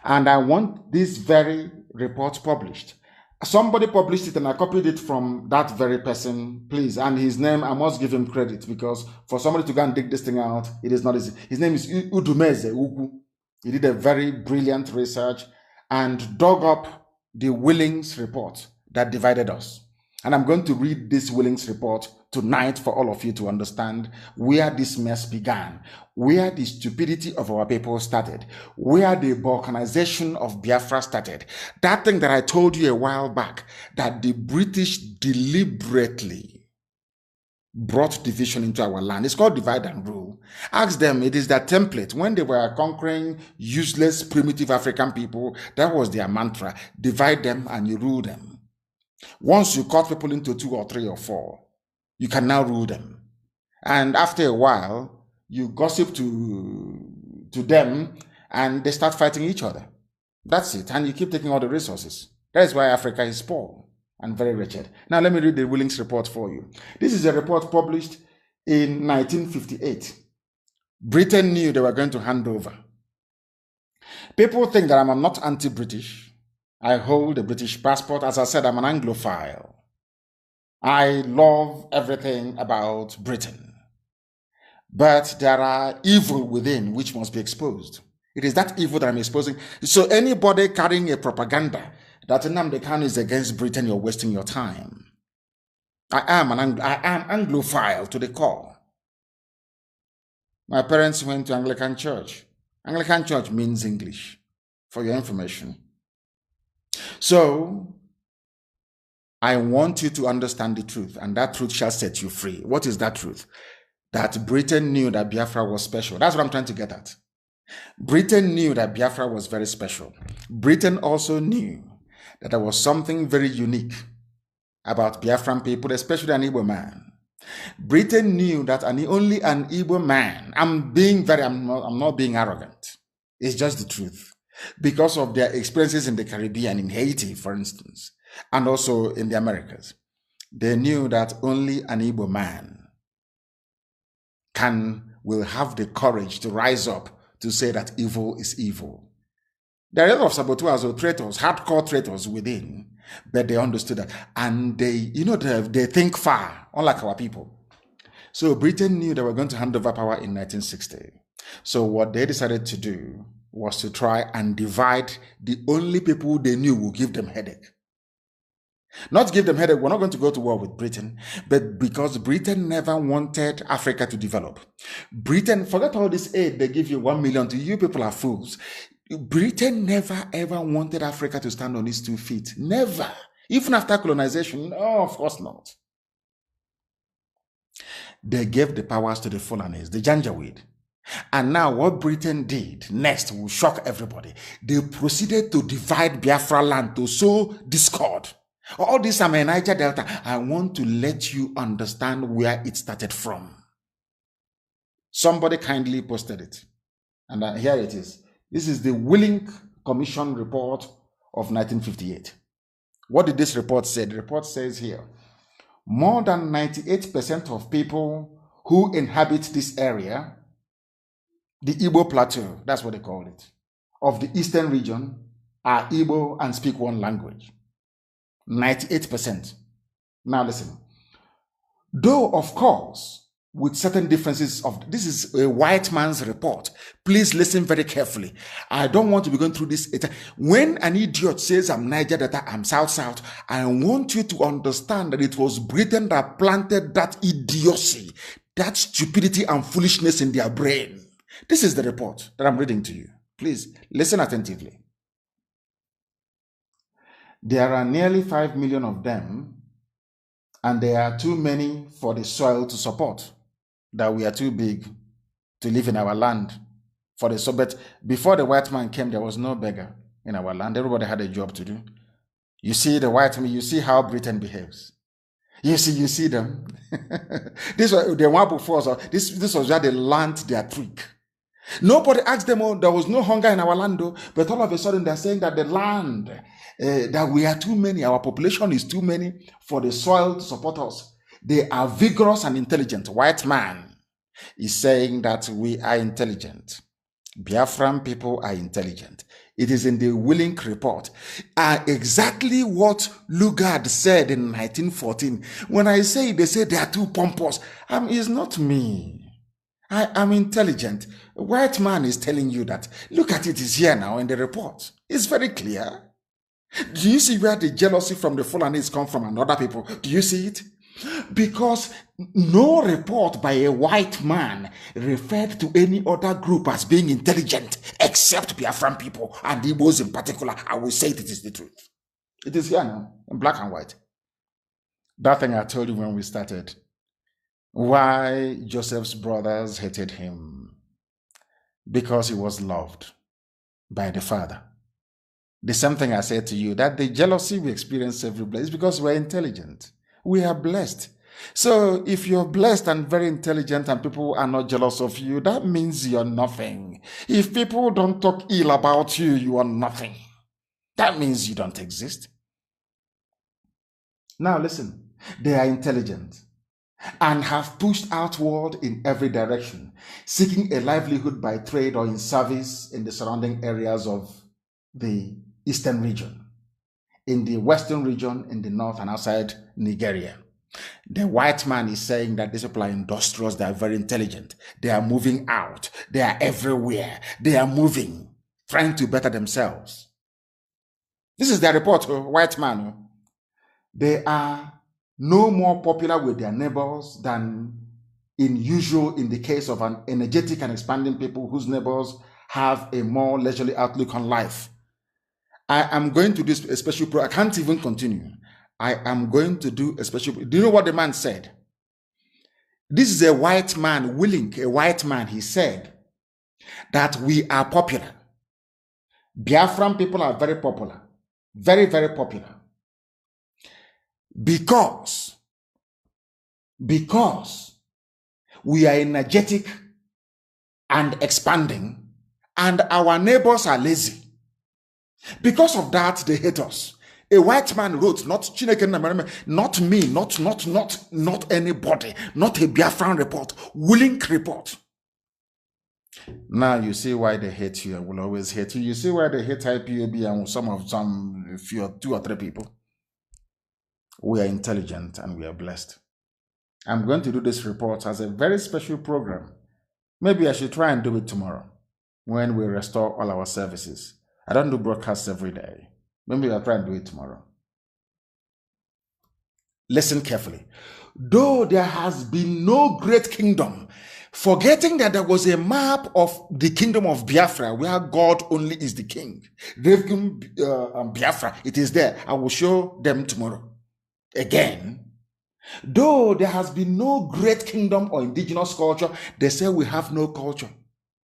And I want this very report published. Somebody published it and I copied it from that very person, please. And his name, I must give him credit because for somebody to go and dig this thing out, it is not easy. His name is Udumeze Ugu. He did a very brilliant research and dug up the Willings report that divided us. And I'm going to read this Willings report tonight for all of you to understand where this mess began, where the stupidity of our people started, where the balkanization of Biafra started. That thing that I told you a while back, that the British deliberately brought division into our land. It's called divide and rule. Ask them, it is their template. When they were conquering useless, primitive African people, that was their mantra. Divide them and you rule them. Once you cut people into 2 or 3 or 4, you can now rule them. And after a while, you gossip to them and they start fighting each other. That's it. And you keep taking all the resources. That is why Africa is poor and very wretched. Now let me read the Willings report for you. This is a report published in 1958. Britain knew they were going to hand over. People think that I'm not anti-British. I hold a British passport. As I said, I'm an Anglophile. I love everything about Britain. But there are evil within which must be exposed. It is that evil that I'm exposing. So anybody carrying a propaganda that Nnamdi Kanu is against Britain, you're wasting your time. I am Anglophile to the core. My parents went to Anglican church. Anglican church means English, for your information. So, I want you to understand the truth, and that truth shall set you free. What is that truth? That Britain knew that Biafra was special. That's what I'm trying to get at. Britain knew that Biafra was very special. Britain also knew that there was something very unique about Biafran people, especially an Igbo man. Britain knew that only an Igbo man, I'm not being arrogant. It's just the truth. Because of their experiences in the Caribbean, in Haiti, for instance, and also in the Americas. They knew that only an Igbo man will have the courage to rise up to say that evil is evil. There are a lot of saboteurs or traitors, hardcore traitors within, but they understood that. And they think far, unlike our people. So Britain knew they were going to hand over power in 1960. So what they decided to do was to try and divide the only people they knew would give them headache. Not give them headache, we're not going to go to war with Britain, but because Britain never wanted Africa to develop. Britain, forget all this aid they give you 1 million to, you people are fools. Britain never ever wanted Africa to stand on its 2 feet. Never. Even after colonization, no, of course not. They gave the powers to the Fulanis, the Janjaweed. And now what Britain did next will shock everybody. They proceeded to divide Biafra land to sow discord. All this I'm in Niger Delta. I want to let you understand where it started from. Somebody kindly posted it. And here it is. This is the Willing Commission report of 1958. What did this report say? The report says here, more than 98% of people who inhabit this area, the Igbo plateau, that's what they call it, of the eastern region, are Igbo and speak one language. 98%. Now listen. Though, of course, with certain differences of, this is a white man's report. Please listen very carefully. I don't want to be going through this. When an idiot says I'm Niger Delta, I'm South, I want you to understand that it was Britain that planted that idiocy, that stupidity and foolishness in their brain. This is the report that I'm reading to you. Please listen attentively. There are nearly 5 million of them, and there are too many for the soil to support, that we are too big to live in our land. For the But before the white man came, there was no beggar in our land. Everybody had a job to do. You see the white man, you see how Britain behaves. You see them. This was the one before, so this was where they learned their trick. Nobody asked them, oh, there was no hunger in our land, though, but all of a sudden they're saying that the land, that we are too many, our population is too many for the soil to support us. They are vigorous and intelligent. White man is saying that we are intelligent. Biafran people are intelligent. It is in the Willing report. Exactly what Lugard said in 1914. When I say, they say they are too pompous. It's not me. I am intelligent. A white man is telling you that. Look at it, is here now in the report. It's very clear. Do you see where the jealousy from the Fulanis come from and other people? Do you see it? Because no report by a white man referred to any other group as being intelligent except Biafran people and Igbos in particular. I will say it is the truth. It is here now in black and white. That thing I told you when we started. Why Joseph's brothers hated him? Because he was loved by the Father. The same thing I said to you, that the jealousy we experience every day is because we're intelligent. We are blessed. So if you're blessed and very intelligent and people are not jealous of you, that means you're nothing. If people don't talk ill about you, you are nothing. That means you don't exist. Now listen, they are intelligent and have pushed outward in every direction, seeking a livelihood by trade or in service in the surrounding areas of the eastern region, in the western region, in the north and outside Nigeria. The white man is saying that these people are industrious, they are very intelligent, they are moving out, they are everywhere, they are moving, trying to better themselves. This is their report, white man. They are no more popular with their neighbors than in the case of an energetic and expanding people whose neighbors have a more leisurely outlook on life. I am going to do a special program. I can't even continue. I am going to do a special. Do you know what the man said? This is a white man, a white man. He said that we are popular. Biafran people are very popular. Very, very popular. Because we are energetic and expanding, and our neighbors are lazy. Because of that, they hate us. A white man wrote, not Chineke, not me, not anybody, not a Biafran report, Willing report. Now you see why they hate you and will always hate you. You see why they hate IPOB and some few, 2 or 3 people. We are intelligent and we are blessed. I'm going to do this report as a very special program. Maybe I should try and do it tomorrow when we restore all our services. I don't do broadcasts every day. Maybe I'll try and do it tomorrow. Listen carefully. Though there has been no great kingdom, forgetting that there was a map of the kingdom of Biafra where God only is the king. Biafra, it is there. I will show them tomorrow. Again, though there has been no great kingdom or indigenous culture, they say we have no culture.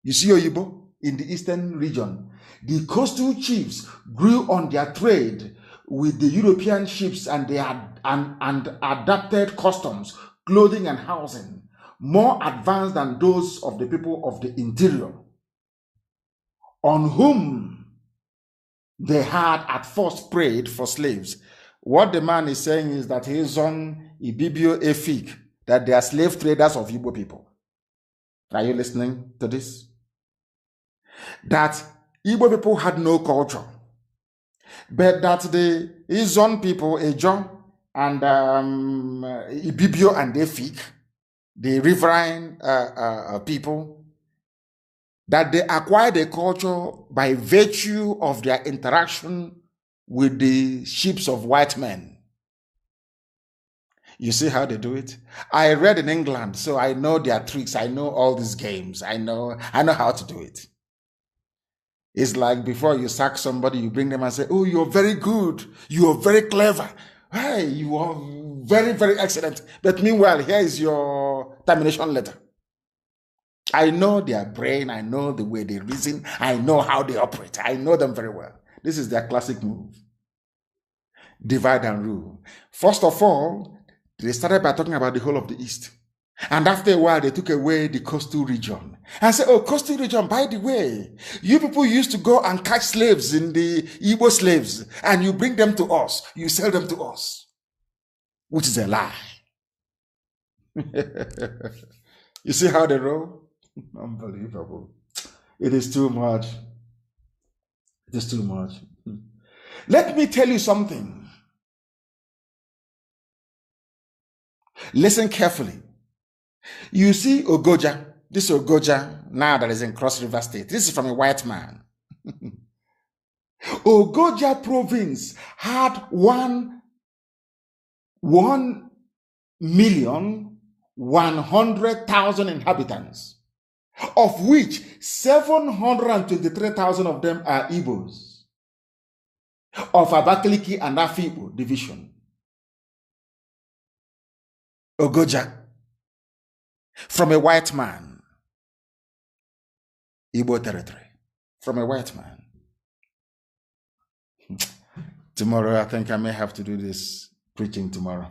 You see Oyibo in the eastern region. The coastal chiefs grew on their trade with the European ships and they and adapted customs, clothing and housing, more advanced than those of the people of the interior, on whom they had at first prayed for slaves. What the man is saying is that his son, IGBO Efik, that they are slave traders of Igbo people. Are you listening to this? That Igbo people had no culture, but that the Izon people, Ejo, and IGBO and Efik, the riverine people, that they acquired a culture by virtue of their interaction with the ships of white men. You see how they do it? I read in England, so I know their tricks. I know all these games. I know how to do it. It's like before you sack somebody, you bring them and say, oh, you're very good. You're very clever. Hey, you are very, very excellent. But meanwhile, here is your termination letter. I know their brain. I know the way they reason. I know how they operate. I know them very well. This is their classic move. Divide and rule. First of all, they started by talking about the whole of the East. And after a while, they took away the coastal region. And said, oh, coastal region, by the way, you people used to go and catch slaves in the Igbo slaves, and you bring them to us. You sell them to us. Which is a lie. You see how they roll? Unbelievable. It is too much. It is too much. Let me tell you something. Listen carefully. You see Ogoja, this Ogoja now that is in Cross River State. This is from a white man. Ogoja province had 1,100,000 inhabitants, of which 723,000 of them are Igbos of Abakaliki and Afikpo division. Ogoja, from a white man, Igbo territory, from a white man. Tomorrow, I think I may have to do this preaching tomorrow.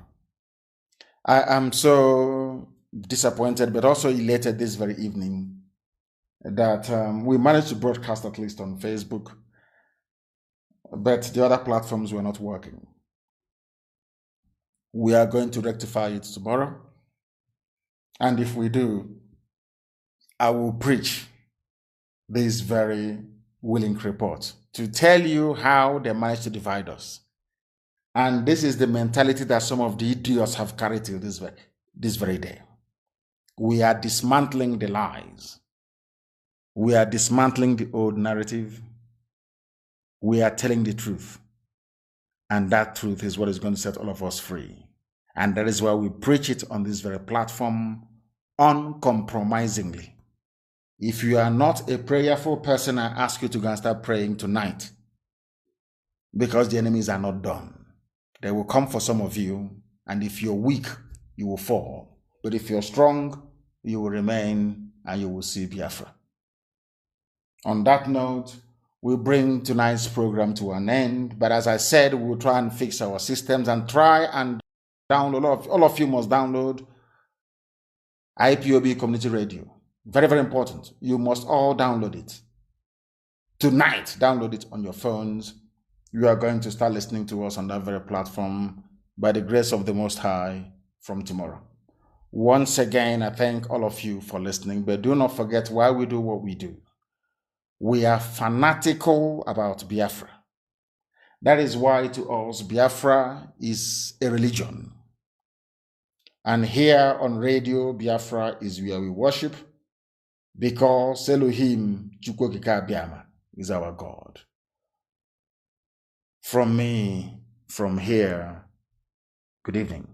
I am so disappointed, but also elated this very evening that we managed to broadcast at least on Facebook, but the other platforms were not working. We are going to rectify it tomorrow. And if we do, I will preach this very willing report to tell you how they managed to divide us. And this is the mentality that some of the idiots have carried till this very day. We are dismantling the lies. We are dismantling the old narrative. We are telling the truth. And that truth is what is going to set all of us free. And that is why we preach it on this very platform uncompromisingly. If you are not a prayerful person, I ask you to go and start praying tonight, because the enemies are not done. They will come for some of you, and if you're weak, you will fall. But if you're strong, you will remain and you will see Biafra. On that note, we bring tonight's program to an end. But as I said, we'll try and fix our systems and try and download. All of you must download IPOB Community Radio. Very, very important. You must all download it. Tonight, download it on your phones. You are going to start listening to us on that very platform by the grace of the Most High from tomorrow. Once again, I thank all of you for listening, but do not forget why we do what we do. We are fanatical about Biafra. That is why to us, Biafra is a religion. And here on radio, Biafra is where we worship, because Elohim Chukwokika Biama is our God. From me, from here, good evening.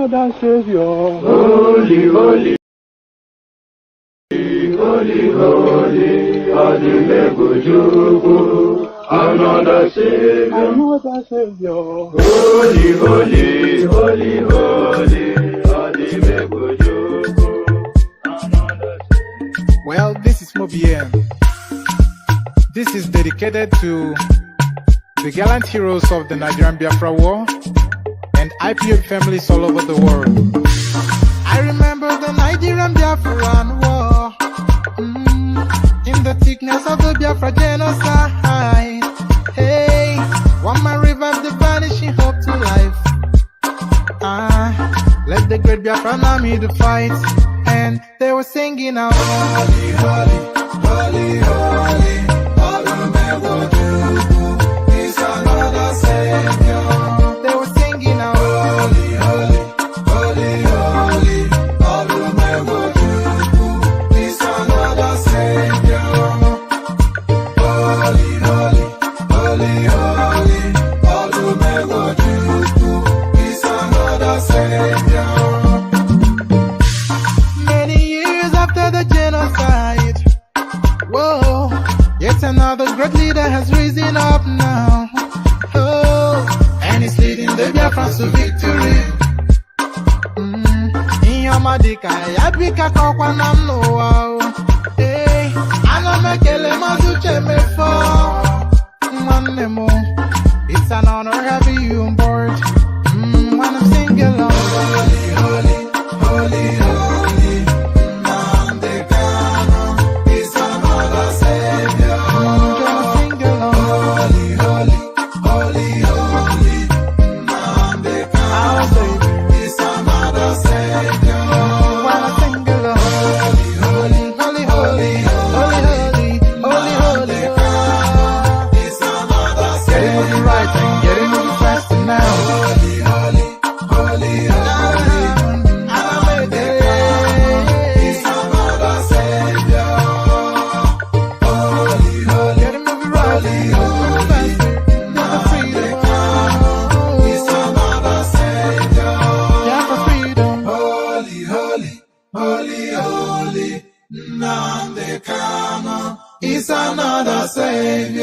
another Savior. Holy, holy, holy, holy, Adimebujuku, another Savior. Another Savior. Holy, holy, holy, holy, Adimebujuku, another Savior. Well, this is MAOBI N. This is dedicated to the gallant heroes of the Nigerian Biafra War and Ipob families all over the world. I remember the Nigerian Biafran War, in the thickness of the Biafra genocide. Hey, one man revived the vanishing hope to life. Let the great Biafran army to fight, and they were singing out, holy, holy, holy, holy, is another Savior. They were singing out, holy, holy, holy, holy, is another Savior. Holy, holy, holy, holy, is another Savior. Many years after the genocide, whoa, yet another great leader has risen up now. Oh, and he's leading the Biafrans to victory. Inyamadika yabika kwa namno. Hey, anamekele mazuche mefo. Manemo, it's an honor having you on board. When I'm singing along, holy, holy, holy, holy, Nnamdi Kanu is another Savior. Sing along, holy, holy, holy, holy, Nnamdi Kanu is another Savior. When I sing along, holy, holy, holy, holy, holy, holy, holy, is another Savior. Getting moving right and getting moving faster now. Holy, holy, holy, holy, Nnamdi Kanu is another Savior. Holy, holy, getting moving right, moving faster. Never freedom. Is another Savior. Yeah, for freedom. Holy, holy, holy, holy, Nnamdi Kanu is another Savior.